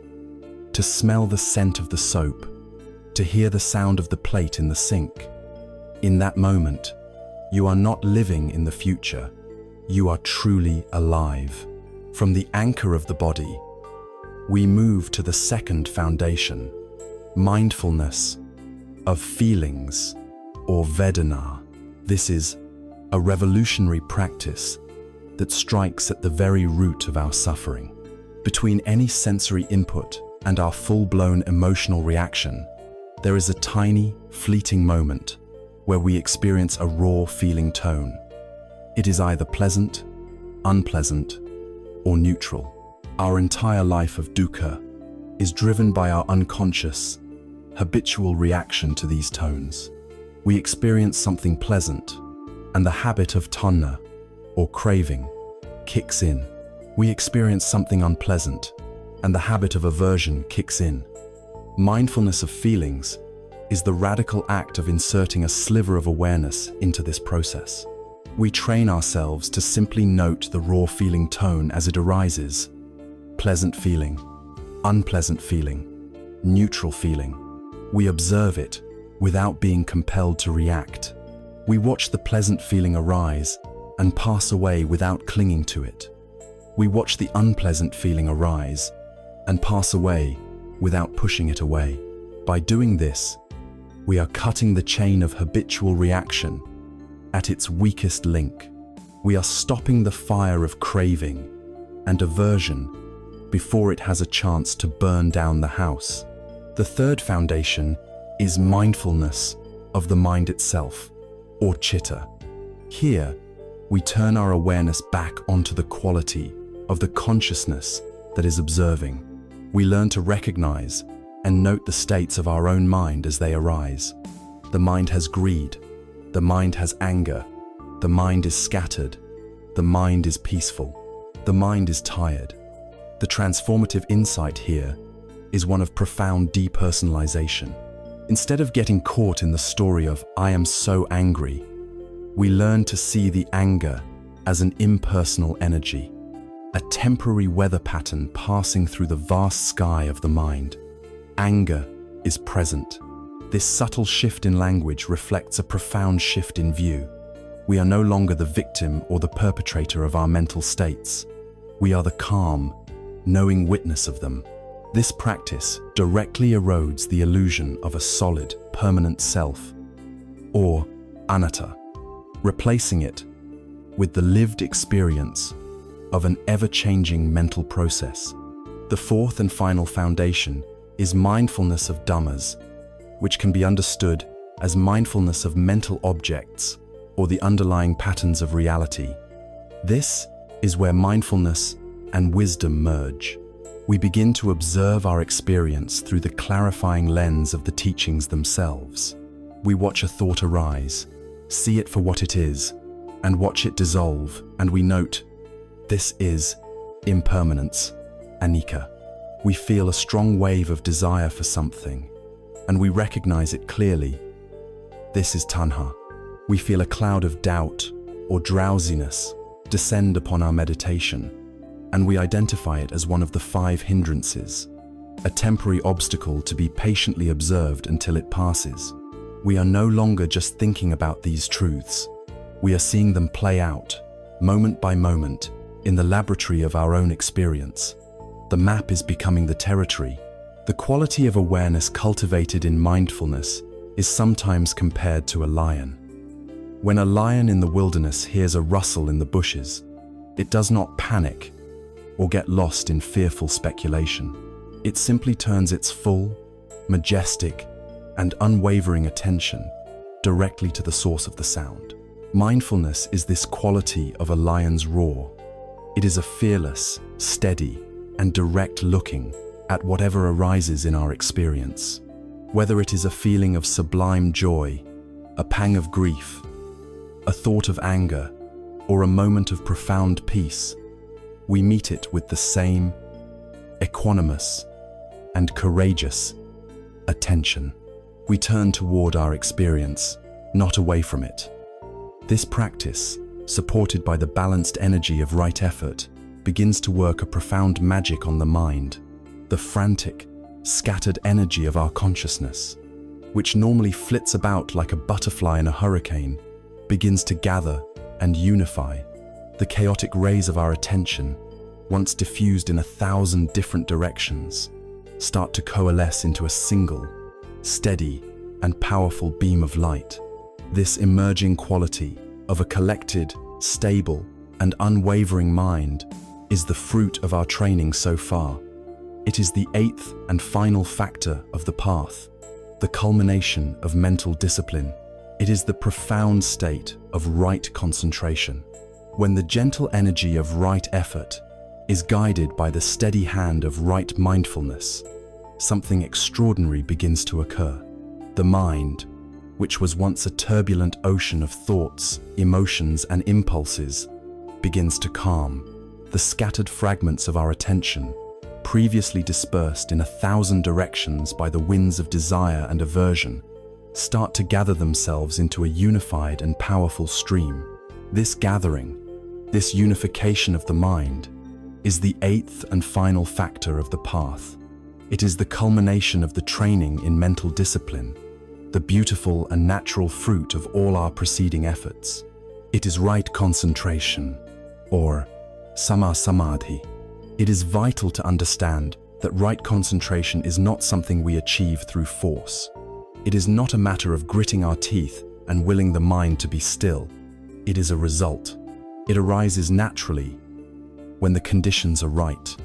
to smell the scent of the soap, to hear the sound of the plate in the sink. In that moment, you are not living in the future, you are truly alive. From the anchor of the body, we move to the second foundation, mindfulness of feelings, or Vedana. This is a revolutionary practice that strikes at the very root of our suffering. Between any sensory input and our full-blown emotional reaction, there is a tiny, fleeting moment where we experience a raw feeling tone. It is either pleasant, unpleasant, or neutral. Our entire life of dukkha is driven by our unconscious, habitual reaction to these tones. We experience something pleasant, and the habit of tanha, or craving, kicks in. We experience something unpleasant, and the habit of aversion kicks in. Mindfulness of feelings is the radical act of inserting a sliver of awareness into this process. We train ourselves to simply note the raw feeling tone as it arises. Pleasant feeling, unpleasant feeling, neutral feeling. We observe it without being compelled to react. We watch the pleasant feeling arise and pass away without clinging to it. We watch the unpleasant feeling arise and pass away without pushing it away. By doing this, we are cutting the chain of habitual reaction at its weakest link. We are stopping the fire of craving and aversion before it has a chance to burn down the house. The third foundation is mindfulness of the mind itself, or chitta. Here, we turn our awareness back onto the quality of the consciousness that is observing. We learn to recognize and note the states of our own mind as they arise. The mind has greed, the mind has anger, the mind is scattered, the mind is peaceful, the mind is tired. The transformative insight here is one of profound depersonalization. Instead of getting caught in the story of "I am so angry," we learn to see the anger as an impersonal energy, a temporary weather pattern passing through the vast sky of the mind. Anger is present. This subtle shift in language reflects a profound shift in view. We are no longer the victim or the perpetrator of our mental states. We are the calm, knowing witness of them. This practice directly erodes the illusion of a solid, permanent self, or anatta, replacing it with the lived experience of an ever-changing mental process. The fourth and final foundation is mindfulness of dhammas, which can be understood as mindfulness of mental objects or the underlying patterns of reality. This is where mindfulness and wisdom merge. We begin to observe our experience through the clarifying lens of the teachings themselves. We watch a thought arise, see it for what it is, and watch it dissolve, and we note, this is impermanence, anicca. We feel a strong wave of desire for something, and we recognize it clearly. This is tanha. We feel a cloud of doubt or drowsiness descend upon our meditation, and we identify it as one of the 5 hindrances, a temporary obstacle to be patiently observed until it passes. We are no longer just thinking about these truths. We are seeing them play out, moment by moment, in the laboratory of our own experience. The map is becoming the territory. The quality of awareness cultivated in mindfulness is sometimes compared to a lion. When a lion in the wilderness hears a rustle in the bushes, it does not panic or get lost in fearful speculation. It simply turns its full, majestic, and unwavering attention directly to the source of the sound. Mindfulness is this quality of a lion's roar. It is a fearless, steady, and direct looking at whatever arises in our experience. Whether it is a feeling of sublime joy, a pang of grief, a thought of anger, or a moment of profound peace, we meet it with the same equanimous and courageous attention. We turn toward our experience, not away from it. This practice, supported by the balanced energy of right effort, begins to work a profound magic on the mind. The frantic, scattered energy of our consciousness, which normally flits about like a butterfly in a hurricane, begins to gather and unify. The chaotic rays of our attention, once diffused in 1,000 different directions, start to coalesce into a single, steady, and powerful beam of light. This emerging quality of a collected, stable, and unwavering mind is the fruit of our training so far. It is the 8th and final factor of the path, the culmination of mental discipline. It is the profound state of right concentration. When the gentle energy of right effort is guided by the steady hand of right mindfulness, something extraordinary begins to occur. The mind, which was once a turbulent ocean of thoughts, emotions, and impulses, begins to calm. The scattered fragments of our attention, previously dispersed in 1,000 directions by the winds of desire and aversion, start to gather themselves into a unified and powerful stream. This gathering, this unification of the mind, is the 8th and final factor of the path. It is the culmination of the training in mental discipline, the beautiful and natural fruit of all our preceding efforts. It is right concentration, or sama samadhi. It is vital to understand that right concentration is not something we achieve through force. It is not a matter of gritting our teeth and willing the mind to be still. It is a result. It arises naturally when the conditions are right.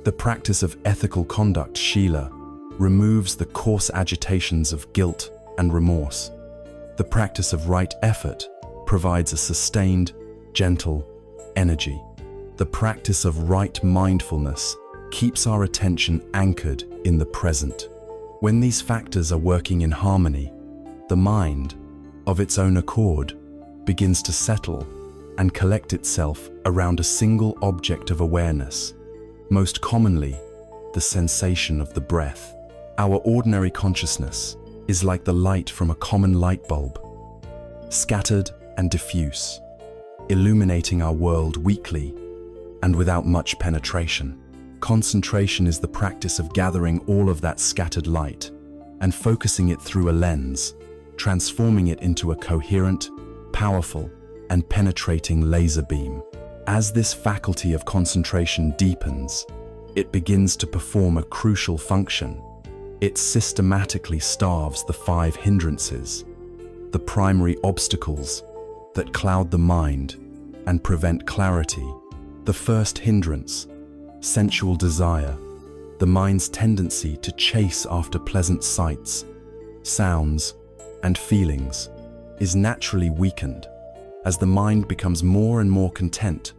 The practice of ethical conduct, shila, removes the coarse agitations of guilt and remorse. The practice of right effort provides a sustained, gentle energy. The practice of right mindfulness keeps our attention anchored in the present. When these factors are working in harmony, the mind, of its own accord, begins to settle and collect itself around a single object of awareness, most commonly the sensation of the breath. Our ordinary consciousness is like the light from a common light bulb, scattered and diffuse, illuminating our world weakly and without much penetration. Concentration is the practice of gathering all of that scattered light and focusing it through a lens, transforming it into a coherent, powerful, and penetrating laser beam. As this faculty of concentration deepens, it begins to perform a crucial function. It systematically starves the 5 hindrances, the primary obstacles that cloud the mind and prevent clarity. The first hindrance, sensual desire, the mind's tendency to chase after pleasant sights, sounds, and feelings, is naturally weakened as the mind becomes more and more content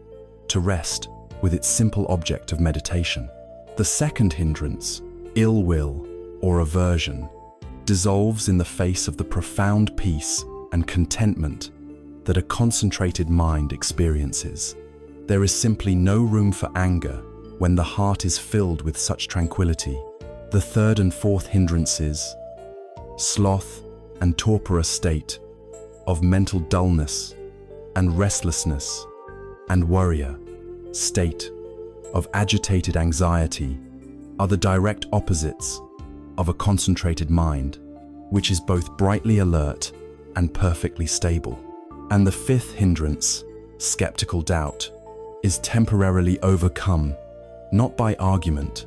to rest with its simple object of meditation. The second hindrance, ill will or aversion, dissolves in the face of the profound peace and contentment that a concentrated mind experiences. There is simply no room for anger when the heart is filled with such tranquility. The third and fourth hindrances, sloth and torpor state of mental dullness and restlessness, and warrior state of agitated anxiety, are the direct opposites of a concentrated mind, which is both brightly alert and perfectly stable. And the fifth hindrance, skeptical doubt, is temporarily overcome, not by argument,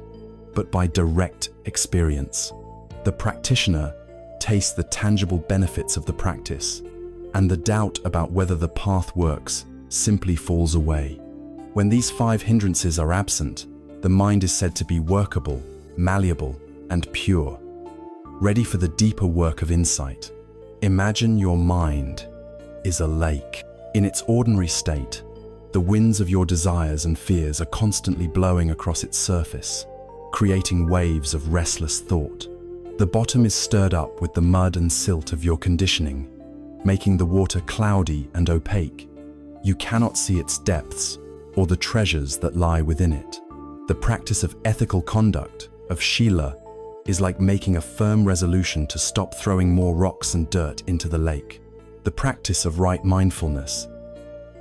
but by direct experience. The practitioner tastes the tangible benefits of the practice, and the doubt about whether the path works simply falls away. When these 5 hindrances are absent, the mind is said to be workable, malleable, and pure, ready for the deeper work of insight. Imagine your mind is a lake. In its ordinary state, the winds of your desires and fears are constantly blowing across its surface, creating waves of restless thought. The bottom is stirred up with the mud and silt of your conditioning, making the water cloudy and opaque. You cannot see its depths or the treasures that lie within it. The practice of ethical conduct, of Shila, is like making a firm resolution to stop throwing more rocks and dirt into the lake. The practice of right mindfulness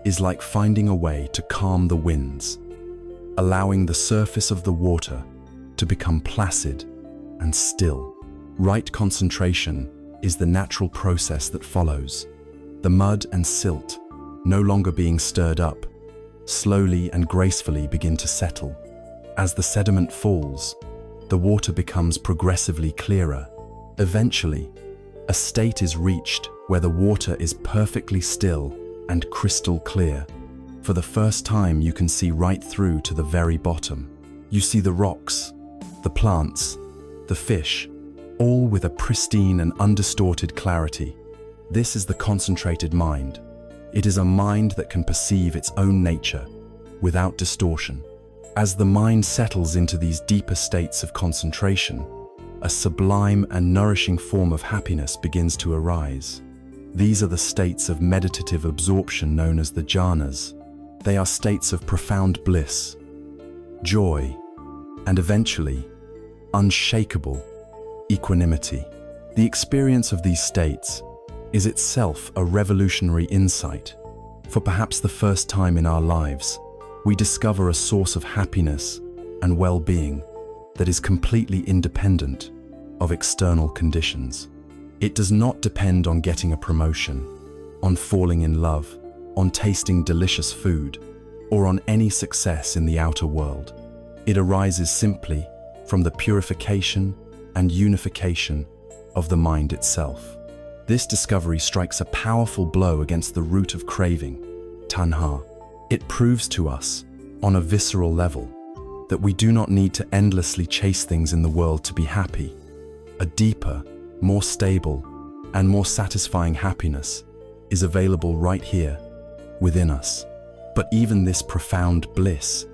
is like finding a way to calm the winds, allowing the surface of the water to become placid and still. Right concentration is the natural process that follows. The mud and silt, no longer being stirred up, slowly and gracefully begin to settle. As the sediment falls, the water becomes progressively clearer. Eventually, a state is reached where the water is perfectly still and crystal clear. For the first time, you can see right through to the very bottom. You see the rocks, the plants, the fish, all with a pristine and undistorted clarity. This is the concentrated mind. It is a mind that can perceive its own nature without distortion. As the mind settles into these deeper states of concentration, a sublime and nourishing form of happiness begins to arise. These are the states of meditative absorption known as the jhanas. They are states of profound bliss, joy, and eventually, unshakable equanimity. The experience of these states is itself a revolutionary insight. For perhaps the first time in our lives, we discover a source of happiness and well-being that is completely independent of external conditions. It does not depend on getting a promotion, on falling in love, on tasting delicious food, or on any success in the outer world. It arises simply from the purification and unification of the mind itself. This discovery strikes a powerful blow against the root of craving, tanha. It proves to us, on a visceral level, that we do not need to endlessly chase things in the world to be happy. A deeper, more stable, and more satisfying happiness is available right here, within us. But even this profound bliss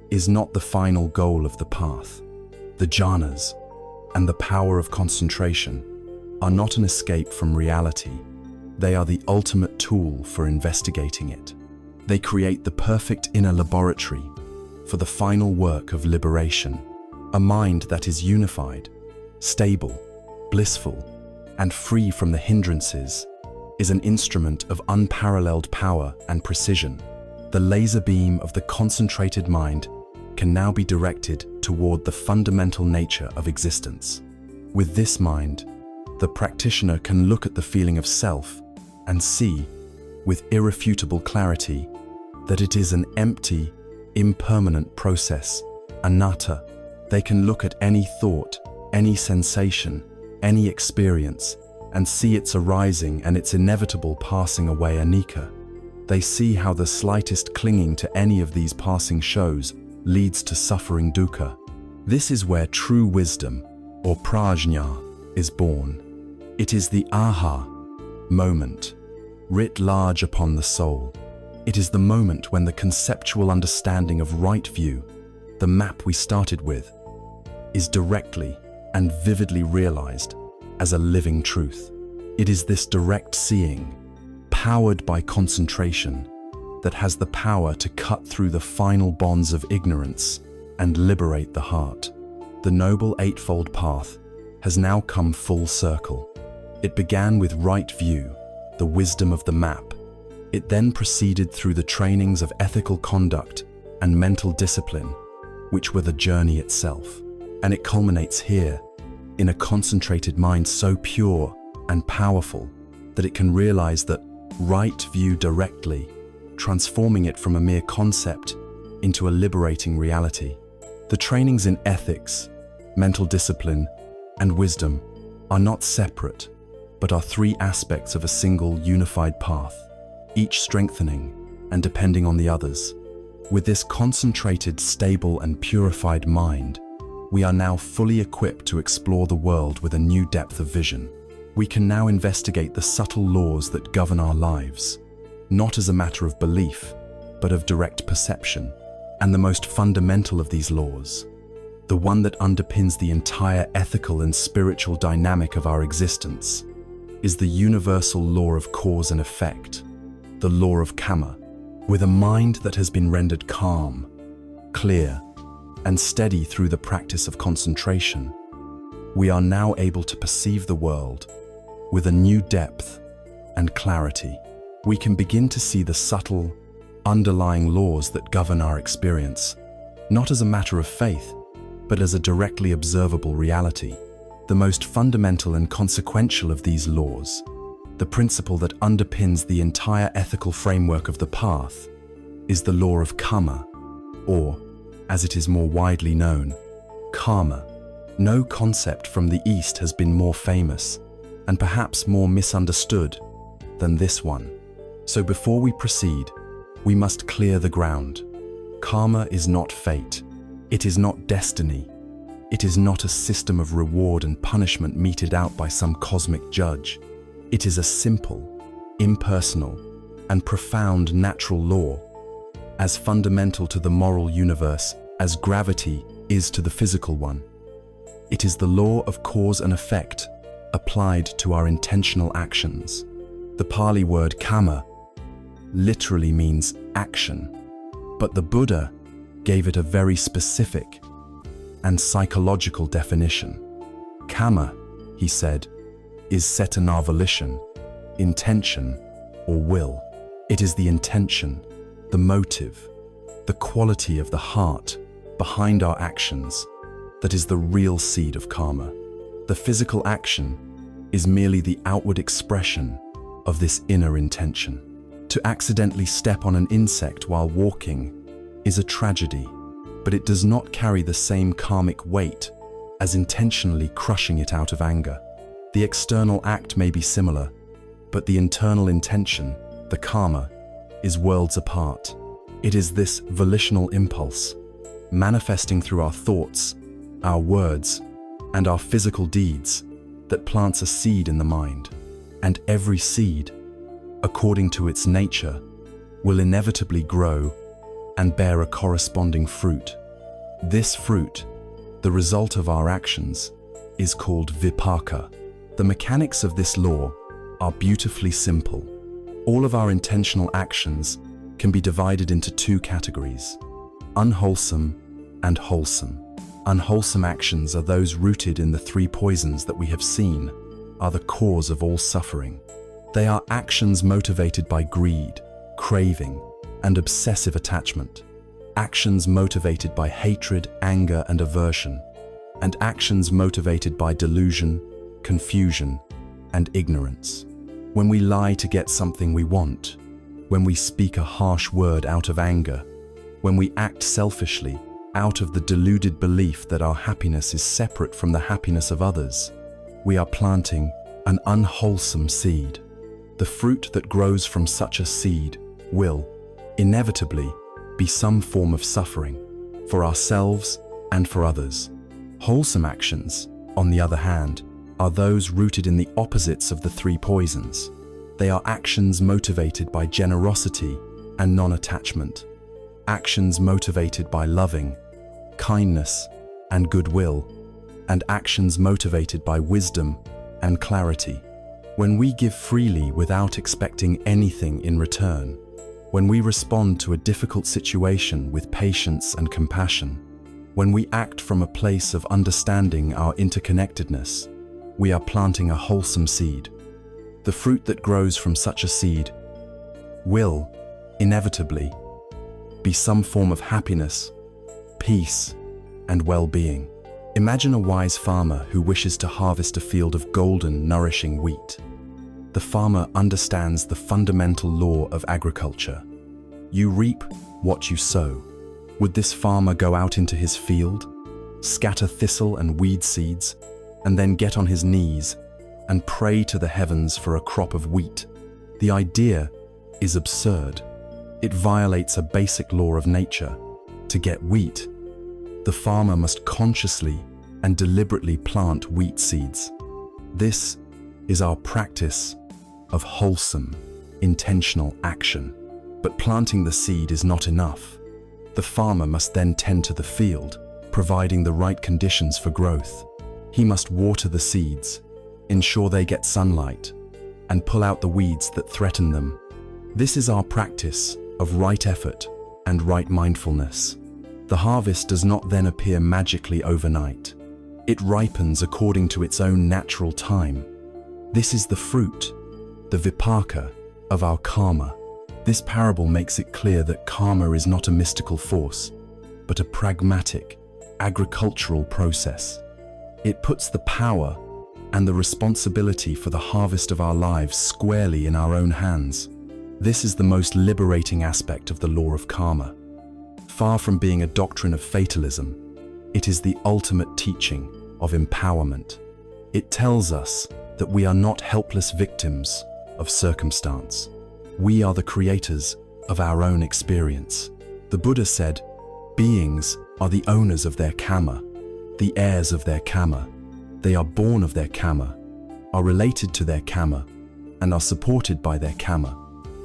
is not the final goal of the path. The jhanas and the power of concentration are not an escape from reality. They are the ultimate tool for investigating it. They create the perfect inner laboratory for the final work of liberation. A mind that is unified, stable, blissful, and free from the hindrances is an instrument of unparalleled power and precision. The laser beam of the concentrated mind can now be directed toward the fundamental nature of existence. With this mind, the practitioner can look at the feeling of self and see, with irrefutable clarity, that it is an empty, impermanent process anatta. They can look at any thought, any sensation, any experience, and see its arising and its inevitable passing away, anicca. They see how the slightest clinging to any of these passing shows leads to suffering, dukkha. This is where true wisdom, or prajna, is born. It is the aha moment, writ large upon the soul. It is the moment when the conceptual understanding of right view, the map we started with, is directly and vividly realized as a living truth. It is this direct seeing, powered by concentration, that has the power to cut through the final bonds of ignorance and liberate the heart. The Noble Eightfold Path has now come full circle. It began with right view, the wisdom of the map. It then proceeded through the trainings of ethical conduct and mental discipline, which were the journey itself. And it culminates here, in a concentrated mind so pure and powerful that it can realize that right view directly, transforming it from a mere concept into a liberating reality. The trainings in ethics, mental discipline, and wisdom are not separate, but are three aspects of a single unified path, each strengthening and depending on the others. With this concentrated, stable, and purified mind, we are now fully equipped to explore the world with a new depth of vision. We can now investigate the subtle laws that govern our lives, not as a matter of belief, but of direct perception. And the most fundamental of these laws, the one that underpins the entire ethical and spiritual dynamic of our existence, is the universal law of cause and effect, the law of karma. With a mind that has been rendered calm, clear, and steady through the practice of concentration, we are now able to perceive the world with a new depth and clarity. We can begin to see the subtle, underlying laws that govern our experience, not as a matter of faith, but as a directly observable reality. The most fundamental and consequential of these laws, the principle that underpins the entire ethical framework of the path, is the law of karma, or, as it is more widely known, karma. No concept from the East has been more famous, and perhaps more misunderstood, than this one. So before we proceed, we must clear the ground. Karma is not fate. It is not destiny. It is not a system of reward and punishment meted out by some cosmic judge. It is a simple, impersonal, and profound natural law, as fundamental to the moral universe as gravity is to the physical one. It is the law of cause and effect applied to our intentional actions. The Pali word kamma literally means action, but the Buddha gave it a very specific and psychological definition. Kamma, he said, is cetana volition, intention, or will. It is the intention, the motive, the quality of the heart behind our actions that is the real seed of karma. The physical action is merely the outward expression of this inner intention. To accidentally step on an insect while walking is a tragedy, but it does not carry the same karmic weight as intentionally crushing it out of anger. The external act may be similar, but the internal intention, the karma, is worlds apart. It is this volitional impulse, manifesting through our thoughts, our words, and our physical deeds, that plants a seed in the mind. And every seed, according to its nature, will inevitably grow and bear a corresponding fruit. This fruit, the result of our actions, is called vipaka. The mechanics of this law are beautifully simple. All of our intentional actions can be divided into two categories: unwholesome and wholesome. Unwholesome actions are those rooted in the three poisons that we have seen are the cause of all suffering. They are actions motivated by greed, craving, and obsessive attachment, actions motivated by hatred, anger, and aversion, and actions motivated by delusion, confusion, and ignorance. When we lie to get something we want, when we speak a harsh word out of anger, when we act selfishly out of the deluded belief that our happiness is separate from the happiness of others, we are planting an unwholesome seed. The fruit that grows from such a seed will, inevitably, be some form of suffering, for ourselves and for others. Wholesome actions, on the other hand, are those rooted in the opposites of the three poisons. They are actions motivated by generosity and non-attachment, actions motivated by loving, kindness, and goodwill, and actions motivated by wisdom and clarity. When we give freely without expecting anything in return, when we respond to a difficult situation with patience and compassion, when we act from a place of understanding our interconnectedness, we are planting a wholesome seed. The fruit that grows from such a seed will, inevitably, be some form of happiness, peace, and well-being. Imagine a wise farmer who wishes to harvest a field of golden, nourishing wheat. The farmer understands the fundamental law of agriculture. You reap what you sow. Would this farmer go out into his field, scatter thistle and weed seeds, and then get on his knees and pray to the heavens for a crop of wheat? The idea is absurd. It violates a basic law of nature. To get wheat, the farmer must consciously and deliberately plant wheat seeds. This is our practice of wholesome, intentional action. But planting the seed is not enough. The farmer must then tend to the field, providing the right conditions for growth. He must water the seeds, ensure they get sunlight, and pull out the weeds that threaten them. This is our practice of right effort and right mindfulness. The harvest does not then appear magically overnight. It ripens according to its own natural time. This is the fruit, the vipaka, of our karma. This parable makes it clear that karma is not a mystical force, but a pragmatic, agricultural process. It puts the power and the responsibility for the harvest of our lives squarely in our own hands. This is the most liberating aspect of the law of karma. Far from being a doctrine of fatalism, it is the ultimate teaching of empowerment. It tells us that we are not helpless victims of circumstance. We are the creators of our own experience. The Buddha said, beings are the owners of their karma, the heirs of their karma. They are born of their karma, are related to their karma, and are supported by their karma.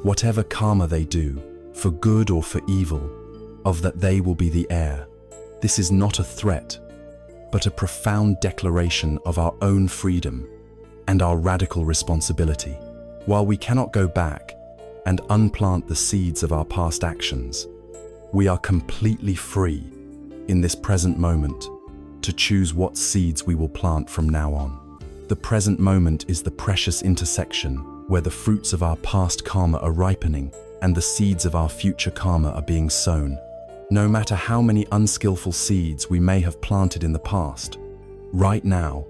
Whatever karma they do, for good or for evil, of that they will be the heir. This is not a threat, but a profound declaration of our own freedom and our radical responsibility. While we cannot go back and unplant the seeds of our past actions, we are completely free in this present moment to choose what seeds we will plant from now on. The present moment is the precious intersection where the fruits of our past karma are ripening and the seeds of our future karma are being sown. No matter how many unskillful seeds we may have planted in the past, right now,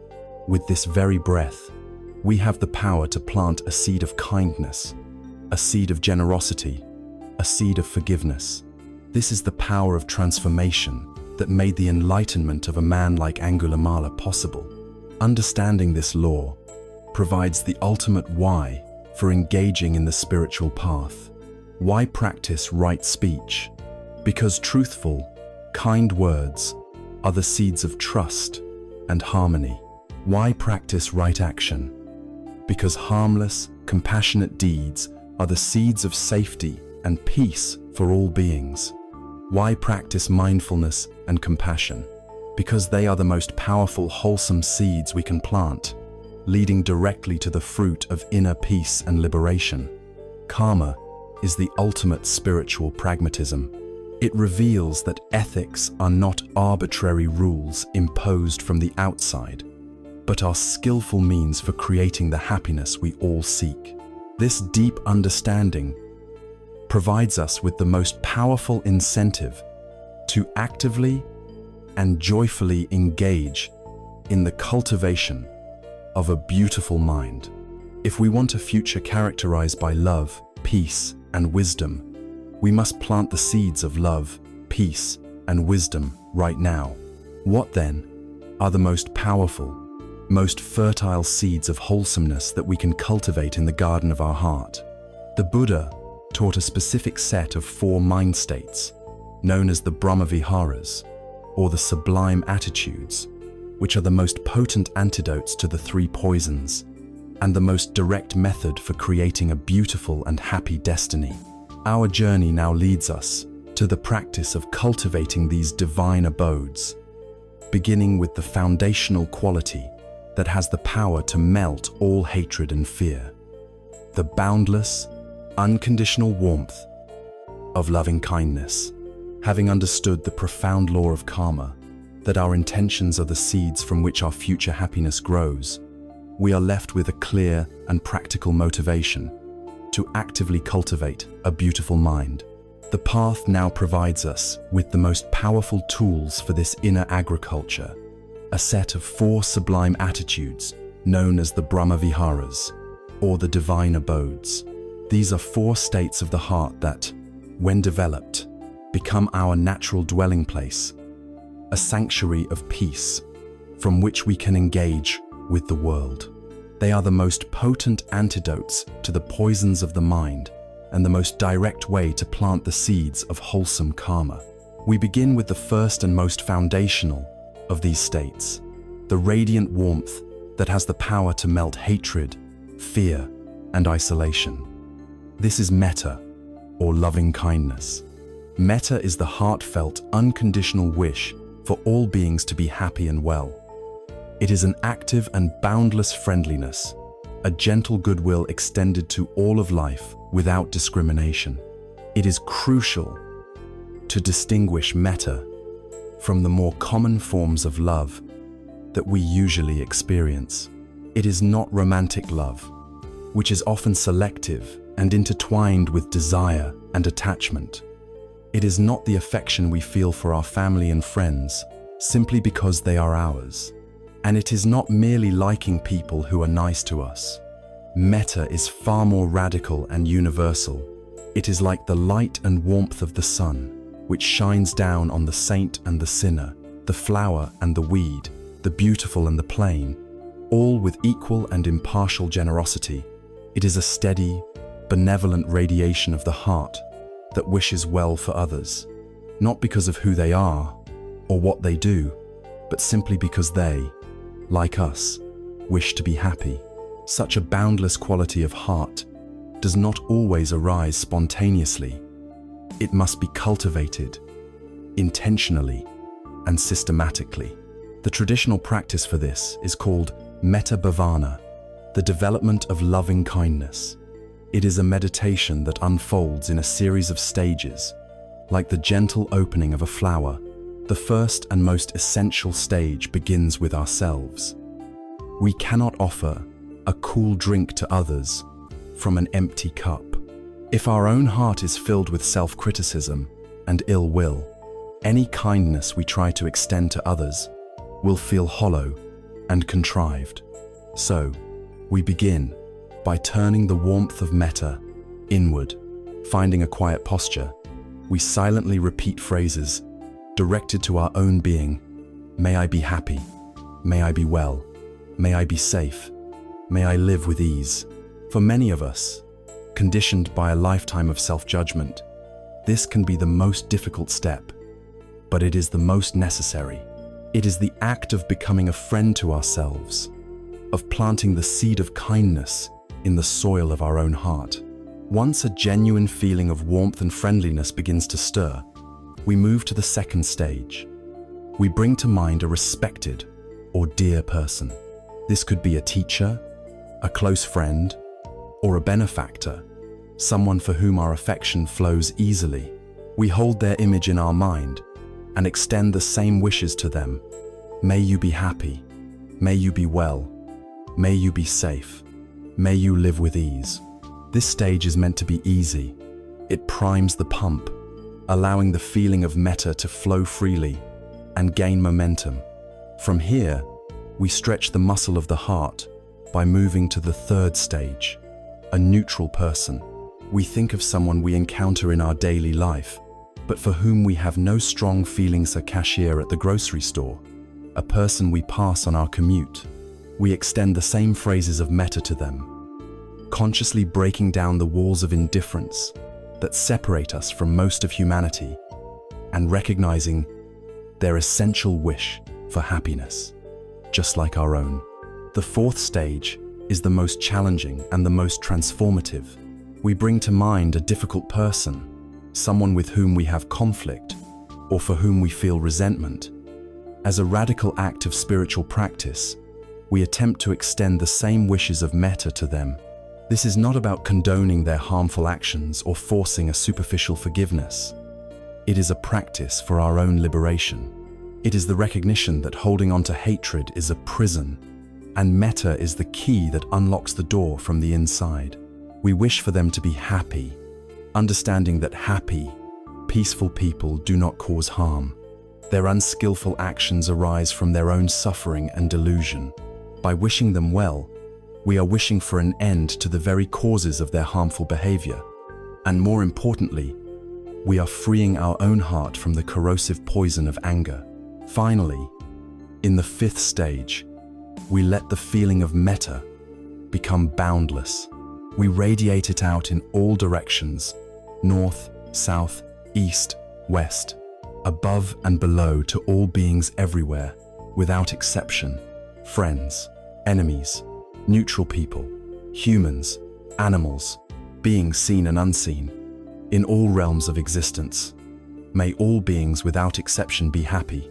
with this very breath, we have the power to plant a seed of kindness, a seed of generosity, a seed of forgiveness. This is the power of transformation that made the enlightenment of a man like Angulimala possible. Understanding this law provides the ultimate why for engaging in the spiritual path. Why practice right speech? Because truthful, kind words are the seeds of trust and harmony. Why practice right action? Because harmless, compassionate deeds are the seeds of safety and peace for all beings. Why practice mindfulness and compassion? Because they are the most powerful, wholesome seeds we can plant, leading directly to the fruit of inner peace and liberation. Karma is the ultimate spiritual pragmatism. It reveals that ethics are not arbitrary rules imposed from the outside, but are skillful means for creating the happiness we all seek. This deep understanding provides us with the most powerful incentive to actively and joyfully engage in the cultivation of a beautiful mind. If we want a future characterized by love, peace, and wisdom, we must plant the seeds of love, peace, and wisdom right now. What then are the most powerful, most fertile seeds of wholesomeness that we can cultivate in the garden of our heart? The Buddha taught a specific set of 4 mind states, known as the Brahmaviharas, or the sublime attitudes, which are the most potent antidotes to the 3 poisons, and the most direct method for creating a beautiful and happy destiny. Our journey now leads us to the practice of cultivating these divine abodes, beginning with the foundational quality that has the power to melt all hatred and fear, the boundless, unconditional warmth of loving kindness. Having understood the profound law of karma, that our intentions are the seeds from which our future happiness grows, we are left with a clear and practical motivation to actively cultivate a beautiful mind. The path now provides us with the most powerful tools for this inner agriculture, a set of 4 sublime attitudes known as the Brahmaviharas, or the divine abodes. These are 4 states of the heart that, when developed, become our natural dwelling place, a sanctuary of peace from which we can engage with the world. They are the most potent antidotes to the poisons of the mind and the most direct way to plant the seeds of wholesome karma. We begin with the first and most foundational of these states, the radiant warmth that has the power to melt hatred, fear, and isolation. This is metta, or loving kindness. Metta is the heartfelt, unconditional wish for all beings to be happy and well. It is an active and boundless friendliness, a gentle goodwill extended to all of life without discrimination. It is crucial to distinguish metta from the more common forms of love that we usually experience. It is not romantic love, which is often selective and intertwined with desire and attachment. It is not the affection we feel for our family and friends simply because they are ours. And it is not merely liking people who are nice to us. Metta is far more radical and universal. It is like the light and warmth of the sun, which shines down on the saint and the sinner, the flower and the weed, the beautiful and the plain, all with equal and impartial generosity. It is a steady, benevolent radiation of the heart that wishes well for others, not because of who they are or what they do, but simply because they, like us, wish to be happy. Such a boundless quality of heart does not always arise spontaneously. It must be cultivated intentionally and systematically. The traditional practice for this is called metta bhavana, the development of loving kindness. It is a meditation that unfolds in a series of stages, like the gentle opening of a flower. The first and most essential stage begins with ourselves. We cannot offer a cool drink to others from an empty cup. If our own heart is filled with self-criticism and ill will, any kindness we try to extend to others will feel hollow and contrived. So, we begin by turning the warmth of metta inward. Finding a quiet posture, we silently repeat phrases directed to our own being. May I be happy. May I be well. May I be safe. May I live with ease. For many of us, conditioned by a lifetime of self-judgment, this can be the most difficult step, but it is the most necessary. It is the act of becoming a friend to ourselves, of planting the seed of kindness in the soil of our own heart. Once a genuine feeling of warmth and friendliness begins to stir, we move to the second stage. We bring to mind a respected or dear person. This could be a teacher, a close friend, or a benefactor, someone for whom our affection flows easily. We hold their image in our mind and extend the same wishes to them. May you be happy. May you be well. May you be safe. May you live with ease. This stage is meant to be easy. It primes the pump, allowing the feeling of metta to flow freely and gain momentum. From here, we stretch the muscle of the heart by moving to the third stage, a neutral person. We think of someone we encounter in our daily life, but for whom we have no strong feelings, a cashier at the grocery store, a person we pass on our commute. We extend the same phrases of metta to them, consciously breaking down the walls of indifference that separate us from most of humanity and recognizing their essential wish for happiness, just like our own. The fourth stage is the most challenging and the most transformative. We bring to mind a difficult person, someone with whom we have conflict or for whom we feel resentment. As a radical act of spiritual practice, we attempt to extend the same wishes of metta to them. This is not about condoning their harmful actions or forcing a superficial forgiveness. It is a practice for our own liberation. It is the recognition that holding on to hatred is a prison, and metta is the key that unlocks the door from the inside. We wish for them to be happy, understanding that happy, peaceful people do not cause harm. Their unskillful actions arise from their own suffering and delusion. By wishing them well, we are wishing for an end to the very causes of their harmful behavior. And more importantly, we are freeing our own heart from the corrosive poison of anger. Finally, in the fifth stage, we let the feeling of metta become boundless. We radiate it out in all directions, north, south, east, west, above and below, to all beings everywhere, without exception. Friends, enemies, neutral people, humans, animals, beings seen and unseen, in all realms of existence. May all beings without exception be happy.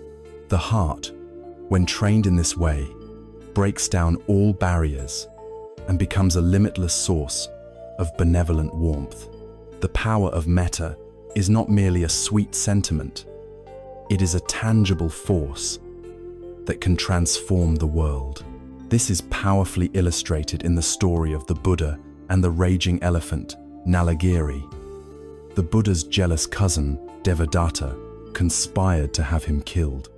The heart, when trained in this way, breaks down all barriers and becomes a limitless source of benevolent warmth. The power of metta is not merely a sweet sentiment, it is a tangible force that can transform the world. This is powerfully illustrated in the story of the Buddha and the raging elephant, Nalagiri. The Buddha's jealous cousin, Devadatta, conspired to have him killed.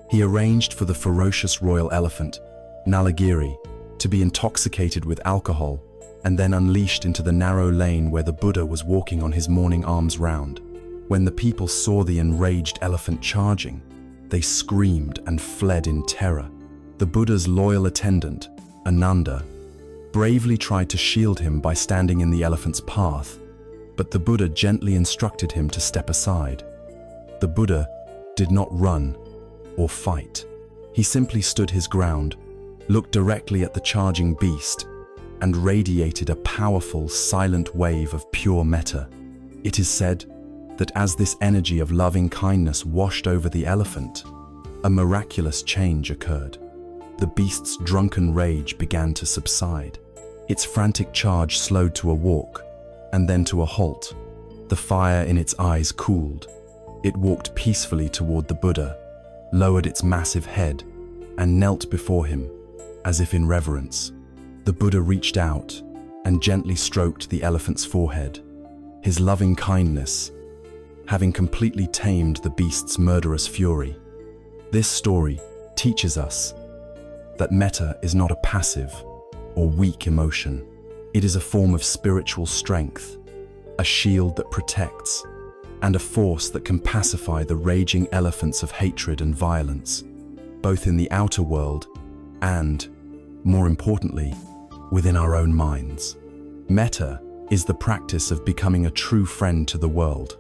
He arranged for the ferocious royal elephant, Nalagiri, to be intoxicated with alcohol and then unleashed into the narrow lane where the Buddha was walking on his morning alms round. When the people saw the enraged elephant charging, they screamed and fled in terror. The Buddha's loyal attendant, Ananda, bravely tried to shield him by standing in the elephant's path, but the Buddha gently instructed him to step aside. The Buddha did not run or fight. He simply stood his ground, looked directly at the charging beast, and radiated a powerful, silent wave of pure metta. It is said that as this energy of loving kindness washed over the elephant, a miraculous change occurred. The beast's drunken rage began to subside. Its frantic charge slowed to a walk, and then to a halt. The fire in its eyes cooled. It walked peacefully toward the Buddha, lowered its massive head, and knelt before him, as if in reverence. The Buddha reached out and gently stroked the elephant's forehead, his loving kindness having completely tamed the beast's murderous fury. This story teaches us that metta is not a passive or weak emotion. It is a form of spiritual strength, a shield that protects, and a force that can pacify the raging elephants of hatred and violence, both in the outer world and, more importantly, within our own minds. Metta is the practice of becoming a true friend to the world.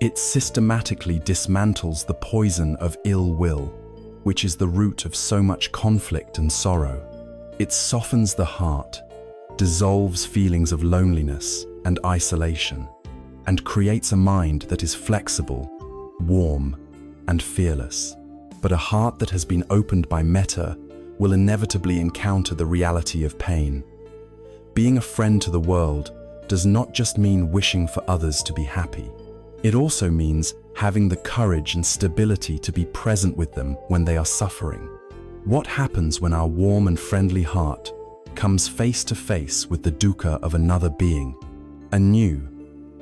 It systematically dismantles the poison of ill will, which is the root of so much conflict and sorrow. It softens the heart, dissolves feelings of loneliness and isolation, and creates a mind that is flexible, warm, and fearless. But a heart that has been opened by metta will inevitably encounter the reality of pain. Being a friend to the world does not just mean wishing for others to be happy. It also means having the courage and stability to be present with them when they are suffering. What happens when our warm and friendly heart comes face to face with the dukkha of another being? A new,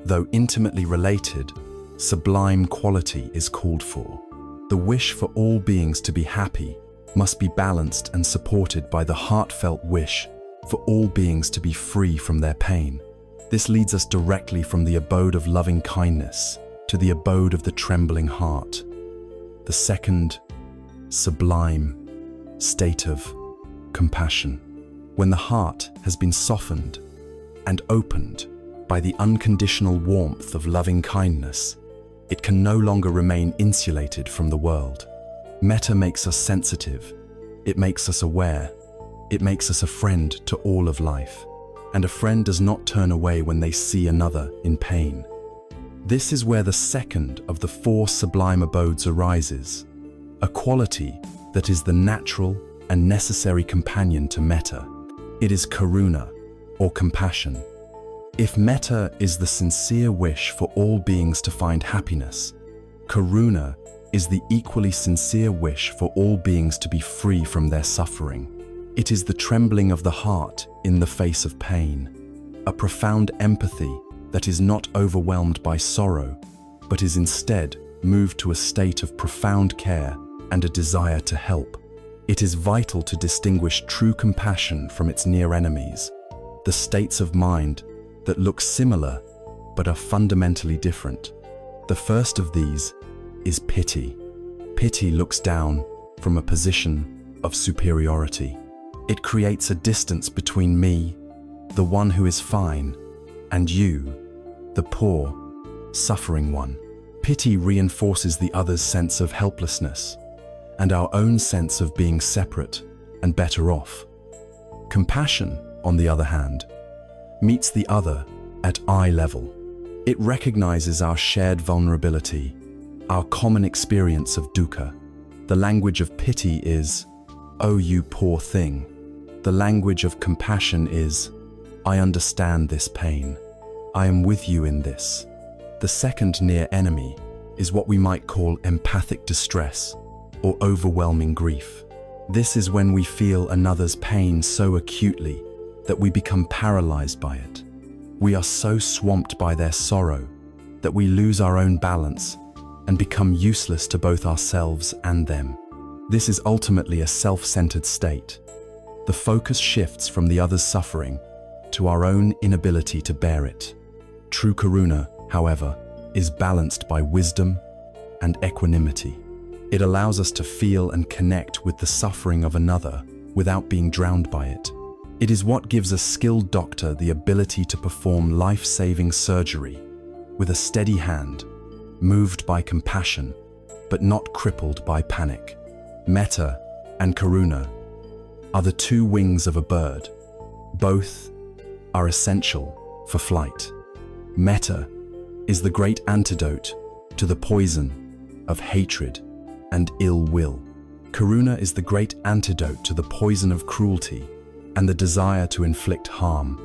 though intimately related, sublime quality is called for. The wish for all beings to be happy must be balanced and supported by the heartfelt wish for all beings to be free from their pain. This leads us directly from the abode of loving kindness to the abode of the trembling heart, the second sublime state of compassion. When the heart has been softened and opened by the unconditional warmth of loving kindness, it can no longer remain insulated from the world. Metta makes us sensitive, it makes us aware, it makes us a friend to all of life, and a friend does not turn away when they see another in pain. This is where the second of the four sublime abodes arises, a quality that is the natural and necessary companion to metta. It is karuna, or compassion. If metta is the sincere wish for all beings to find happiness, karuna is the equally sincere wish for all beings to be free from their suffering. It is the trembling of the heart in the face of pain, a profound empathy that is not overwhelmed by sorrow, but is instead moved to a state of profound care and a desire to help. It is vital to distinguish true compassion from its near enemies, the states of mind that look similar but are fundamentally different. The first of these is pity. Pity looks down from a position of superiority. It creates a distance between me, the one who is fine, and you, the poor, suffering one. Pity reinforces the other's sense of helplessness and our own sense of being separate and better off. Compassion, on the other hand, meets the other at eye level. It recognizes our shared vulnerability, our common experience of dukkha. The language of pity is, "Oh, you poor thing." The language of compassion is, "I understand this pain. I am with you in this." The second near enemy is what we might call empathic distress or overwhelming grief. This is when we feel another's pain so acutely that we become paralyzed by it. We are so swamped by their sorrow that we lose our own balance and become useless to both ourselves and them. This is ultimately a self-centered state. The focus shifts from the other's suffering to our own inability to bear it. True karuna, however, is balanced by wisdom and equanimity. It allows us to feel and connect with the suffering of another without being drowned by it. It is what gives a skilled doctor the ability to perform life-saving surgery with a steady hand, moved by compassion, but not crippled by panic. Metta and karuna are the two wings of a bird. Both are essential for flight. Metta is the great antidote to the poison of hatred and ill will. Karuna is the great antidote to the poison of cruelty and the desire to inflict harm.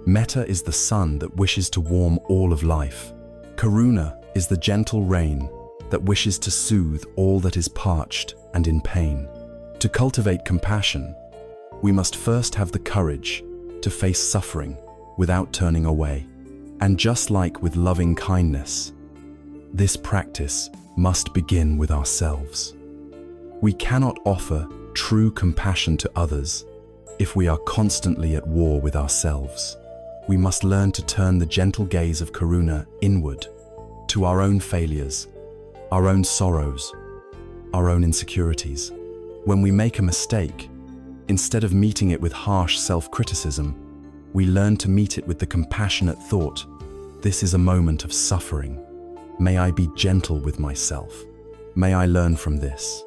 Metta is the sun that wishes to warm all of life. Karuna is the gentle rain that wishes to soothe all that is parched and in pain. To cultivate compassion, we must first have the courage to face suffering without turning away. And just like with loving kindness, this practice must begin with ourselves. We cannot offer true compassion to others if we are constantly at war with ourselves. We must learn to turn the gentle gaze of karuna inward, to our own failures, our own sorrows, our own insecurities. When we make a mistake, instead of meeting it with harsh self-criticism, we learn to meet it with the compassionate thought, "This is a moment of suffering. May I be gentle with myself. May I learn from this."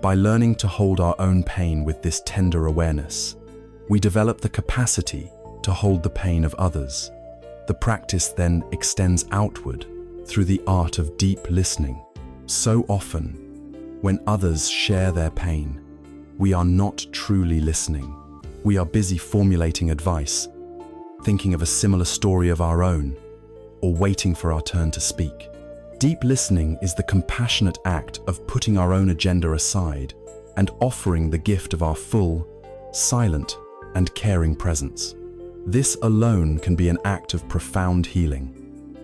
By learning to hold our own pain with this tender awareness, we develop the capacity to hold the pain of others. The practice then extends outward through the art of deep listening. So often, when others share their pain, we are not truly listening. We are busy formulating advice, thinking of a similar story of our own, or waiting for our turn to speak. Deep listening is the compassionate act of putting our own agenda aside and offering the gift of our full, silent, and caring presence. This alone can be an act of profound healing.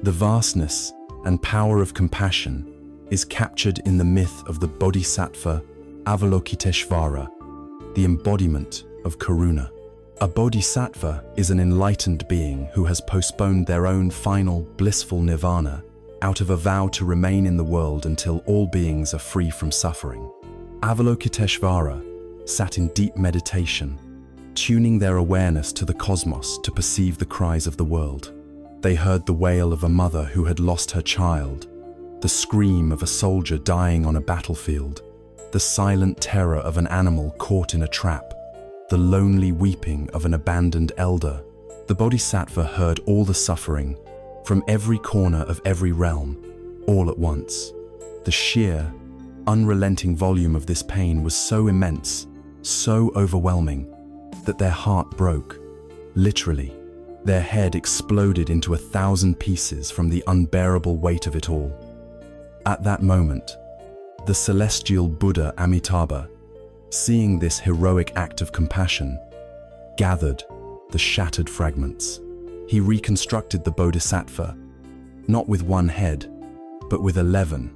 The vastness and power of compassion is captured in the myth of the Bodhisattva Avalokiteshvara, the embodiment of karuna. A bodhisattva is an enlightened being who has postponed their own final blissful nirvana out of a vow to remain in the world until all beings are free from suffering. Avalokiteshvara sat in deep meditation, tuning their awareness to the cosmos to perceive the cries of the world. They heard the wail of a mother who had lost her child, the scream of a soldier dying on a battlefield, the silent terror of an animal caught in a trap, the lonely weeping of an abandoned elder. The Bodhisattva heard all the suffering from every corner of every realm, all at once. The sheer, unrelenting volume of this pain was so immense, so overwhelming, that their heart broke. Literally, their head exploded into 1,000 pieces from the unbearable weight of it all. At that moment, the celestial Buddha Amitabha, seeing this heroic act of compassion, gathered the shattered fragments. He reconstructed the Bodhisattva, not with one head, but with 11,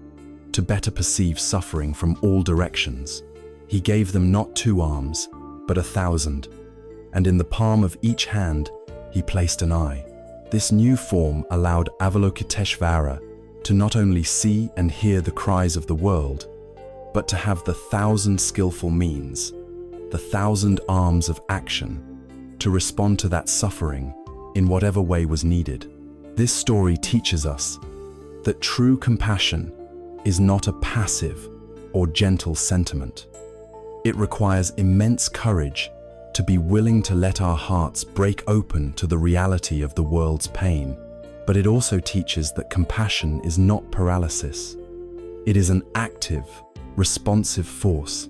to better perceive suffering from all directions. He gave them not 2 arms, but 1,000, and in the palm of each hand, he placed an eye. This new form allowed Avalokiteshvara to not only see and hear the cries of the world, but to have the 1,000 skillful means, the 1,000 arms of action, to respond to that suffering in whatever way was needed. This story teaches us that true compassion is not a passive or gentle sentiment. It requires immense courage to be willing to let our hearts break open to the reality of the world's pain. But it also teaches that compassion is not paralysis. It is an active, responsive force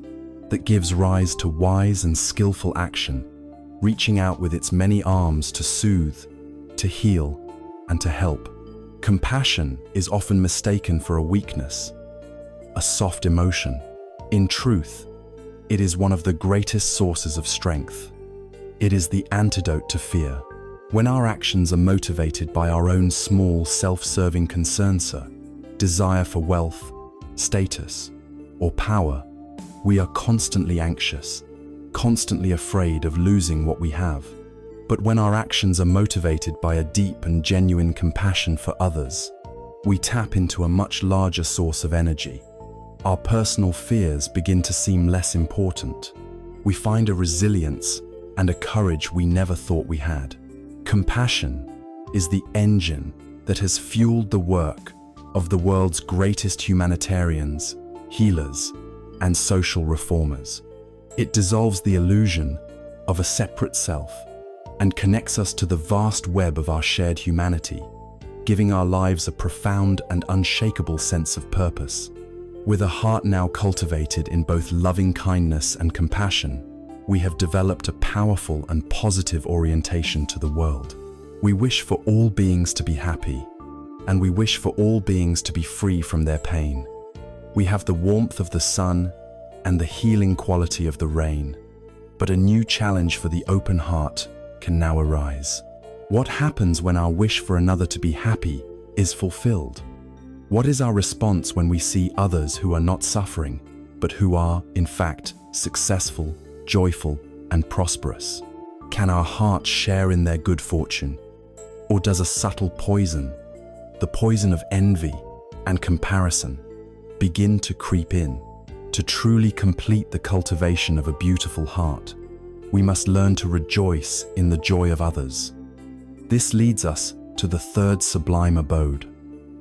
that gives rise to wise and skillful action, reaching out with its many arms to soothe, to heal, and to help. Compassion is often mistaken for a weakness, a soft emotion. In truth, it is one of the greatest sources of strength. It is the antidote to fear. When our actions are motivated by our own small, self-serving concerns, desire for wealth, status, or power, we are constantly anxious, constantly afraid of losing what we have. But when our actions are motivated by a deep and genuine compassion for others, we tap into a much larger source of energy. Our personal fears begin to seem less important. We find a resilience and a courage we never thought we had. Compassion is the engine that has fueled the work of the world's greatest humanitarians, healers, and social reformers. It dissolves the illusion of a separate self and connects us to the vast web of our shared humanity, giving our lives a profound and unshakable sense of purpose. With a heart now cultivated in both loving kindness and compassion, we have developed a powerful and positive orientation to the world. We wish for all beings to be happy, and we wish for all beings to be free from their pain. We have the warmth of the sun and the healing quality of the rain, but a new challenge for the open heart can now arise. What happens when our wish for another to be happy is fulfilled? What is our response when we see others who are not suffering, but who are, in fact, successful, joyful, and prosperous? Can our hearts share in their good fortune? Or does a subtle poison, the poison of envy and comparison, begin to creep in? To truly complete the cultivation of a beautiful heart, we must learn to rejoice in the joy of others. This leads us to the third sublime abode,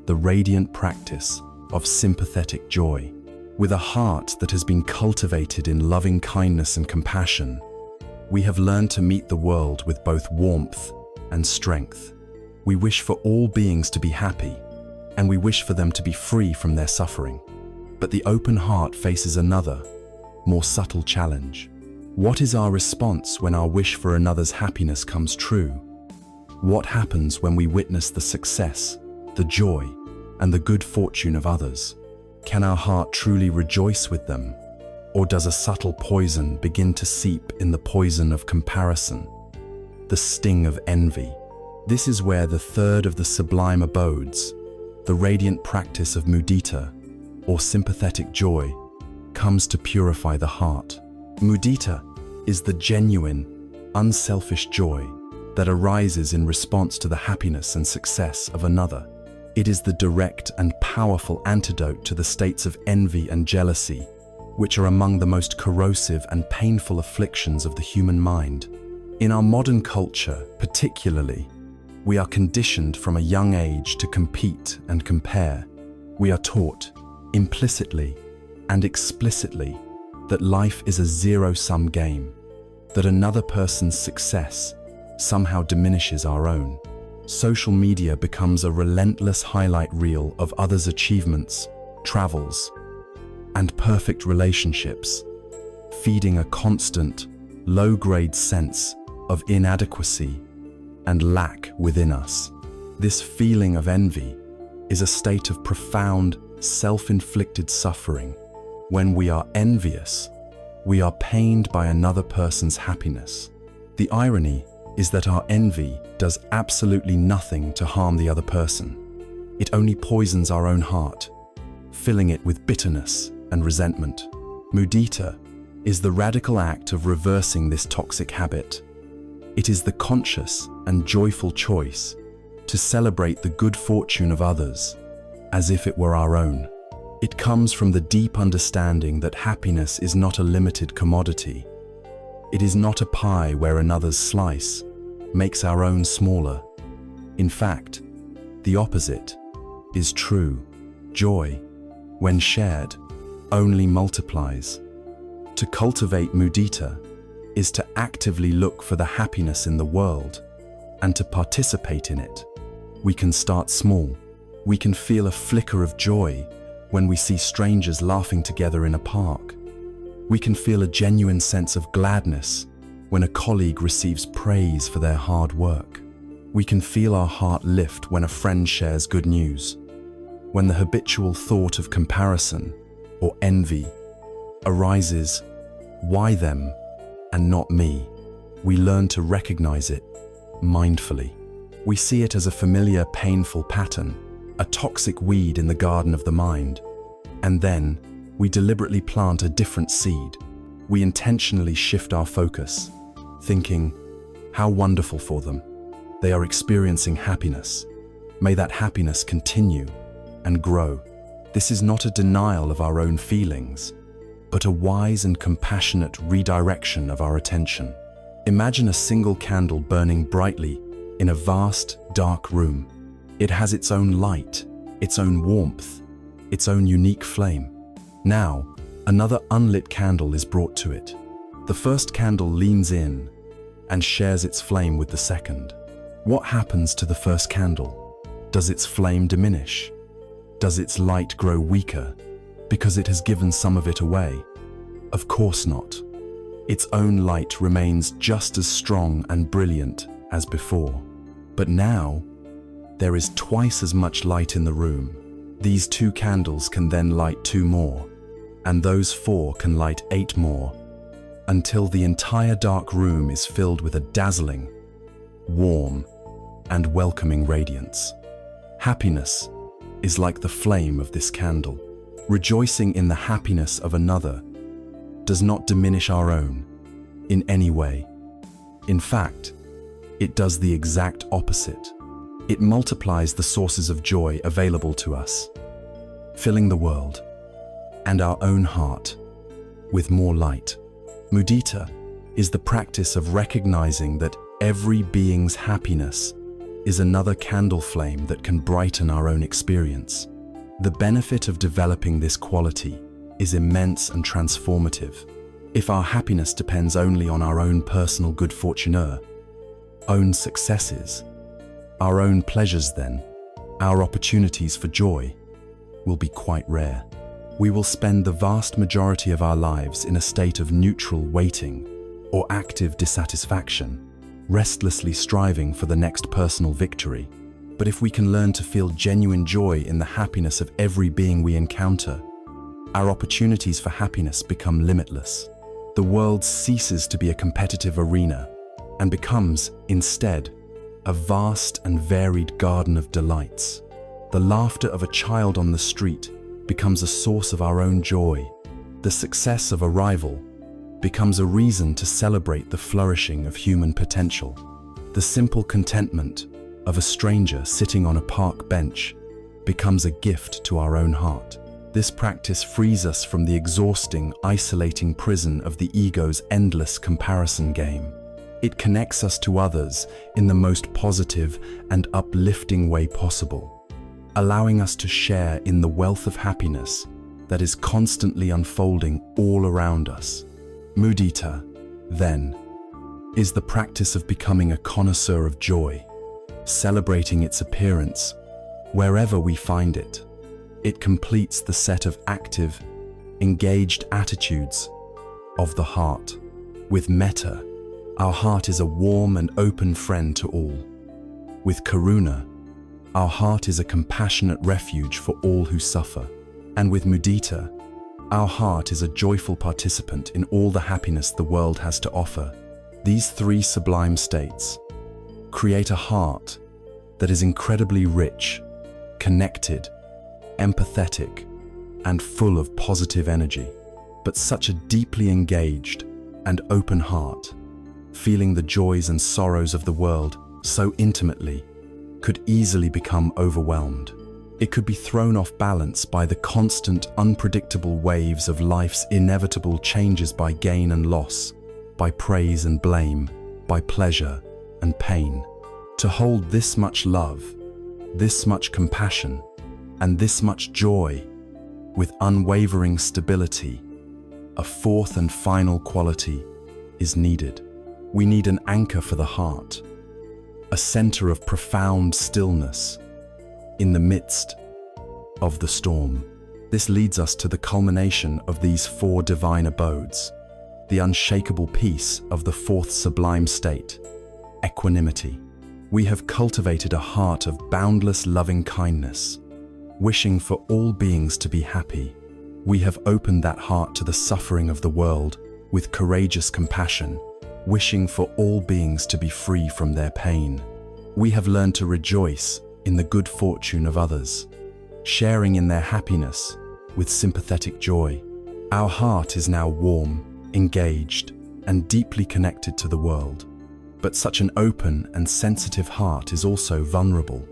the radiant practice of sympathetic joy. With a heart that has been cultivated in loving kindness and compassion, we have learned to meet the world with both warmth and strength. We wish for all beings to be happy, and we wish for them to be free from their suffering. But the open heart faces another, more subtle challenge. What is our response when our wish for another's happiness comes true? What happens when we witness the success, the joy, and the good fortune of others? Can our heart truly rejoice with them? Or does a subtle poison begin to seep in the poison of comparison, the sting of envy? This is where the third of the sublime abodes, the radiant practice of mudita, or sympathetic joy, comes to purify the heart. Mudita is the genuine, unselfish joy that arises in response to the happiness and success of another. It is the direct and powerful antidote to the states of envy and jealousy, which are among the most corrosive and painful afflictions of the human mind. In our modern culture, particularly, we are conditioned from a young age to compete and compare. We are taught, implicitly and explicitly, that life is a zero-sum game, that another person's success somehow diminishes our own. Social media becomes a relentless highlight reel of others' achievements, travels, and perfect relationships, feeding a constant, low-grade sense of inadequacy and lack within us. This feeling of envy is a state of profound, self-inflicted suffering. When we are envious, we are pained by another person's happiness. The irony is that our envy does absolutely nothing to harm the other person. It only poisons our own heart, filling it with bitterness and resentment. Mudita is the radical act of reversing this toxic habit. It is the conscious and joyful choice to celebrate the good fortune of others as if it were our own. It comes from the deep understanding that happiness is not a limited commodity. It is not a pie where another's slice makes our own smaller. In fact, the opposite is true. Joy, when shared, only multiplies. To cultivate mudita is to actively look for the happiness in the world and to participate in it. We can start small. We can feel a flicker of joy when we see strangers laughing together in a park. We can feel a genuine sense of gladness when a colleague receives praise for their hard work. We can feel our heart lift when a friend shares good news. When the habitual thought of comparison or envy arises, why them and not me? We learn to recognize it mindfully. We see it as a familiar, painful pattern, a toxic weed in the garden of the mind. And then, we deliberately plant a different seed. We intentionally shift our focus, thinking, how wonderful for them. They are experiencing happiness. May that happiness continue and grow. This is not a denial of our own feelings, but a wise and compassionate redirection of our attention. Imagine a single candle burning brightly in a vast, dark room. It has its own light, its own warmth, its own unique flame. Now, another unlit candle is brought to it. The first candle leans in and shares its flame with the second. What happens to the first candle? Does its flame diminish? Does its light grow weaker because it has given some of it away? Of course not. Its own light remains just as strong and brilliant as before. But now, there is twice as much light in the room. These 2 candles can then light 2 more, and those 4 can light 8 more, until the entire dark room is filled with a dazzling, warm, and welcoming radiance. Happiness is like the flame of this candle. Rejoicing in the happiness of another does not diminish our own in any way. In fact, it does the exact opposite. It multiplies the sources of joy available to us, filling the world and our own heart with more light. Mudita is the practice of recognizing that every being's happiness is another candle flame that can brighten our own experience. The benefit of developing this quality is immense and transformative. If our happiness depends only on our own personal good fortune, own successes, our own pleasures, then our opportunities for joy will be quite rare. We will spend the vast majority of our lives in a state of neutral waiting or active dissatisfaction, restlessly striving for the next personal victory. But if we can learn to feel genuine joy in the happiness of every being we encounter, our opportunities for happiness become limitless. The world ceases to be a competitive arena and becomes, instead, a vast and varied garden of delights. The laughter of a child on the street becomes a source of our own joy. The success of a rival becomes a reason to celebrate the flourishing of human potential. The simple contentment of a stranger sitting on a park bench becomes a gift to our own heart. This practice frees us from the exhausting, isolating prison of the ego's endless comparison game. It connects us to others in the most positive and uplifting way possible, allowing us to share in the wealth of happiness that is constantly unfolding all around us. Mudita, then, is the practice of becoming a connoisseur of joy, celebrating its appearance wherever we find it. It completes the set of active, engaged attitudes of the heart. With metta, our heart is a warm and open friend to all. With karuna, our heart is a compassionate refuge for all who suffer. And with mudita, our heart is a joyful participant in all the happiness the world has to offer. These three sublime states create a heart that is incredibly rich, connected, empathetic, and full of positive energy. But such a deeply engaged and open heart, feeling the joys and sorrows of the world so intimately, could easily become overwhelmed. It could be thrown off balance by the constant, unpredictable waves of life's inevitable changes, by gain and loss, by praise and blame, by pleasure and pain. To hold this much love, this much compassion, and this much joy with unwavering stability, a fourth and final quality is needed. We need an anchor for the heart, a center of profound stillness in the midst of the storm. This leads us to the culmination of these four divine abodes, the unshakable peace of the fourth sublime state, equanimity. We have cultivated a heart of boundless loving kindness, wishing for all beings to be happy. We have opened that heart to the suffering of the world with courageous compassion, wishing for all beings to be free from their pain. We have learned to rejoice in the good fortune of others, sharing in their happiness with sympathetic joy. Our heart is now warm, engaged, and deeply connected to the world. But such an open and sensitive heart is also vulnerable.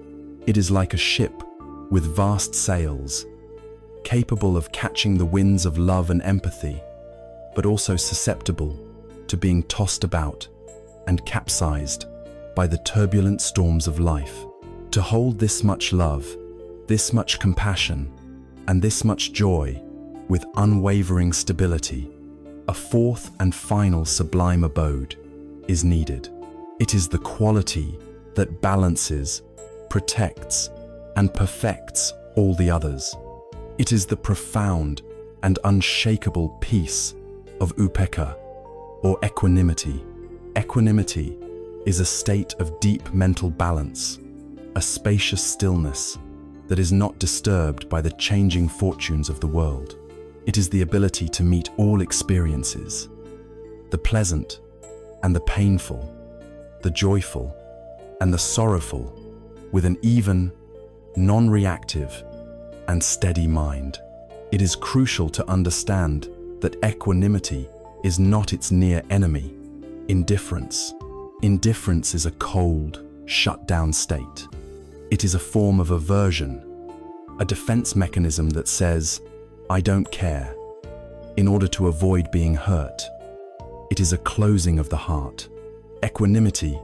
It is like a ship with vast sails, capable of catching the winds of love and empathy, but also susceptible to being tossed about and capsized by the turbulent storms of life. To hold this much love, this much compassion, and this much joy with unwavering stability, a fourth and final sublime abode is needed. It is the quality that balances, protects, and perfects all the others. It is the profound and unshakable peace of upekkha, or equanimity. Equanimity is a state of deep mental balance, a spacious stillness that is not disturbed by the changing fortunes of the world. It is the ability to meet all experiences, the pleasant and the painful, the joyful and the sorrowful, with an even, non-reactive, and steady mind. It is crucial to understand that equanimity is not its near enemy, indifference. Indifference is a cold, shut-down state. It is a form of aversion, a defense mechanism that says, "I don't care," in order to avoid being hurt. It is a closing of the heart. Equanimity,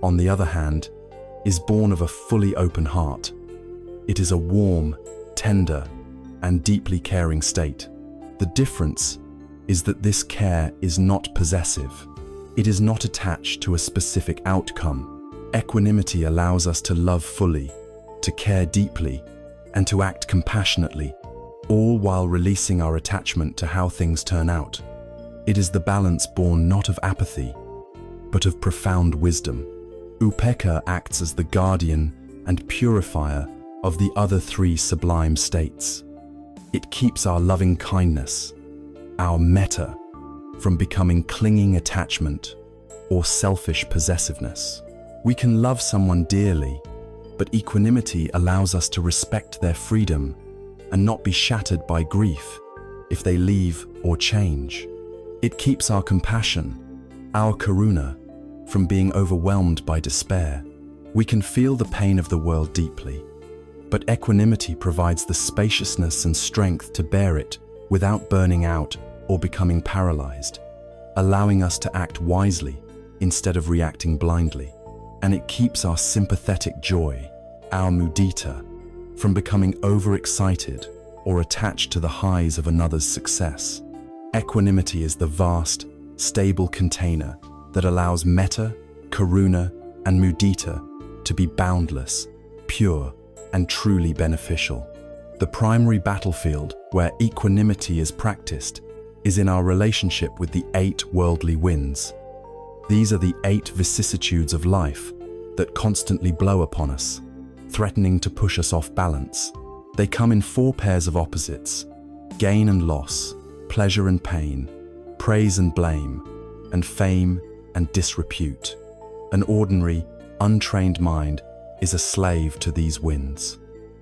on the other hand, is born of a fully open heart. It is a warm, tender, and deeply caring state. The difference is that this care is not possessive. It is not attached to a specific outcome. Equanimity allows us to love fully, to care deeply, and to act compassionately, all while releasing our attachment to how things turn out. It is the balance born not of apathy, but of profound wisdom. Upekkha acts as the guardian and purifier of the other three sublime states. It keeps our loving kindness, our metta, from becoming clinging attachment or selfish possessiveness. We can love someone dearly, but equanimity allows us to respect their freedom and not be shattered by grief if they leave or change. It keeps our compassion, our karuna, from being overwhelmed by despair. We can feel the pain of the world deeply, But equanimity provides the spaciousness and strength to bear it without burning out or becoming paralyzed, allowing us to act wisely instead of reacting blindly. And it keeps our sympathetic joy, our mudita, from becoming overexcited or attached to the highs of another's success. Equanimity is the vast, stable container that allows metta, karuna, and mudita to be boundless, pure, and truly beneficial. The primary battlefield where equanimity is practiced is in our relationship with the 8 worldly winds. These are the 8 vicissitudes of life that constantly blow upon us, threatening to push us off balance. They come in 4 pairs of opposites: gain and loss, pleasure and pain, praise and blame, and fame and disrepute. An ordinary, untrained mind is a slave to these winds.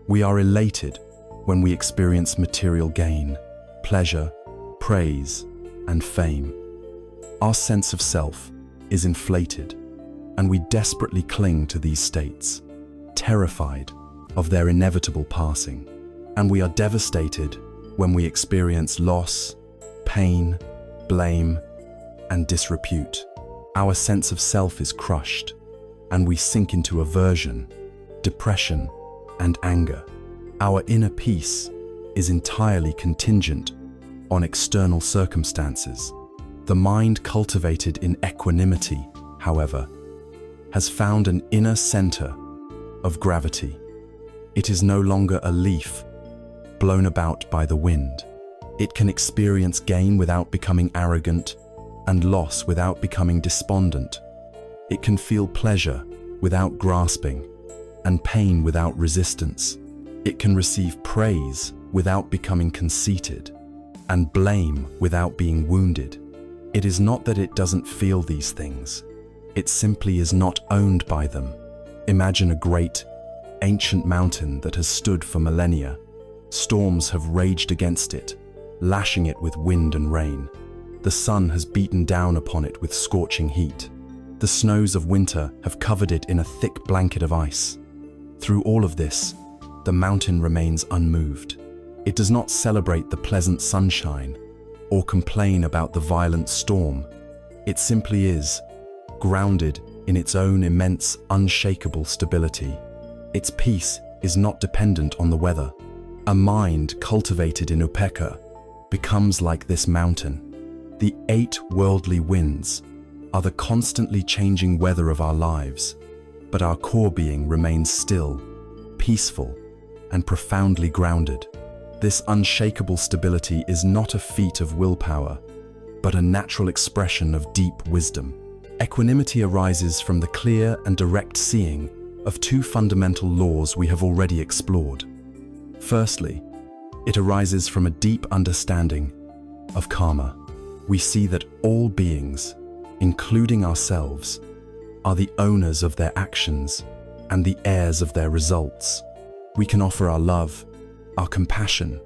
We are elated when we experience material gain, pleasure, praise, and fame. Our sense of self is inflated, and we desperately cling to these states, terrified of their inevitable passing. And we are devastated when we experience loss, pain, blame, and disrepute. Our sense of self is crushed, and we sink into aversion, depression, and anger. Our inner peace is entirely contingent on external circumstances. The mind cultivated in equanimity, however, has found an inner center of gravity. It is no longer a leaf blown about by the wind. It can experience gain without becoming arrogant and loss without becoming despondent. It can feel pleasure without grasping and pain without resistance. It can receive praise without becoming conceited and blame without being wounded. It is not that it doesn't feel these things. It simply is not owned by them. Imagine a great, ancient mountain that has stood for millennia. Storms have raged against it, lashing it with wind and rain. The sun has beaten down upon it with scorching heat. The snows of winter have covered it in a thick blanket of ice. Through all of this, the mountain remains unmoved. It does not celebrate the pleasant sunshine or complain about the violent storm. It simply is, grounded in its own immense, unshakable stability. Its peace is not dependent on the weather. A mind cultivated in upekkha becomes like this mountain. The 8 worldly winds are the constantly changing weather of our lives, but our core being remains still, peaceful, and profoundly grounded. This unshakable stability is not a feat of willpower, but a natural expression of deep wisdom. Equanimity arises from the clear and direct seeing of 2 fundamental laws we have already explored. Firstly, it arises from a deep understanding of karma. We see that all beings, including ourselves, are the owners of their actions and the heirs of their results. We can offer our love, our compassion,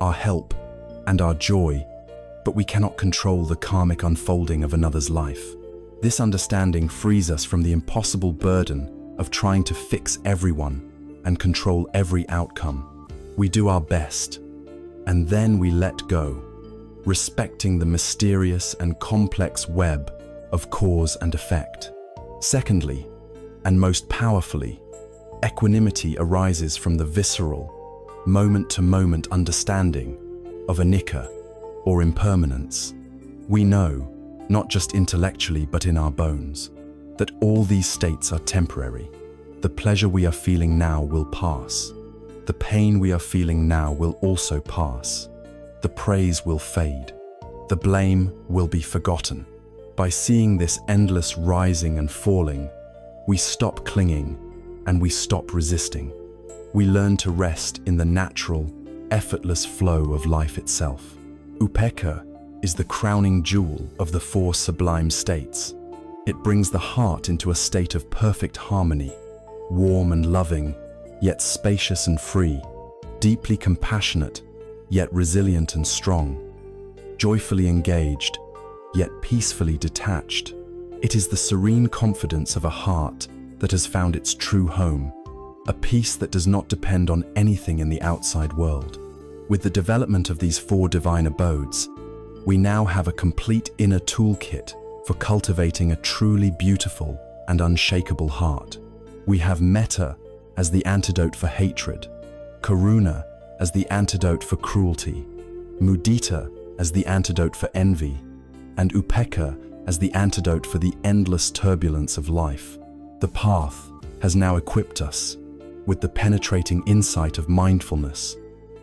our help, and our joy, but we cannot control the karmic unfolding of another's life. This understanding frees us from the impossible burden of trying to fix everyone and control every outcome. We do our best, and then we let go, respecting the mysterious and complex web of cause and effect. Secondly, and most powerfully, equanimity arises from the visceral, moment-to-moment understanding of anicca, or impermanence. We know, not just intellectually but in our bones, that all these states are temporary. The pleasure we are feeling now will pass. The pain we are feeling now will also pass. The praise will fade. The blame will be forgotten. By seeing this endless rising and falling, we stop clinging and we stop resisting. We learn to rest in the natural, effortless flow of life itself. Upekkha is the crowning jewel of the 4 sublime states. It brings the heart into a state of perfect harmony, warm and loving, yet spacious and free, deeply compassionate, yet resilient and strong, joyfully engaged, yet peacefully detached. It is the serene confidence of a heart that has found its true home, a peace that does not depend on anything in the outside world. With the development of these 4 divine abodes, we now have a complete inner toolkit for cultivating a truly beautiful and unshakable heart. We have metta as the antidote for hatred, karuna as the antidote for cruelty, mudita as the antidote for envy, and upekkha as the antidote for the endless turbulence of life. The path has now equipped us with the penetrating insight of mindfulness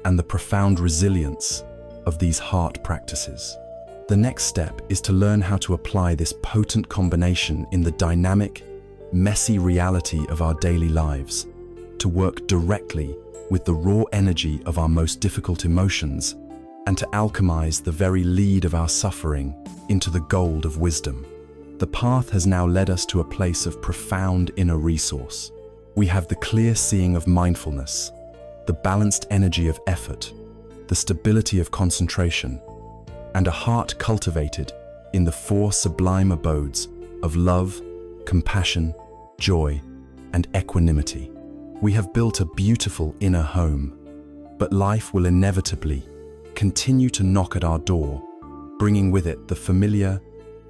and the profound resilience of these heart practices. The next step is to learn how to apply this potent combination in the dynamic, messy reality of our daily lives, to work directly with the raw energy of our most difficult emotions, and to alchemize the very lead of our suffering into the gold of wisdom. The path has now led us to a place of profound inner resource. We have the clear seeing of mindfulness, the balanced energy of effort, the stability of concentration, and a heart cultivated in the 4 sublime abodes of love, compassion, joy, and equanimity. We have built a beautiful inner home, but life will inevitably continue to knock at our door, bringing with it the familiar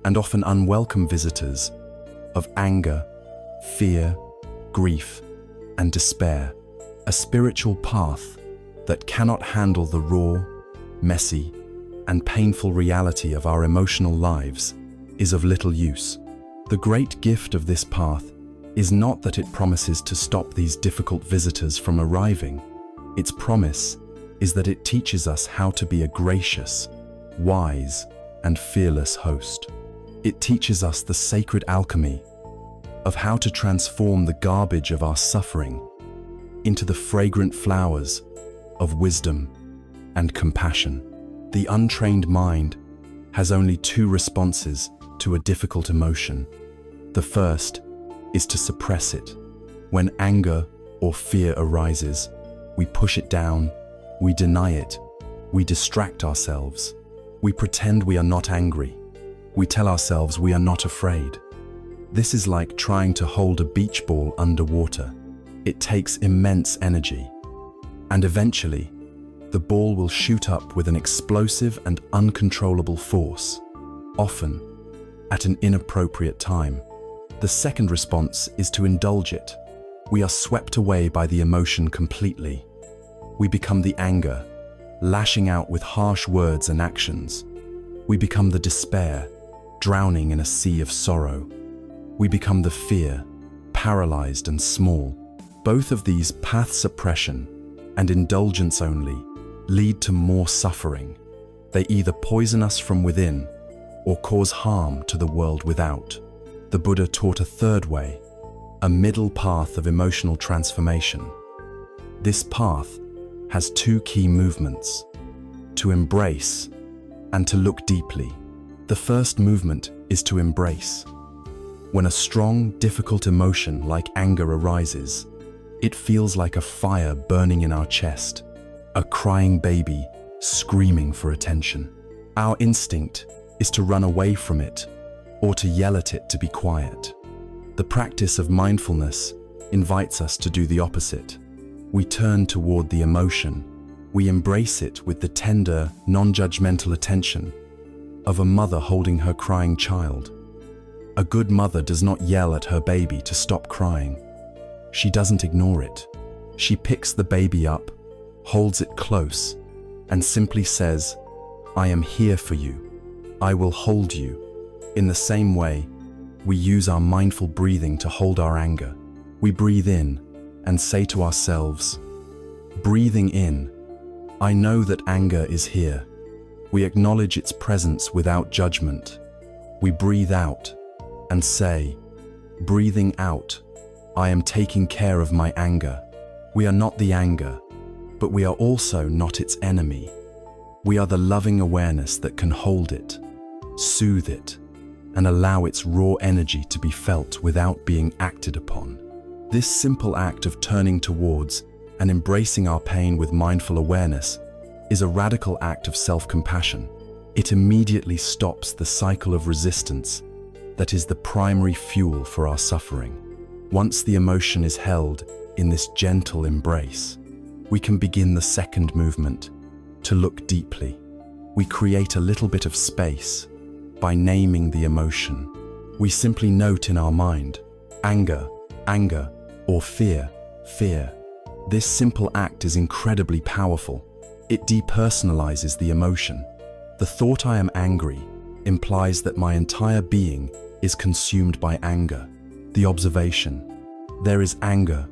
and often unwelcome visitors of anger, fear, grief, and despair. A spiritual path that cannot handle the raw, messy, and painful reality of our emotional lives is of little use. The great gift of this path is not that it promises to stop these difficult visitors from arriving. Its promise is that it teaches us how to be a gracious, wise, and fearless host. It teaches us the sacred alchemy of how to transform the garbage of our suffering into the fragrant flowers of wisdom and compassion. The untrained mind has only 2 responses to a difficult emotion. The first is to suppress it. When anger or fear arises, we push it down, we deny it, we distract ourselves, we pretend we are not angry, we tell ourselves we are not afraid. This is like trying to hold a beach ball underwater. It takes immense energy, and eventually, the ball will shoot up with an explosive and uncontrollable force, often at an inappropriate time. The second response is to indulge it. We are swept away by the emotion completely. We become the anger, lashing out with harsh words and actions. We become the despair, drowning in a sea of sorrow. We become the fear, paralyzed and small. Both of these, path suppression and indulgence only, lead to more suffering. They either poison us from within or cause harm to the world without. The Buddha taught a third way, a middle path of emotional transformation. This path has 2 key movements: to embrace and to look deeply. The first movement is to embrace. When a strong, difficult emotion like anger arises, it feels like a fire burning in our chest, a crying baby screaming for attention. Our instinct is to run away from it or to yell at it to be quiet. The practice of mindfulness invites us to do the opposite. We turn toward the emotion. We embrace it with the tender, non-judgmental attention of a mother holding her crying child. A good mother does not yell at her baby to stop crying. She doesn't ignore it. She picks the baby up, holds it close, and simply says, "I am here for you. I will hold you." In the same way, we use our mindful breathing to hold our anger. We breathe in and say to ourselves, breathing in, "I know that anger is here." We acknowledge its presence without judgment. We breathe out and say, breathing out, "I am taking care of my anger." We are not the anger, but we are also not its enemy. We are the loving awareness that can hold it, soothe it, and allow its raw energy to be felt without being acted upon. This simple act of turning towards and embracing our pain with mindful awareness is a radical act of self-compassion. It immediately stops the cycle of resistance that is the primary fuel for our suffering. Once the emotion is held in this gentle embrace, we can begin the second movement, to look deeply. We create a little bit of space by naming the emotion. We simply note in our mind, anger, anger, or fear, fear. This simple act is incredibly powerful. It depersonalizes the emotion. The thought "I am angry" implies that my entire being is consumed by anger. The observation, "there is anger,"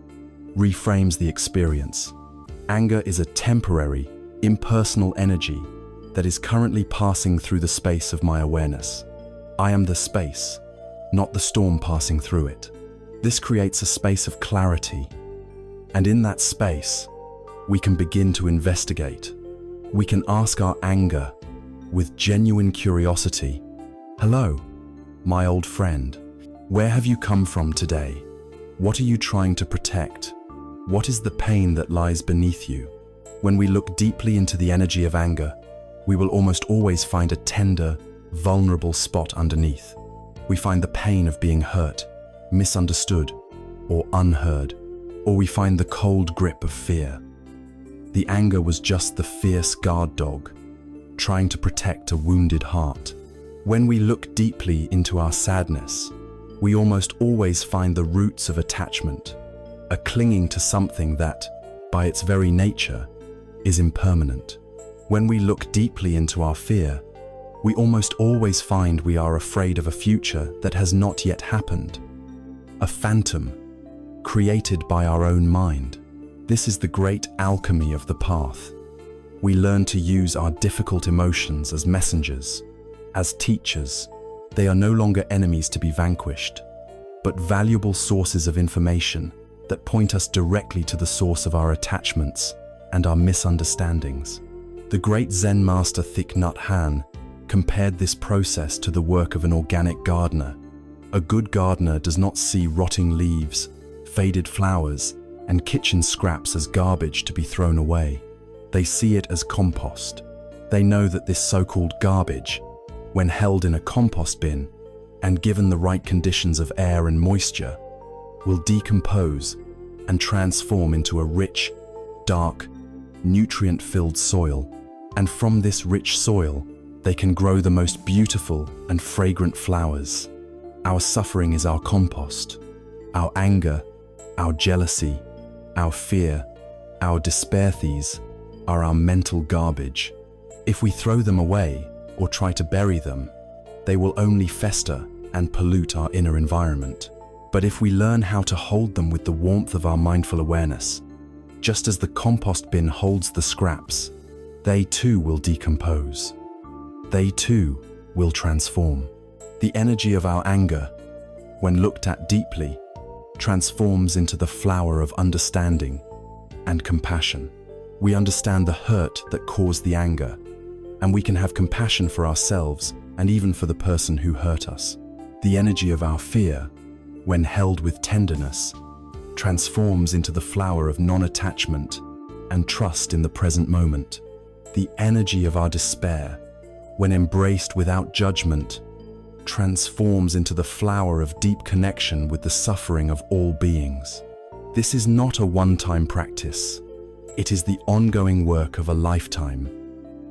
reframes the experience. Anger is a temporary, impersonal energy that is currently passing through the space of my awareness. I am the space, not the storm passing through it. This creates a space of clarity, and in that space, we can begin to investigate. We can ask our anger with genuine curiosity, "Hello, my old friend. Where have you come from today? What are you trying to protect? What is the pain that lies beneath you?" When we look deeply into the energy of anger, we will almost always find a tender, vulnerable spot underneath. We find the pain of being hurt, misunderstood, or unheard, or we find the cold grip of fear. The anger was just the fierce guard dog, trying to protect a wounded heart. When we look deeply into our sadness, we almost always find the roots of attachment, a clinging to something that, by its very nature, is impermanent. When we look deeply into our fear, we almost always find we are afraid of a future that has not yet happened. A phantom, created by our own mind. This is the great alchemy of the path. We learn to use our difficult emotions as messengers, as teachers. They are no longer enemies to be vanquished, but valuable sources of information that point us directly to the source of our attachments and our misunderstandings. The great Zen master Thich Nhat Hanh compared this process to the work of an organic gardener. A good gardener does not see rotting leaves, faded flowers, and kitchen scraps as garbage to be thrown away. They see it as compost. They know that this so-called garbage, when held in a compost bin and given the right conditions of air and moisture, will decompose and transform into a rich, dark, nutrient-filled soil. And from this rich soil, they can grow the most beautiful and fragrant flowers. Our suffering is our compost. Our anger, our jealousy, our fear, our despair, these are our mental garbage. If we throw them away or try to bury them, they will only fester and pollute our inner environment. But if we learn how to hold them with the warmth of our mindful awareness, just as the compost bin holds the scraps, they too will decompose. They too will transform. The energy of our anger, when looked at deeply, transforms into the flower of understanding and compassion. We understand the hurt that caused the anger, and we can have compassion for ourselves and even for the person who hurt us. The energy of our fear, when held with tenderness, transforms into the flower of non-attachment and trust in the present moment. The energy of our despair, when embraced without judgment, transforms into the flower of deep connection with the suffering of all beings. This is not a one-time practice. It is the ongoing work of a lifetime.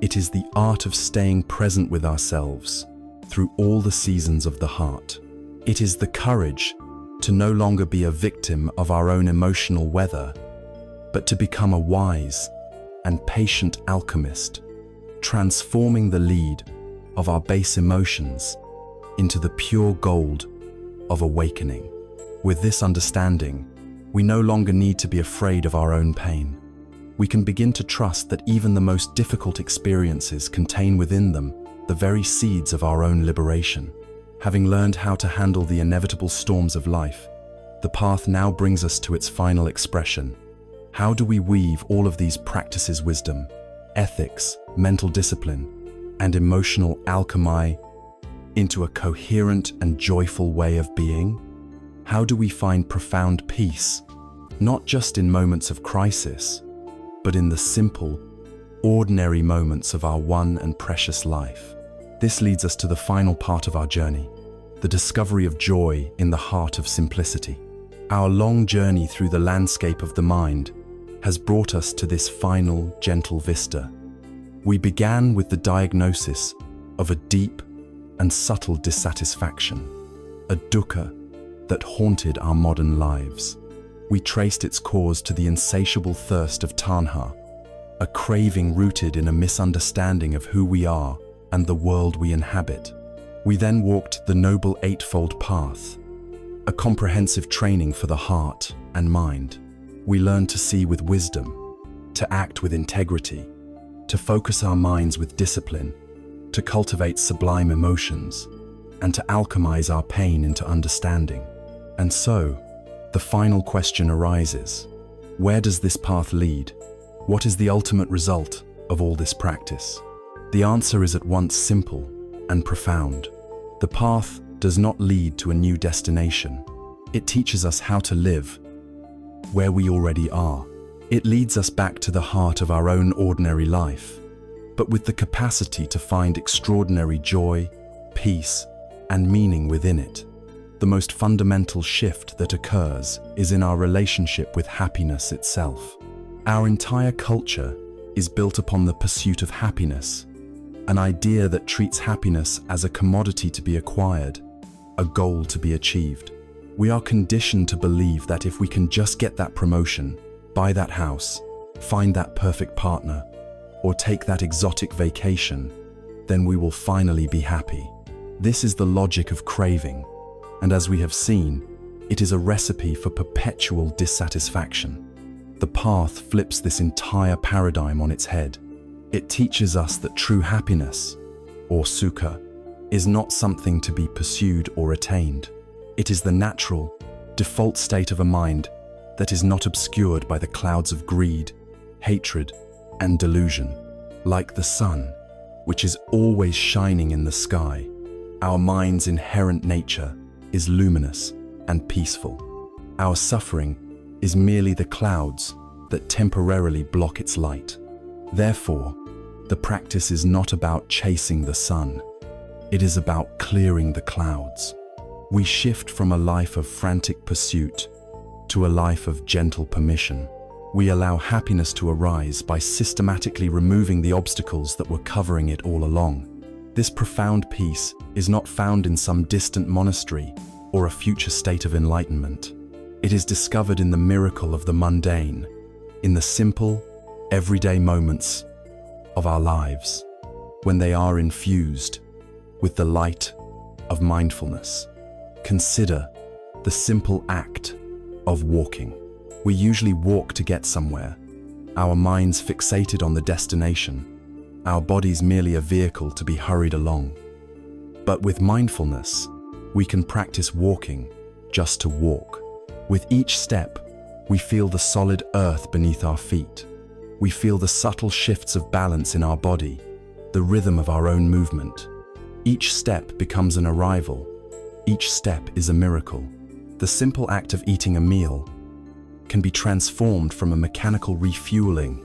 It is the art of staying present with ourselves through all the seasons of the heart. It is the courage to no longer be a victim of our own emotional weather, but to become a wise and patient alchemist, transforming the lead of our base emotions into the pure gold of awakening. With this understanding, we no longer need to be afraid of our own pain. We can begin to trust that even the most difficult experiences contain within them the very seeds of our own liberation. Having learned how to handle the inevitable storms of life, the path now brings us to its final expression. How do we weave all of these practices, wisdom, ethics, mental discipline, and emotional alchemy, into a coherent and joyful way of being? How do we find profound peace, not just in moments of crisis, but in the simple, ordinary moments of our one and precious life? This leads us to the final part of our journey, the discovery of joy in the heart of simplicity. Our long journey through the landscape of the mind has brought us to this final, gentle vista. We began with the diagnosis of a deep and subtle dissatisfaction, a dukkha that haunted our modern lives. We traced its cause to the insatiable thirst of tanha, a craving rooted in a misunderstanding of who we are and the world we inhabit. We then walked the Noble Eightfold Path, a comprehensive training for the heart and mind. We learned to see with wisdom, to act with integrity, to focus our minds with discipline, to cultivate sublime emotions, and to alchemize our pain into understanding. And so, the final question arises: where does this path lead? What is the ultimate result of all this practice? The answer is at once simple and profound. The path does not lead to a new destination. It teaches us how to live where we already are. It leads us back to the heart of our own ordinary life, but with the capacity to find extraordinary joy, peace, and meaning within it. The most fundamental shift that occurs is in our relationship with happiness itself. Our entire culture is built upon the pursuit of happiness, an idea that treats happiness as a commodity to be acquired, a goal to be achieved. We are conditioned to believe that if we can just get that promotion, buy that house, find that perfect partner, or take that exotic vacation, then we will finally be happy. This is the logic of craving, and as we have seen, it is a recipe for perpetual dissatisfaction. The path flips this entire paradigm on its head. It teaches us that true happiness, or sukha, is not something to be pursued or attained. It is the natural, default state of a mind that is not obscured by the clouds of greed, hatred, and delusion. Like the sun, which is always shining in the sky, our mind's inherent nature is luminous and peaceful. Our suffering is merely the clouds that temporarily block its light. Therefore, the practice is not about chasing the sun. It is about clearing the clouds. We shift from a life of frantic pursuit to a life of gentle permission. We allow happiness to arise by systematically removing the obstacles that were covering it all along. This profound peace is not found in some distant monastery or a future state of enlightenment. It is discovered in the miracle of the mundane, in the simple, everyday moments of our lives, when they are infused with the light of mindfulness. Consider the simple act of walking. We usually walk to get somewhere, our minds fixated on the destination, our bodies merely a vehicle to be hurried along. But with mindfulness, we can practice walking just to walk. With each step, we feel the solid earth beneath our feet. We feel the subtle shifts of balance in our body, the rhythm of our own movement. Each step becomes an arrival. Each step is a miracle. The simple act of eating a meal can be transformed from a mechanical refueling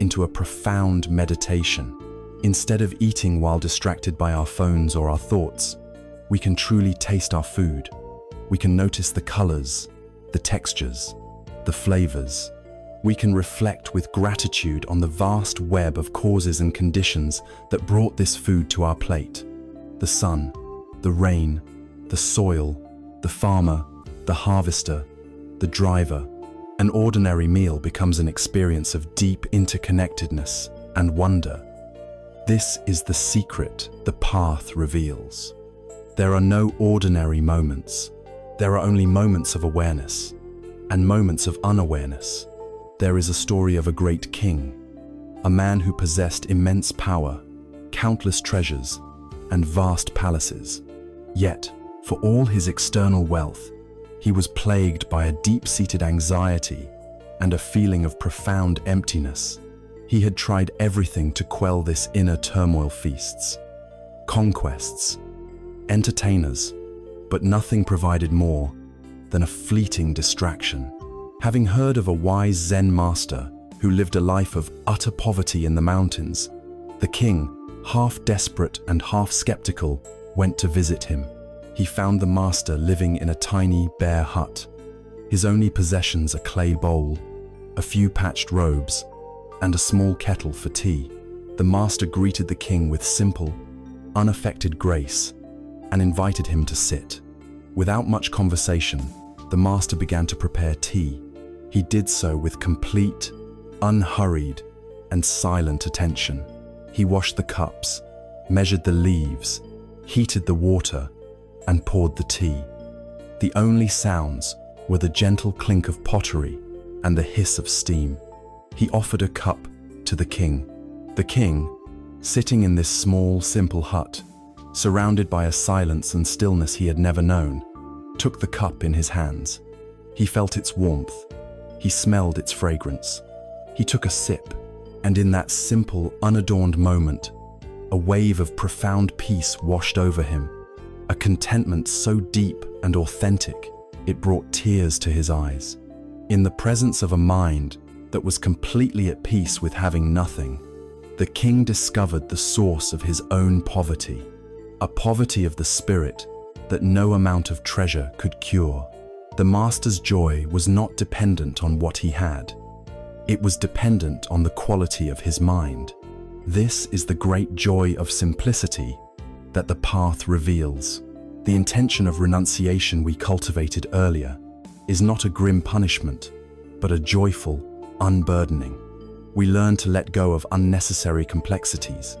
into a profound meditation. Instead of eating while distracted by our phones or our thoughts, we can truly taste our food. We can notice the colors, the textures, the flavors. We can reflect with gratitude on the vast web of causes and conditions that brought this food to our plate. The sun, the rain, the soil, the farmer, the harvester, the driver. An ordinary meal becomes an experience of deep interconnectedness and wonder. This is the secret the path reveals. There are no ordinary moments. There are only moments of awareness and moments of unawareness. There is a story of a great king, a man who possessed immense power, countless treasures, and vast palaces. Yet, for all his external wealth, he was plagued by a deep-seated anxiety and a feeling of profound emptiness. He had tried everything to quell this inner turmoil: feasts, conquests, entertainers, but nothing provided more than a fleeting distraction. Having heard of a wise Zen master who lived a life of utter poverty in the mountains, the king, half desperate and half skeptical, went to visit him. He found the master living in a tiny, bare hut. His only possessions a clay bowl, a few patched robes, and a small kettle for tea. The master greeted the king with simple, unaffected grace and invited him to sit. Without much conversation, the master began to prepare tea. He did so with complete, unhurried, and silent attention. He washed the cups, measured the leaves, heated the water, and poured the tea. The only sounds were the gentle clink of pottery and the hiss of steam. He offered a cup to the king. The king, sitting in this small, simple hut, surrounded by a silence and stillness he had never known, took the cup in his hands. He felt its warmth. He smelled its fragrance. He took a sip, and in that simple, unadorned moment, a wave of profound peace washed over him, a contentment so deep and authentic, it brought tears to his eyes. In the presence of a mind that was completely at peace with having nothing, the king discovered the source of his own poverty, a poverty of the spirit that no amount of treasure could cure. The master's joy was not dependent on what he had. It was dependent on the quality of his mind. This is the great joy of simplicity that the path reveals. The intention of renunciation we cultivated earlier is not a grim punishment, but a joyful unburdening. We learn to let go of unnecessary complexities,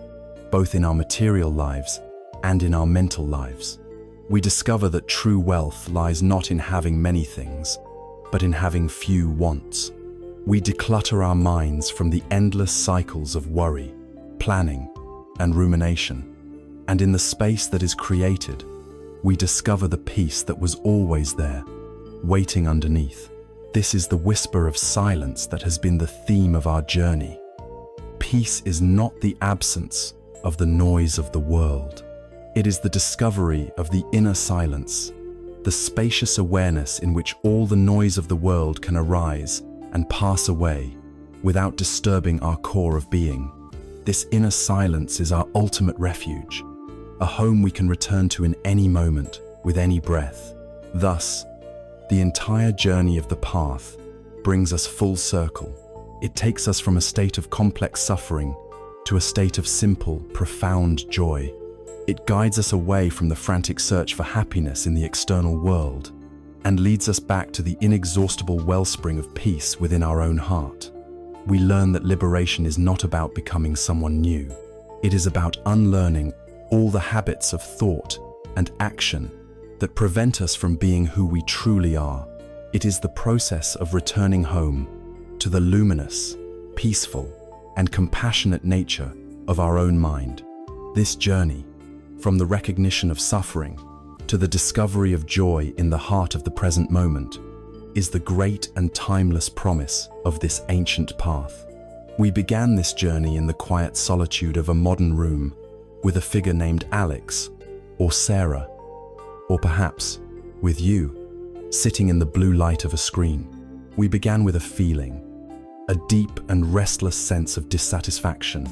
both in our material lives and in our mental lives. We discover that true wealth lies not in having many things, but in having few wants. We declutter our minds from the endless cycles of worry, planning, and rumination. And in the space that is created, we discover the peace that was always there, waiting underneath. This is the whisper of silence that has been the theme of our journey. Peace is not the absence of the noise of the world. It is the discovery of the inner silence, the spacious awareness in which all the noise of the world can arise and pass away without disturbing our core of being. This inner silence is our ultimate refuge, a home we can return to in any moment, with any breath. Thus, the entire journey of the path brings us full circle. It takes us from a state of complex suffering to a state of simple, profound joy. It guides us away from the frantic search for happiness in the external world and leads us back to the inexhaustible wellspring of peace within our own heart. We learn that liberation is not about becoming someone new. It is about unlearning all the habits of thought and action that prevent us from being who we truly are. It is the process of returning home to the luminous, peaceful, and compassionate nature of our own mind. This journey, from the recognition of suffering to the discovery of joy in the heart of the present moment, is the great and timeless promise of this ancient path. We began this journey in the quiet solitude of a modern room with a figure named Alex, or Sarah, or perhaps with you, sitting in the blue light of a screen. We began with a feeling, a deep and restless sense of dissatisfaction,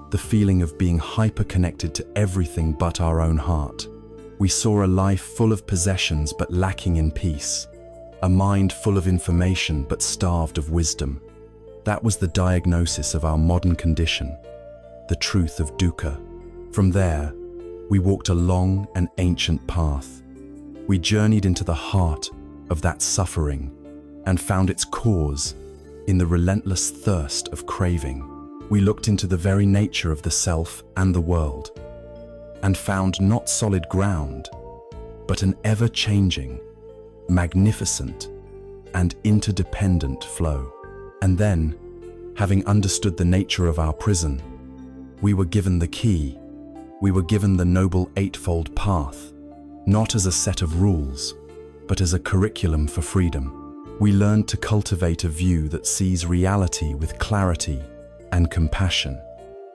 the feeling of being hyper-connected to everything but our own heart. We saw a life full of possessions but lacking in peace, a mind full of information but starved of wisdom. That was the diagnosis of our modern condition, the truth of dukkha. From there, we walked a long and ancient path. We journeyed into the heart of that suffering and found its cause in the relentless thirst of craving. We looked into the very nature of the self and the world and found not solid ground, but an ever-changing, magnificent, and interdependent flow. And then, having understood the nature of our prison, we were given the key. We were given the Noble Eightfold Path, not as a set of rules, but as a curriculum for freedom. We learned to cultivate a view that sees reality with clarity and compassion.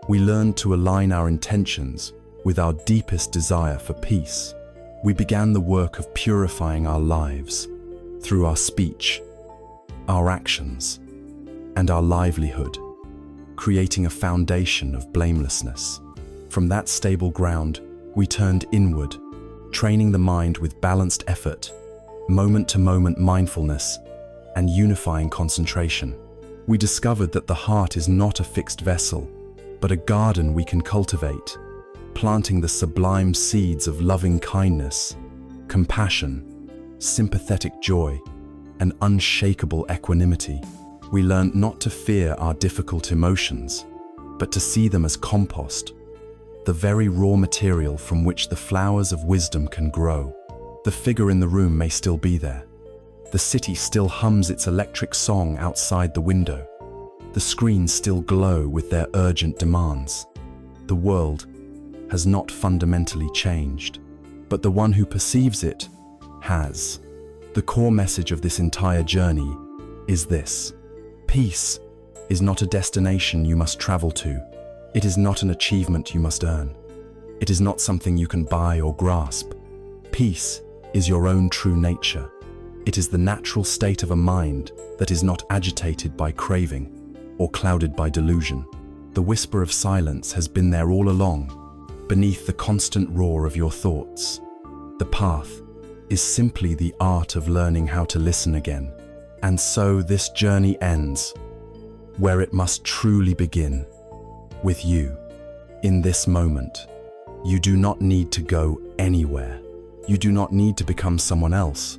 We learned to align our intentions with our deepest desire for peace. We began the work of purifying our lives through our speech, our actions, and our livelihood, creating a foundation of blamelessness. From that stable ground, we turned inward, training the mind with balanced effort, moment-to-moment mindfulness, and unifying concentration. We discovered that the heart is not a fixed vessel, but a garden we can cultivate, planting the sublime seeds of loving kindness, compassion, sympathetic joy, and unshakable equanimity. We learned not to fear our difficult emotions, but to see them as compost, the very raw material from which the flowers of wisdom can grow. The figure in the room may still be there. The city still hums its electric song outside the window. The screens still glow with their urgent demands. The world has not fundamentally changed, but the one who perceives it has. The core message of this entire journey is this: peace is not a destination you must travel to. It is not an achievement you must earn. It is not something you can buy or grasp. Peace is your own true nature. It is the natural state of a mind that is not agitated by craving or clouded by delusion. The whisper of silence has been there all along, beneath the constant roar of your thoughts. The path is simply the art of learning how to listen again. And so this journey ends where it must truly begin, with you, in this moment. You do not need to go anywhere. You do not need to become someone else.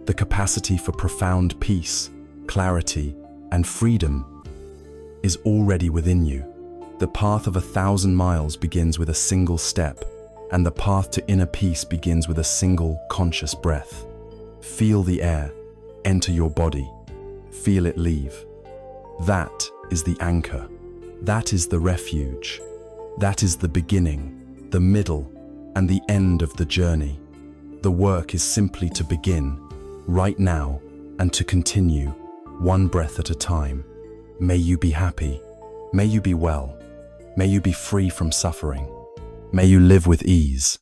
The capacity for profound peace, clarity, and freedom is already within you. The path of 1,000 miles begins with a single step, and the path to inner peace begins with a single conscious breath. Feel the air enter your body. Feel it leave. That is the anchor. That is the refuge. That is the beginning, the middle, and the end of the journey. The work is simply to begin, right now, and to continue, one breath at a time. May you be happy. May you be well. May you be free from suffering. May you live with ease.